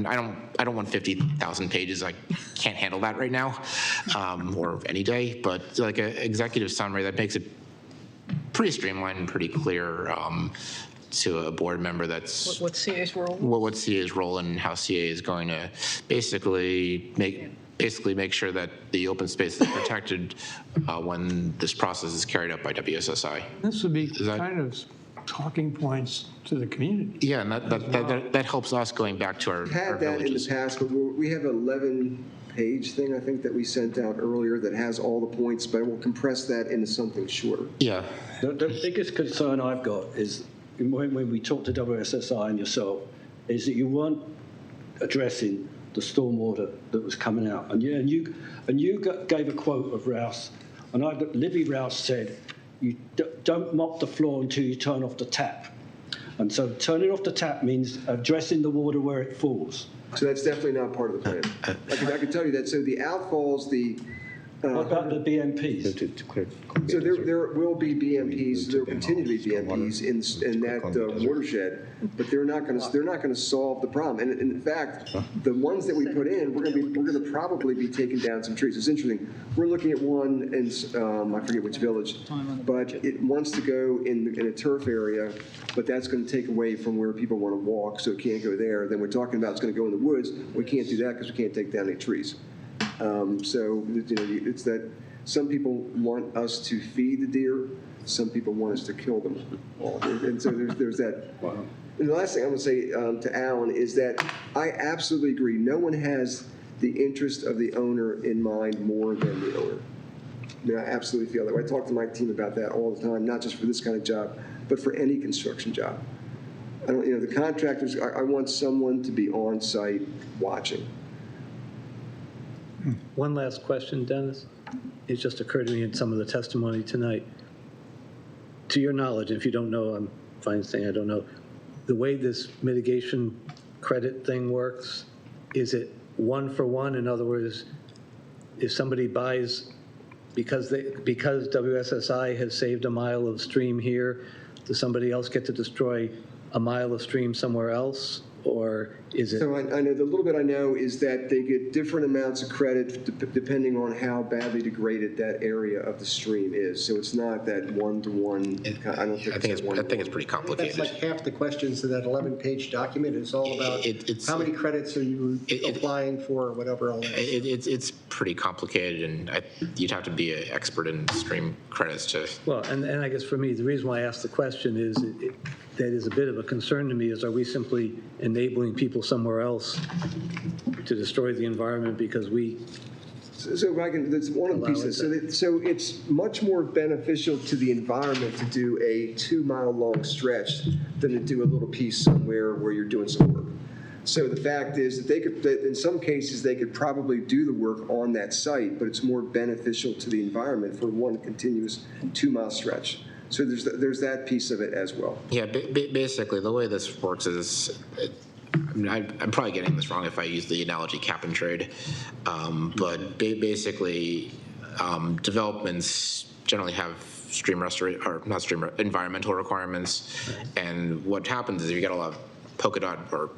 don't want 50,000 pages. I can't handle that right now, or any day. But like an executive summary that makes it pretty streamlined and pretty clear to a board member. That's what's CA's role. What's CA's role and how CA is going to basically make sure that the open space is protected when this process is carried out by WSSI. This would be kind of talking points to the community. Yeah, and that helps us going back to our We've had that villages. in the past, but we have an 11-page thing, I think, that we sent out earlier that has all the points, but we'll compress that into something shorter. Yeah. The biggest concern I've got is when we talk to WSSI and yourself, is that you weren't addressing the stormwater that was coming out. And you gave a quote of Rouse, and Libby Rouse said, you don't mop the floor until you turn off the tap. And so turning off the tap means addressing the water where it falls. So that's definitely not part of the plan. I can tell you that. So the outfalls, what about the BMPs? So there will be BMPs. There will continue to be BMPs in that watershed, but they're not going to solve the problem. And in fact, the ones that we put in, we're going to probably be taking down some trees. It's interesting. We're looking at one in I forget which village, but it wants to go in a turf area, but that's going to take away from where people want to walk, so it can't go there. Then we're talking about it's going to go in the woods. We can't do that because we can't take down any trees. So it's that some people want us to feed the deer, some people want us to kill them all. And so there's that. Wow. And the last thing I'm going to say to Alan is that I absolutely agree. No one has the interest of the owner in mind more than the owner. I mean, I absolutely feel that way. I talk to my team about that all the time, not just for this kind of job, but for any construction job. I don't, the contractors, I want someone to be on site watching. One last question, Dennis. It just occurred to me in some of the testimony tonight. To your knowledge, if you don't know, I'm fine saying I don't know, the way this mitigation credit thing works, is it one for one? In other words, if somebody buys, because WSSI has saved a mile of stream here, does somebody else get to destroy a mile of stream somewhere else? Or is it? So I know, the little bit I know is that they get different amounts of credit depending on how badly degraded that area of the stream is. So it's not that one-to-one. I don't think I think it's pretty That's complicated. like half the questions in that 11-page document. It's all about how many credits are you applying for, or whatever. All that. It's pretty complicated, and you'd have to be an expert in stream credits to. Well, and I guess for me, the reason why I asked the question is that is a bit of a concern to me, is are we simply enabling people somewhere else to destroy the environment because we... So if I can, that's one of the pieces. So it's much more beneficial to the environment to do a 2-mile long stretch than to do a little piece somewhere where you're doing some work. So the fact is that in some cases, they could probably do the work on that site, but it's more beneficial to the environment for one continuous 2-mile stretch. So there's that piece of it as well. Yeah, basically the way this works is, I'm probably getting this wrong if I use the analogy cap and trade, but basically developments generally have stream restoration, or not stream, environmental requirements, and what happens is if you get a lot of polka dot or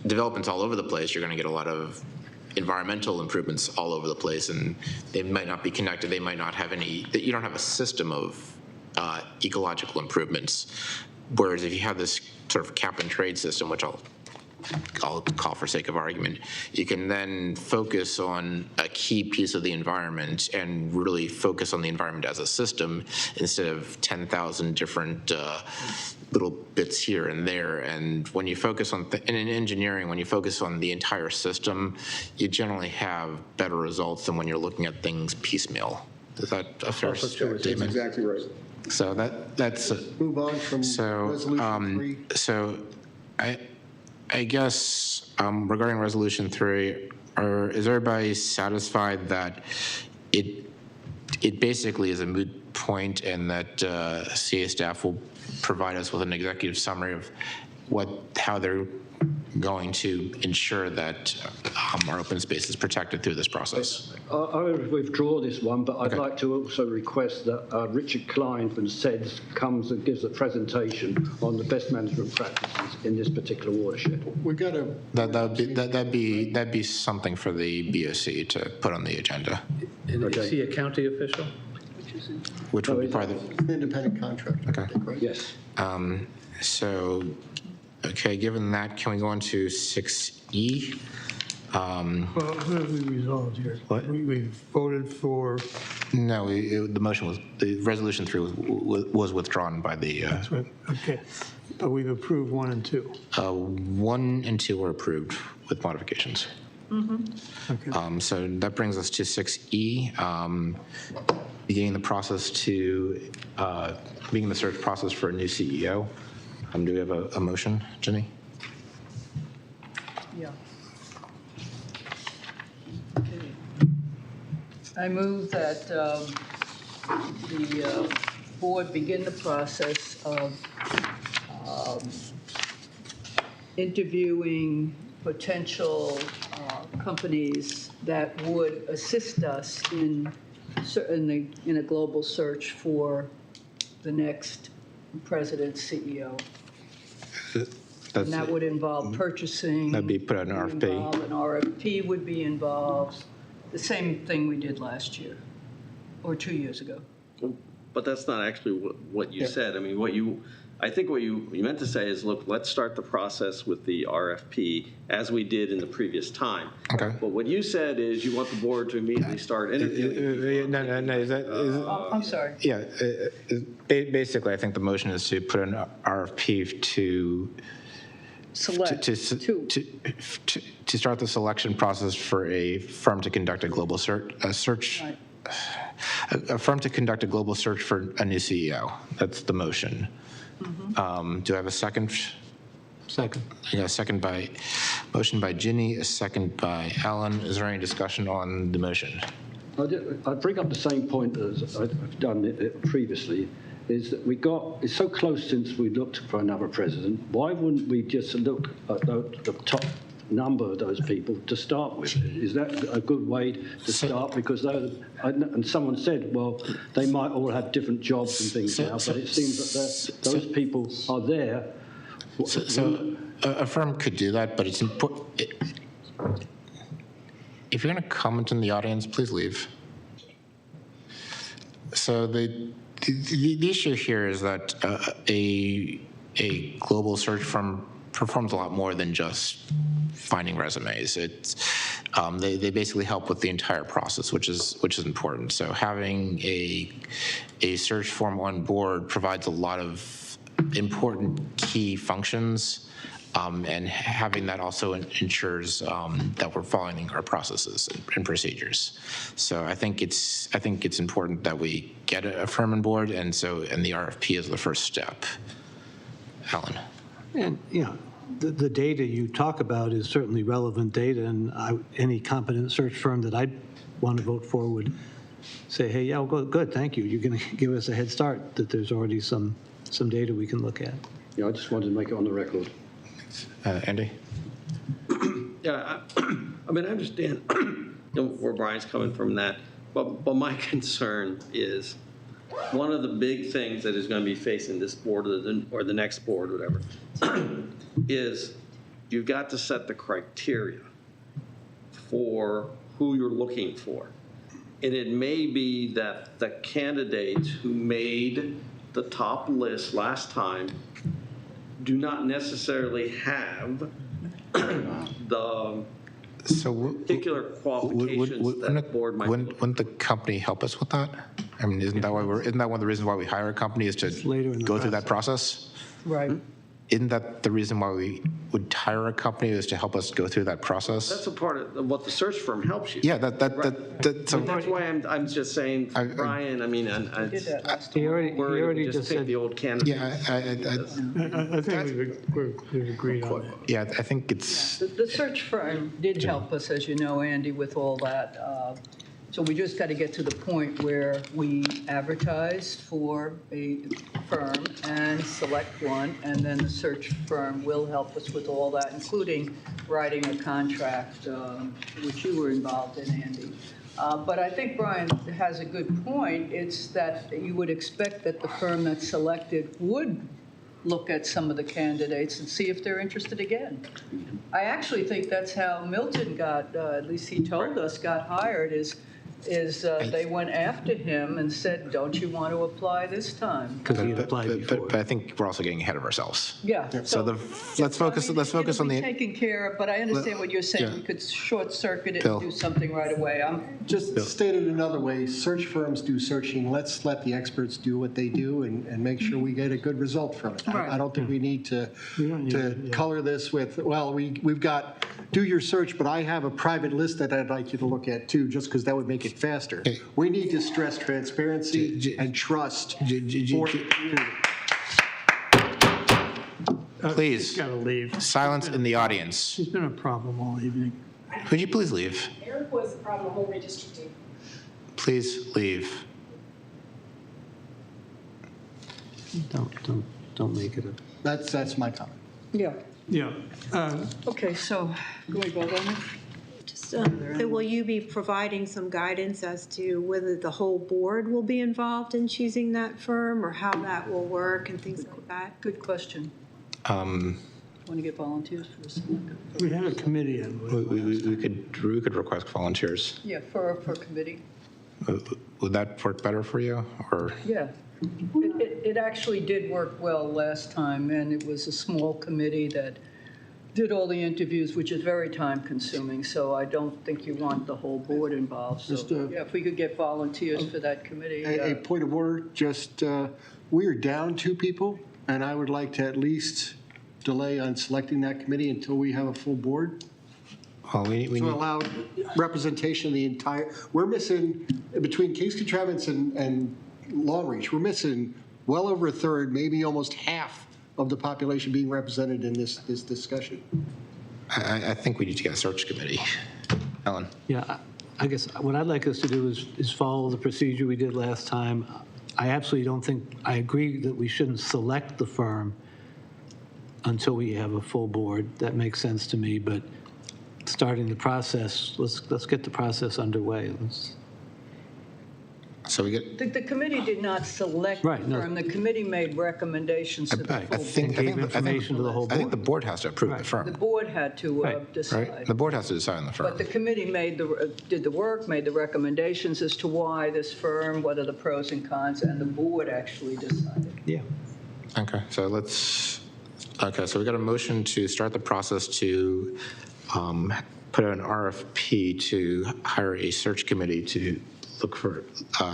developments all over the place, you're going to get a lot of environmental improvements all over the place, and they might not be connected. They might not have any, you don't have a system of ecological improvements. Whereas if you have this sort of cap and trade system, which I'll call for sake of argument, you can then focus on a key piece of the environment and really focus on the environment as a system instead of 10,000 different little bits here and there. And when you focus on, in engineering, when you focus on the entire system, you generally have better results than when you're looking at things piecemeal. Is that a fair statement? That's exactly right. So that's move on from resolution 3. So I guess regarding resolution 3, is everybody satisfied that it basically is a moot point, and that CA staff will provide us with an executive summary of how they're going to ensure that our open space is protected through this process? I would withdraw this one, but I'd like to also request that Richard Klein from SEDS comes and gives a presentation on the best management practices in this particular watershed. We've got to... That'd be something for the BOC to put on the agenda. Is he a county official? Which would be part of the independent contractor. Okay. I think, right? Yes. So, okay, given that, can we go on to 6E? Well, what have we resolved here? What? We voted for... No, the resolution 3 was withdrawn by the... That's right. Okay. But we've approved 1 and 2. 1 and 2 were approved with modifications. Okay. So that brings us to 6E, beginning the search process for a new CEO. Do we have a motion, Jenny? Yeah. Okay. I move that the board begin the process of interviewing potential companies that would assist us in a global search for the next president, CEO. And that would involve purchasing. That'd be put out in an RFP. An RFP would be involved. The same thing we did last year or 2 years ago. But that's not actually what you said. I mean, I think what you meant to say is, look, let's start the process with the RFP as we did in the previous time. Okay. But what you said is you want the board to immediately start interviewing. No. I'm sorry. Yeah. Basically, I think the motion is to put an RFP to select to start the selection process for a firm to conduct a global search. Right. A firm to conduct a global search for a new CEO. That's the motion. Do I have a second? Second. I got a motion by Ginny, a second by Alan. Is there any discussion on the motion? I'd bring up the same point as I've done previously, is that it's so close since we looked for another president. Why wouldn't we just look at the top number of those people to start with? Is that a good way to start? Because and someone said, well, they might all have different jobs and things now, but it seems that those people are there. So a firm could do that, but it's important. If you're going to comment in the audience, please leave. So the issue here is that a global search firm performs a lot more than just finding resumes. They basically help with the entire process, which is important. So having a search firm on board provides a lot of important key functions, and having that also ensures that we're following our processes and procedures. So I think it's important that we get a firm on board, and the RFP is the first step. Alan. And the data you talk about is certainly relevant data, and any competent search firm that I'd want to vote for would say, hey, yeah, well, good, thank you. You're going to give us a head start that there's already some data we can look at. Yeah, I just wanted to make it on the record. Andy? Yeah, I mean, I understand where Brian's coming from that, but my concern is one of the big things that is going to be facing this board or the next board, whatever, is you've got to set the criteria for who you're looking for. And it may be that the candidates who made the top list last time do not necessarily have the particular qualifications that a board might. Wouldn't the company help us with that? I mean, isn't that one of the reasons why we hire a company is to go through that process? Right. Isn't that the reason why we would hire a company, is to help us go through that process? That's a part of what the search firm helps you. Yeah, But that's why I'm just saying, Brian. I mean, He already just take said the old candidate. Yeah, I think we've agreed on that. Yeah, I think it's. The search firm did help us, as you know, Andy, with all that. So we just got to get to the point where we advertise for a firm and select one, and then the search firm will help us with all that, including writing a contract, which you were involved in, Andy. But I think Brian has a good point. It's that you would expect that the firm that's selected would look at some of the candidates and see if they're interested again. I actually think that's how Milton got, at least he told us, got hired, is they went after him and said, don't you want to apply this time? Because he had applied before. But I think we're also getting ahead of ourselves. Yeah. So let's focus on the. Taken care of, but I understand what you're saying. Yeah. You could short circuit it Bill. and do something right away. Just stated another way, search firms do searching. Let's let the experts do what they do and make sure we get a good result from it. Right. I don't think we need to color this with, well, we've got, do your search, but I have a private list that I'd like you to look at too, just because that would make it faster. We need to stress transparency and trust for the community. Please, Gotta leave. silence in the audience. It's been a problem all evening. Could you please leave? Eric was the problem, the whole redistricting. Please leave. Don't make it a. That's my comment. Yeah. Yeah. Okay, so can we vote on it? Just, will you be providing some guidance as to whether the whole board will be involved in choosing that firm, or how that will work and things like that? Good question. Want to get volunteers for this? We had a committee. We could request volunteers. Yeah, for committee. Would that work better for you, or? Yeah. It actually did work well last time, and it was a small committee that did all the interviews, which is very time-consuming, so I don't think you want the whole board involved. So, yeah, if we could get volunteers for that committee. A point of order, just, we are down 2 people, and I would like to at least delay on selecting that committee until we have a full board. Well, we To allow representation of the entire, we're missing, between Kingston-Travis and Long Reach, we're missing well over a third, maybe almost half of the population being represented in this discussion. I think we need to get a search committee. Ellen? Yeah, I guess what I'd like us to do is follow the procedure we did last time. I absolutely don't think, I agree that we shouldn't select the firm until we have a full board. That makes sense to me, but starting the process, let's get the process underway. So we get, The committee did not select the Right, no. firm. The committee made recommendations to the full board. Information to the whole I think the board. board has to approve the The firm, board had to right? decide. The board has to decide on the firm. But the committee did the work, made the recommendations as to why this firm, what are the pros and cons, and the board actually decided. Yeah. Okay, so so we got a motion to start the process to put out an RFP to hire a search committee to look for,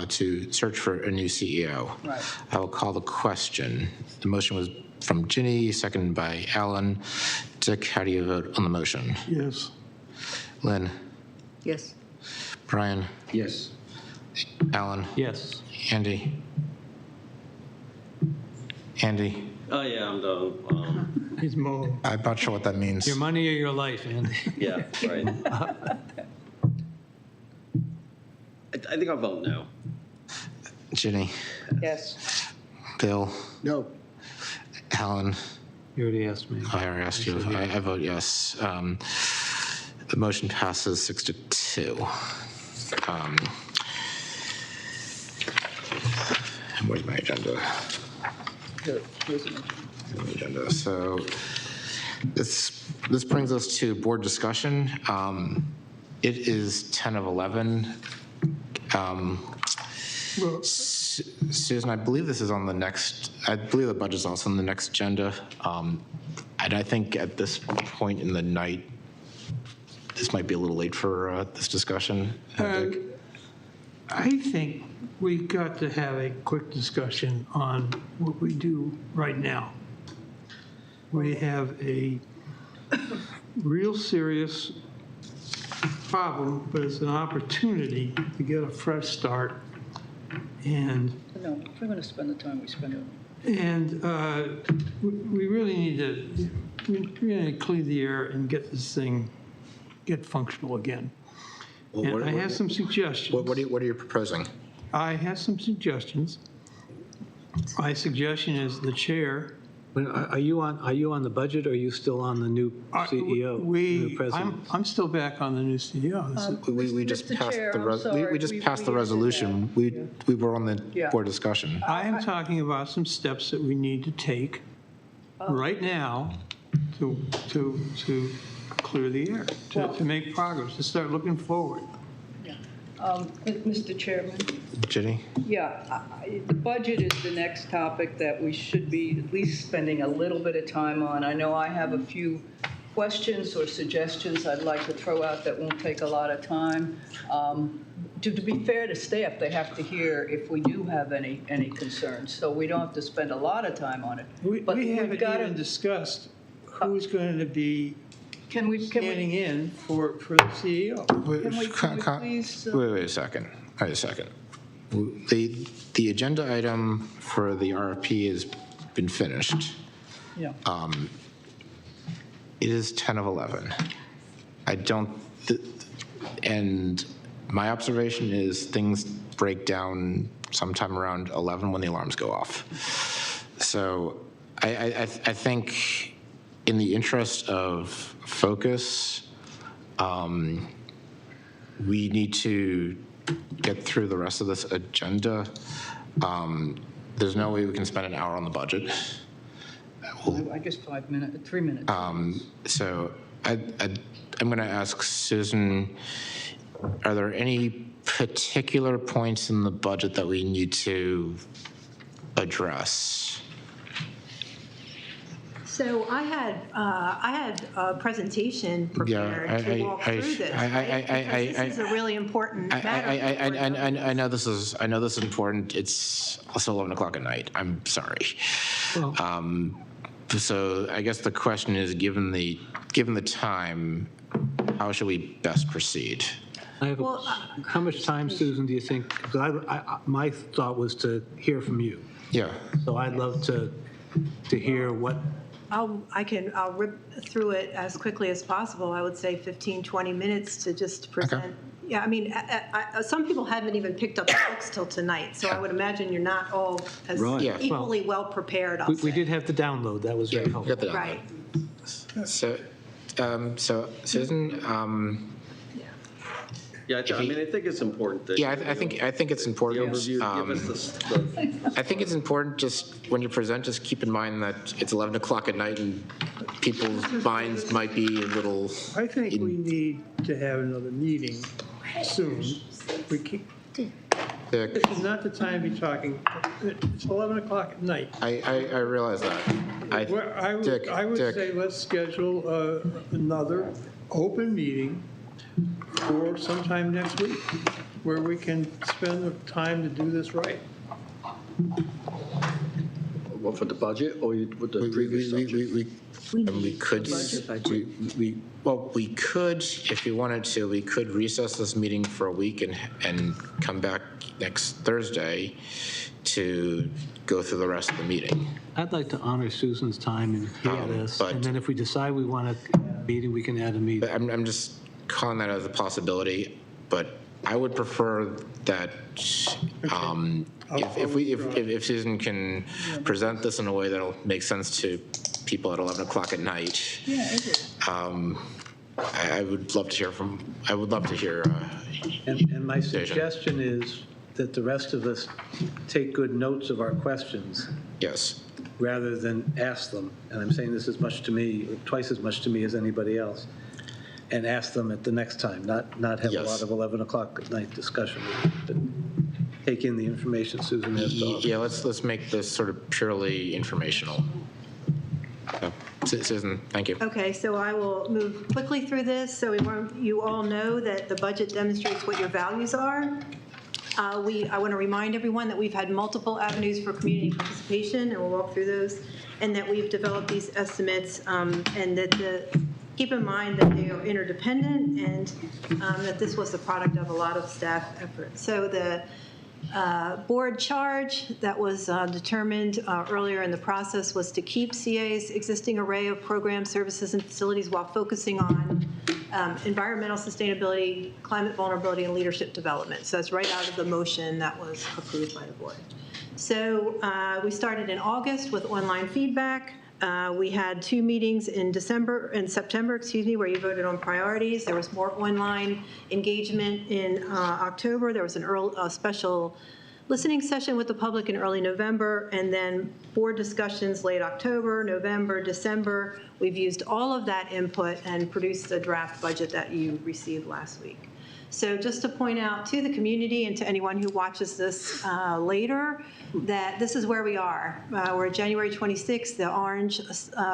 to search for a new CEO. Right. I will call the question. The motion was from Ginny, seconded by Alan. Dick, how do you vote on the motion? Yes. Lynn? Yes. Brian? Yes. Alan? Yes. Andy? Andy? Oh, yeah, I'm done. He's mowing. I'm not sure what that means. Your money or your life, Andy? Yeah, right. I think I'll vote no. Ginny? Yes. Bill? No. Alan? You already asked me. I already asked you. I vote yes. The motion passes 6-2. And where's my agenda? Agenda. So this brings us to board discussion. It is 10 of 11. Susan, I believe this is on the next, I believe the budget's also on the next agenda. And I think at this point in the night, this might be a little late for this discussion. Dick? I think we've got to have a quick discussion on what we do right now. We have a real serious problem, but it's an opportunity to get a fresh start. And No, we're going to spend the time we spend on we really need to clear the air and get this thing get functional again. And I have some suggestions. What are you proposing? I have some suggestions. My suggestion is the chair. Are you on the budget, or are you still on the new CEO, new president? I'm still back on the new CEO. We just Mr. passed Chair, the I'm sorry, we just we- passed the we ended resolution. We were on the Yeah. board discussion. I am talking about some steps that we need to take right now to clear the air, to make progress, to start looking forward. Mr. Chairman? Ginny? Yeah, the budget is the next topic that we should be at least spending a little bit of time on. I know I have a few questions or suggestions I'd like to throw out that won't take a lot of time. To be fair to staff, they have to hear if we do have any concerns, so we don't have to spend a lot of time on it. But We we've haven't gotta- even discussed who's going to be standing in for the CEO. Wait a second. Wait a second. The agenda item for the RFP has been finished. Yeah. It is 10 of 11. I don't, and my observation is things break down sometime around 11 when the alarms go off. So I think in the interest of focus, we need to get through the rest of this agenda. There's no way we can spend an hour on the budget. I guess 3 minutes. So I'm going to ask Susan, are there any particular points in the budget that we need to address? So I had a presentation prepared to walk through this, right? Because this is a really important matter. I know this is important. It's also 11 o'clock at night. I'm sorry. So I guess the question is, given the time, how should we best proceed? How much time, Susan, do you think? Because my thought was to hear from you. Yeah. So I'd love to hear what. I'll rip through it as quickly as possible. I would say 15, 20 minutes to just present, Yeah, I mean, some people haven't even picked up the books till tonight, so I would imagine you're not all as Right. Yeah. equally well prepared, I'll We say. did have the download, that was very helpful. Right. So, Susan, Yeah, I mean, I think it's important that. yeah, I think it's important. The overview, give us the I think it's important just when you present, just keep in mind that it's 11 o'clock at night and people's minds might be a little. I think we need to have another meeting soon. We keep, this is not the time to be talking, it's 11 o'clock at night. I realize that. I would say let's schedule another open meeting for sometime next week, where we can spend the time to do this right. What, for the budget or with the previous subject? We could, we could, if you wanted to, we could recess this meeting for a week and come back next Thursday to go through the rest of the meeting. I'd like to honor Susan's time and hear this, and then if we decide we want a meeting, we can add a meeting. But I'm just calling that as a possibility, but I would prefer that if Susan can present this in a way that'll make sense to people at 11 o'clock at night. I would love to hear And my suggestion is that the rest of us take good notes of our questions. Yes. Rather than ask them, and I'm saying this as much to me, twice as much to me as anybody else, and ask them at the next time, not have a lot of 11 o'clock at night discussion, but take in the information Susan has to offer. Yeah, let's make this sort of purely informational. Susan, thank you. Okay, so I will move quickly through this. So you all know that the budget demonstrates what your values are. I want to remind everyone that we've had multiple avenues for community participation, and we'll walk through those, and that we've developed these estimates, and that keep in mind that they are interdependent, and that this was the product of a lot of staff effort. So the board charge that was determined earlier in the process was to keep CA's existing array of programs, services, and facilities while focusing on environmental sustainability, climate vulnerability, and leadership development. So that's right out of the motion that was approved by the board. So we started in August with online feedback. We had 2 meetings in September, where you voted on priorities. There was more online engagement in October. There was a special listening session with the public in early November, and then board discussions late October, November, December. We've used all of that input and produced the draft budget that you received last week. So just to point out to the community and to anyone who watches this later, that this is where we are. We're January 26th. The orange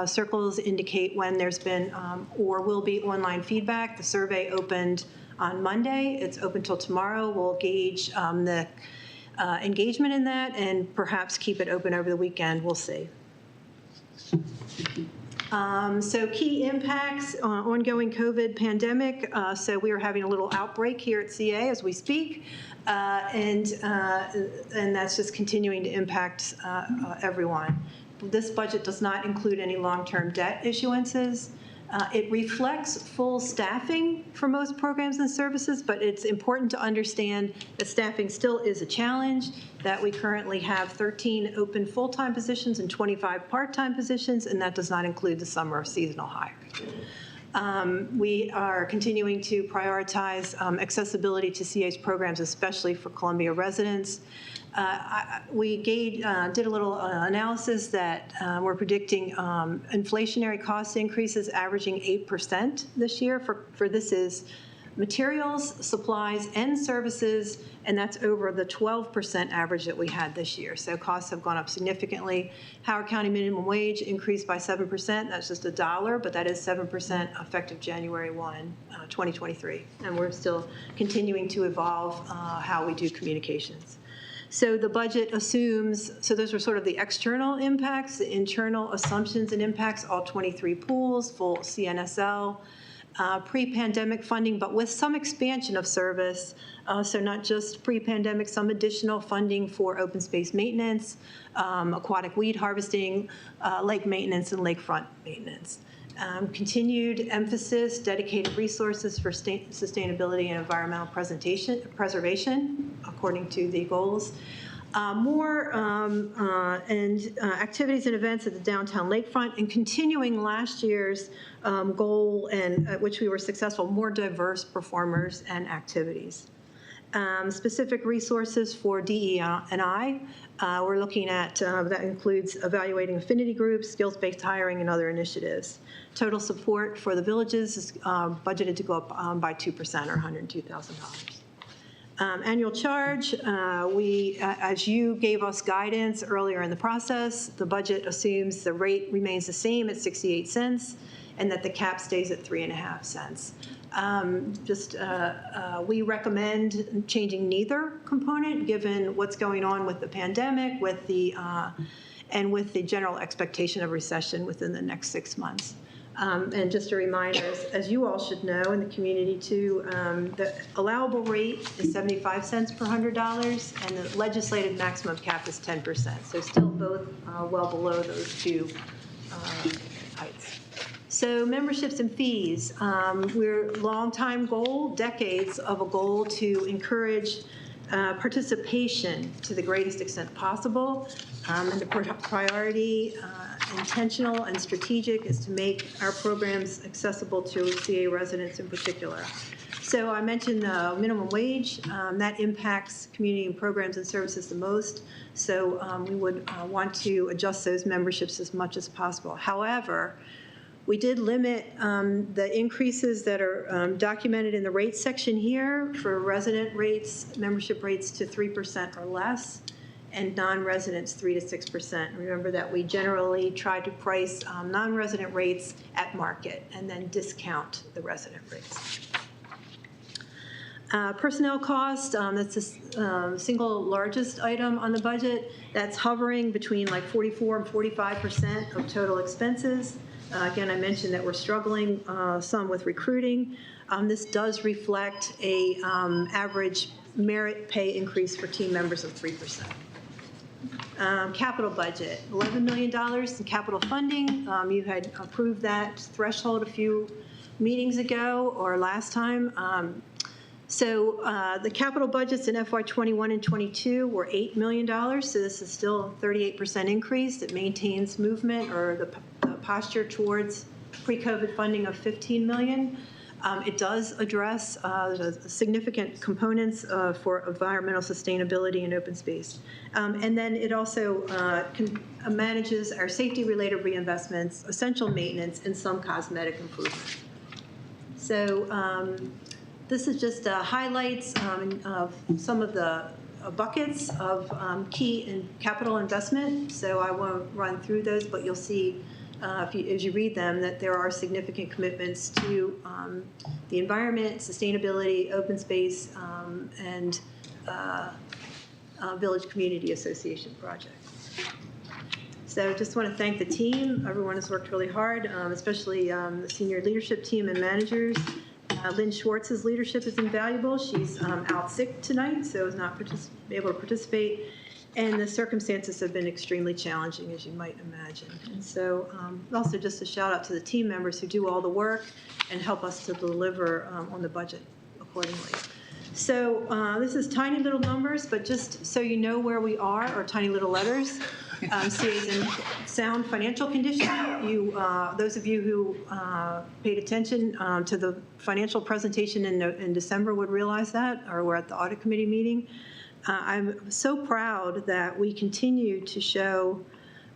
circles indicate when there's been or will be online feedback. The survey opened on Monday. It's open till tomorrow. We'll gauge the engagement in that and perhaps keep it open over the weekend. We'll see. So key impacts, ongoing COVID pandemic. So we are having a little outbreak here at CA as we speak, and that's just continuing to impact everyone. This budget does not include any long-term debt issuances. It reflects full staffing for most programs and services, but it's important to understand that staffing still is a challenge, that we currently have 13 open full-time positions and 25 part-time positions, and that does not include the summer seasonal hire. We are continuing to prioritize accessibility to CA's programs, especially for Columbia residents. We did a little analysis that we're predicting inflationary cost increases averaging 8% this year. For this is materials, supplies, and services, and that's over the 12% average that we had this year. So costs have gone up significantly. Howard County minimum wage increased by 7%. That's just $1, but that is 7% effective January 1, 2023. And we're still continuing to evolve how we do communications. So the budget assumes, so those are sort of the external impacts, the internal assumptions and impacts, all 23 pools, full CNSL. pre-pandemic funding, but with some expansion of service. So not just pre-pandemic, some additional funding for open space maintenance, aquatic weed harvesting, lake maintenance, and lakefront maintenance. Continued emphasis, dedicated resources for sustainability and environmental preservation, according to the goals. Activities and events at the downtown lakefront, and continuing last year's goal, and at which we were successful, more diverse performers and activities. Specific resources for DE&I. We're looking at, that includes evaluating affinity groups, skills-based hiring, and other initiatives. Total support for the villages is budgeted to go up by 2%, or $102,000. Annual charge, as you gave us guidance earlier in the process, the budget assumes the rate remains the same at 68 cents and that the cap stays at 3.5 cents. We recommend changing neither component given what's going on with the pandemic, and with the general expectation of recession within the next 6 months. And just a reminder, as you all should know in the community too, the allowable rate is 75 cents per $100, and the legislative maximum cap is 10%. So still both well below those two heights. So memberships and fees, we're long-time goal, decades of a goal to encourage participation to the greatest extent possible. And the priority, intentional and strategic, is to make our programs accessible to CA residents in particular. So I mentioned the minimum wage. That impacts community and programs and services the most. So we would want to adjust those memberships as much as possible. However, we did limit the increases that are documented in the rates section here for resident rates, membership rates to 3% or less, and non-residents 3 to 6%. Remember that we generally try to price non-resident rates at market and then discount the resident rates. Personnel cost, that's the single largest item on the budget. That's hovering between like 44 and 45% of total expenses. Again, I mentioned that we're struggling some with recruiting. This does reflect a average merit pay increase for team members of 3%. Capital budget, $11 million in capital funding. You had approved that threshold a few meetings ago or last time. So the capital budgets in FY21 and 22 were $8 million. So this is still a 38% increase. It maintains movement or the posture towards pre-COVID funding of $15 million. It does address significant components for environmental sustainability and open space. And then it also manages our safety-related reinvestments, essential maintenance, and some cosmetic improvements. So this is just highlights of some of the buckets of key in capital investment. So I won't run through those, but you'll see as you read them, that there are significant commitments to the environment, sustainability, open space, and Village Community Association projects. So just want to thank the team. Everyone has worked really hard, especially the senior leadership team and managers. Lynn Schwartz's leadership is invaluable. She's out sick tonight, so is not able to participate. And the circumstances have been extremely challenging, as you might imagine. And so also just a shout out to the team members who do all the work and help us to deliver on the budget accordingly. So this is tiny little numbers, but just so you know where we are, or tiny little letters. CA's in sound financial condition. Those of you who paid attention to the financial presentation in December would realize that, or were at the audit committee meeting. I'm so proud that we continue to show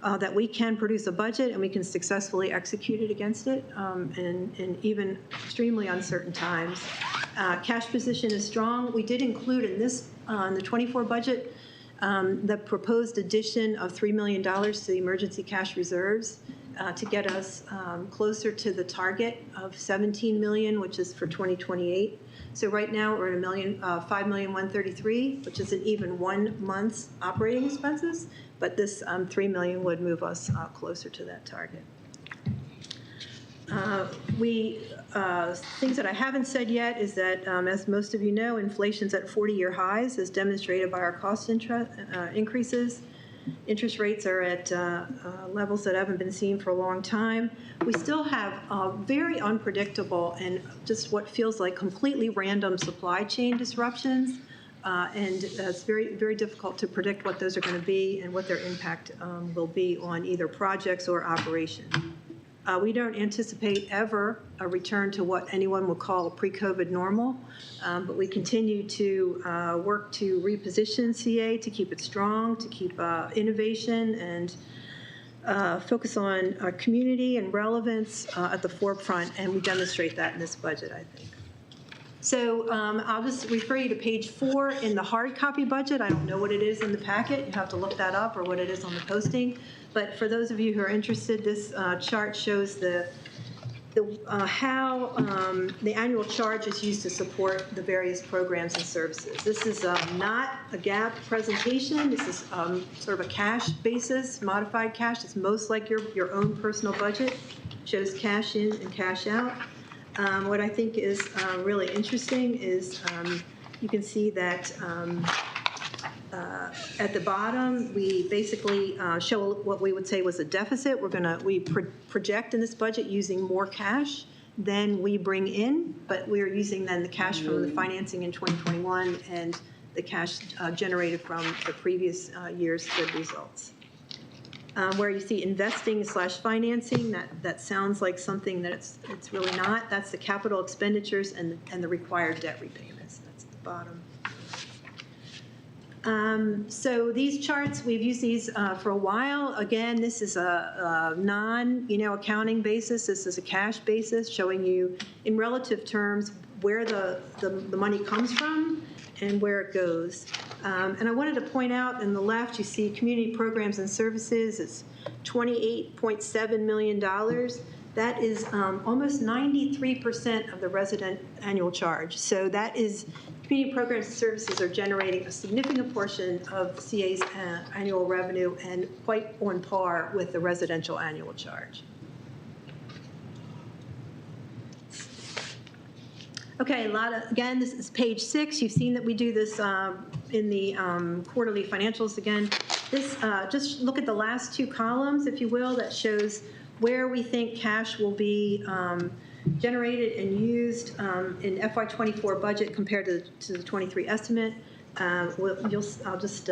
that we can produce a budget and we can successfully execute it against it in even extremely uncertain times. Cash position is strong. We did include in this, in the 24 budget, the proposed addition of $3 million to the emergency cash reserves to get us closer to the target of $17 million, which is for 2028. So right now we're at $5,133,000, which is an even 1 month's operating expenses, but this $3 million would move us closer to that target. Things that I haven't said yet is that, as most of you know, inflation's at 40-year highs, as demonstrated by our cost increases. Interest rates are at levels that haven't been seen for a long time. We still have very unpredictable and just what feels like completely random supply chain disruptions. And it's very, very difficult to predict what those are going to be and what their impact will be on either projects or operations. We don't anticipate ever a return to what anyone would call pre-COVID normal, but we continue to work to reposition CA to keep it strong, to keep innovation and focus on community and relevance at the forefront, and we demonstrate that in this budget, I think. So I'll just refer you to page 4 in the hard copy budget. I don't know what it is in the packet. You have to look that up, or what it is on the posting. But for those of you who are interested, this chart shows how the annual charge is used to support the various programs and services. This is not a GAAP presentation. This is sort of a cash basis, modified cash. It's most like your own personal budget. Shows cash in and cash out. What I think is really interesting is you can see that at the bottom, we basically show what we would say was a deficit. We project in this budget using more cash than we bring in, but we're using then the cash from the financing in 2021 and the cash generated from the previous year's good results. Where you see investing/financing, that sounds like something that it's really not. That's the capital expenditures and the required debt repayments. That's at the bottom. So these charts, we've used these for a while. Again, this is a non-accounting basis. This is a cash basis showing you in relative terms where the money comes from and where it goes. And I wanted to point out in the left, you see community programs and services. It's $28.7 million. That is almost 93% of the resident annual charge. So that is, community programs and services are generating a significant portion of CA's annual revenue and quite on par with the residential annual charge. Okay, again, this is page 6. You've seen that we do this in the quarterly financials again. This, just look at the last 2 columns, if you will, that shows where we think cash will be generated and used in FY24 budget compared to the 23 estimate. I'll just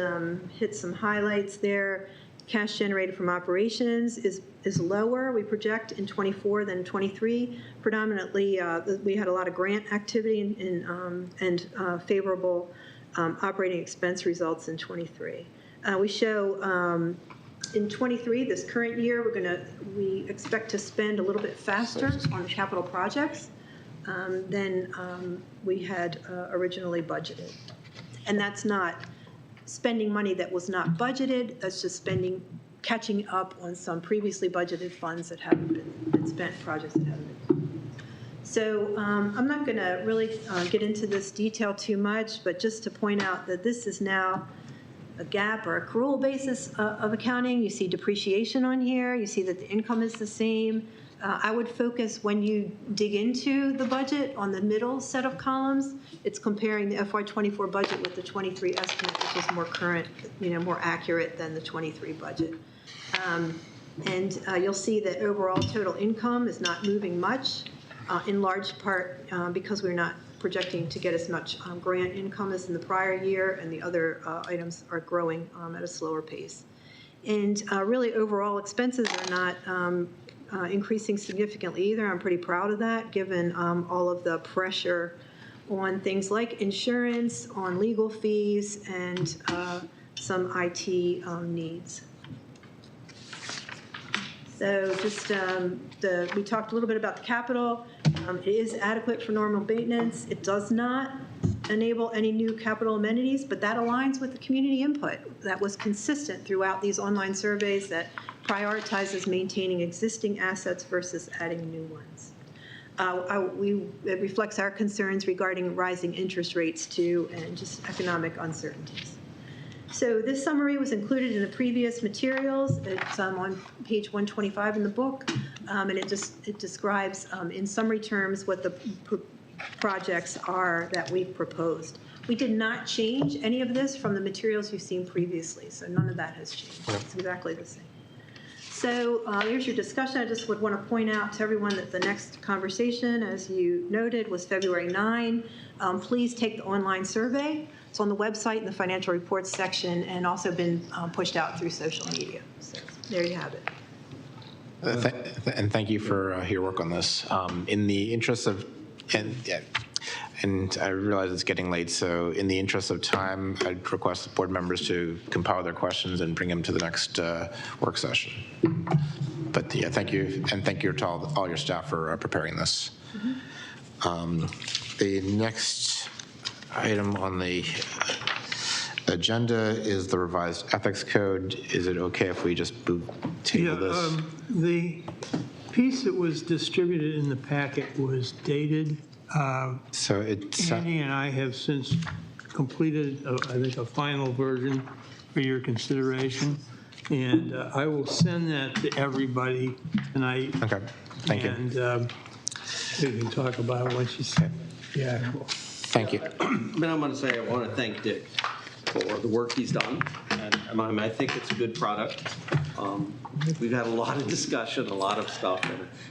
hit some highlights there. Cash generated from operations is lower, we project, in 24 than 23. Predominantly, we had a lot of grant activity and favorable operating expense results in 23. We show in 23, this current year, we expect to spend a little bit faster on the capital projects than we had originally budgeted. And that's not spending money that was not budgeted, that's just catching up on some previously budgeted funds that haven't been spent, projects that haven't been. So I'm not going to really get into this detail too much, but just to point out that this is now a GAAP or accrual basis of accounting. You see depreciation on here. You see that the income is the same. I would focus, when you dig into the budget, on the middle set of columns. It's comparing the FY24 budget with the 23 estimate, which is more current, more accurate than the 23 budget. And you'll see that overall total income is not moving much, in large part because we're not projecting to get as much grant income as in the prior year, and the other items are growing at a slower pace. And really, overall expenses are not increasing significantly either. I'm pretty proud of that, given all of the pressure on things like insurance, on legal fees, and some IT needs. So just we talked a little bit about the capital. It is adequate for normal maintenance. It does not enable any new capital amenities, but that aligns with the community input that was consistent throughout these online surveys that prioritizes maintaining existing assets versus adding new ones. It reflects our concerns regarding rising interest rates too, and just economic uncertainties. So this summary was included in the previous materials. It's on page 125 in the book, and it describes in summary terms what the projects are that we've proposed. We did not change any of this from the materials you've seen previously, so none of that has changed. It's exactly the same. So here's your discussion. I just would want to point out to everyone that the next conversation, as you noted, was February 9. Please take the online survey. It's on the website in the financial reports section and also been pushed out through social media. So there you have it. And thank you for your work on this. In the interest of, and I realize it's getting late, so in the interest of time, I'd request the board members to compile their questions and bring them to the next work session. But yeah, thank you, and thank you to all your staff for preparing this. The next item on the agenda is the revised ethics code. Is it okay if we just table this? The piece that was distributed in the packet was dated. So it's Andy and I have since completed, I think, a final version for your consideration. And I will send that to everybody tonight. Okay, thank you. And we can talk about it once you see the actual. Thank you. But I'm going to say I want to thank Dick for the work he's done. And I think it's a good product. We've had a lot of discussion, a lot of stuff,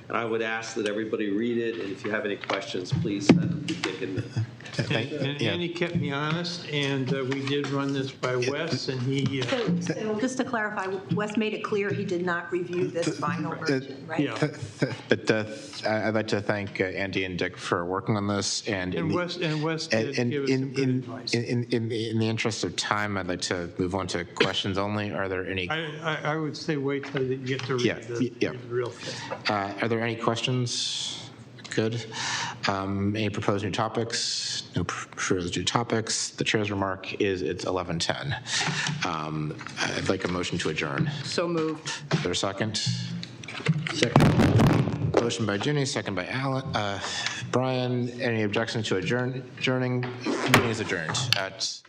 and I would ask that everybody read it, and if you have any questions, please send them to Dick and me. And Andy kept me honest, and we did run this by Wes, and he... So just to clarify, Wes made it clear he did not review this final version, right? Yeah. But I'd like to thank Andy and Dick for working on this. And Wes did give us some good advice. In the interest of time, I'd like to move on to questions only. Are there any? I would say wait till you get to read the real thing. Are there any questions? Good. Any proposed new topics? No proposed new topics. The chair's remark is it's 11:10. I'd like a motion to adjourn. So moved. Is there a second? Second. Motion by Ginny, second by Brian. Any objections to adjourning? Meeting is adjourned at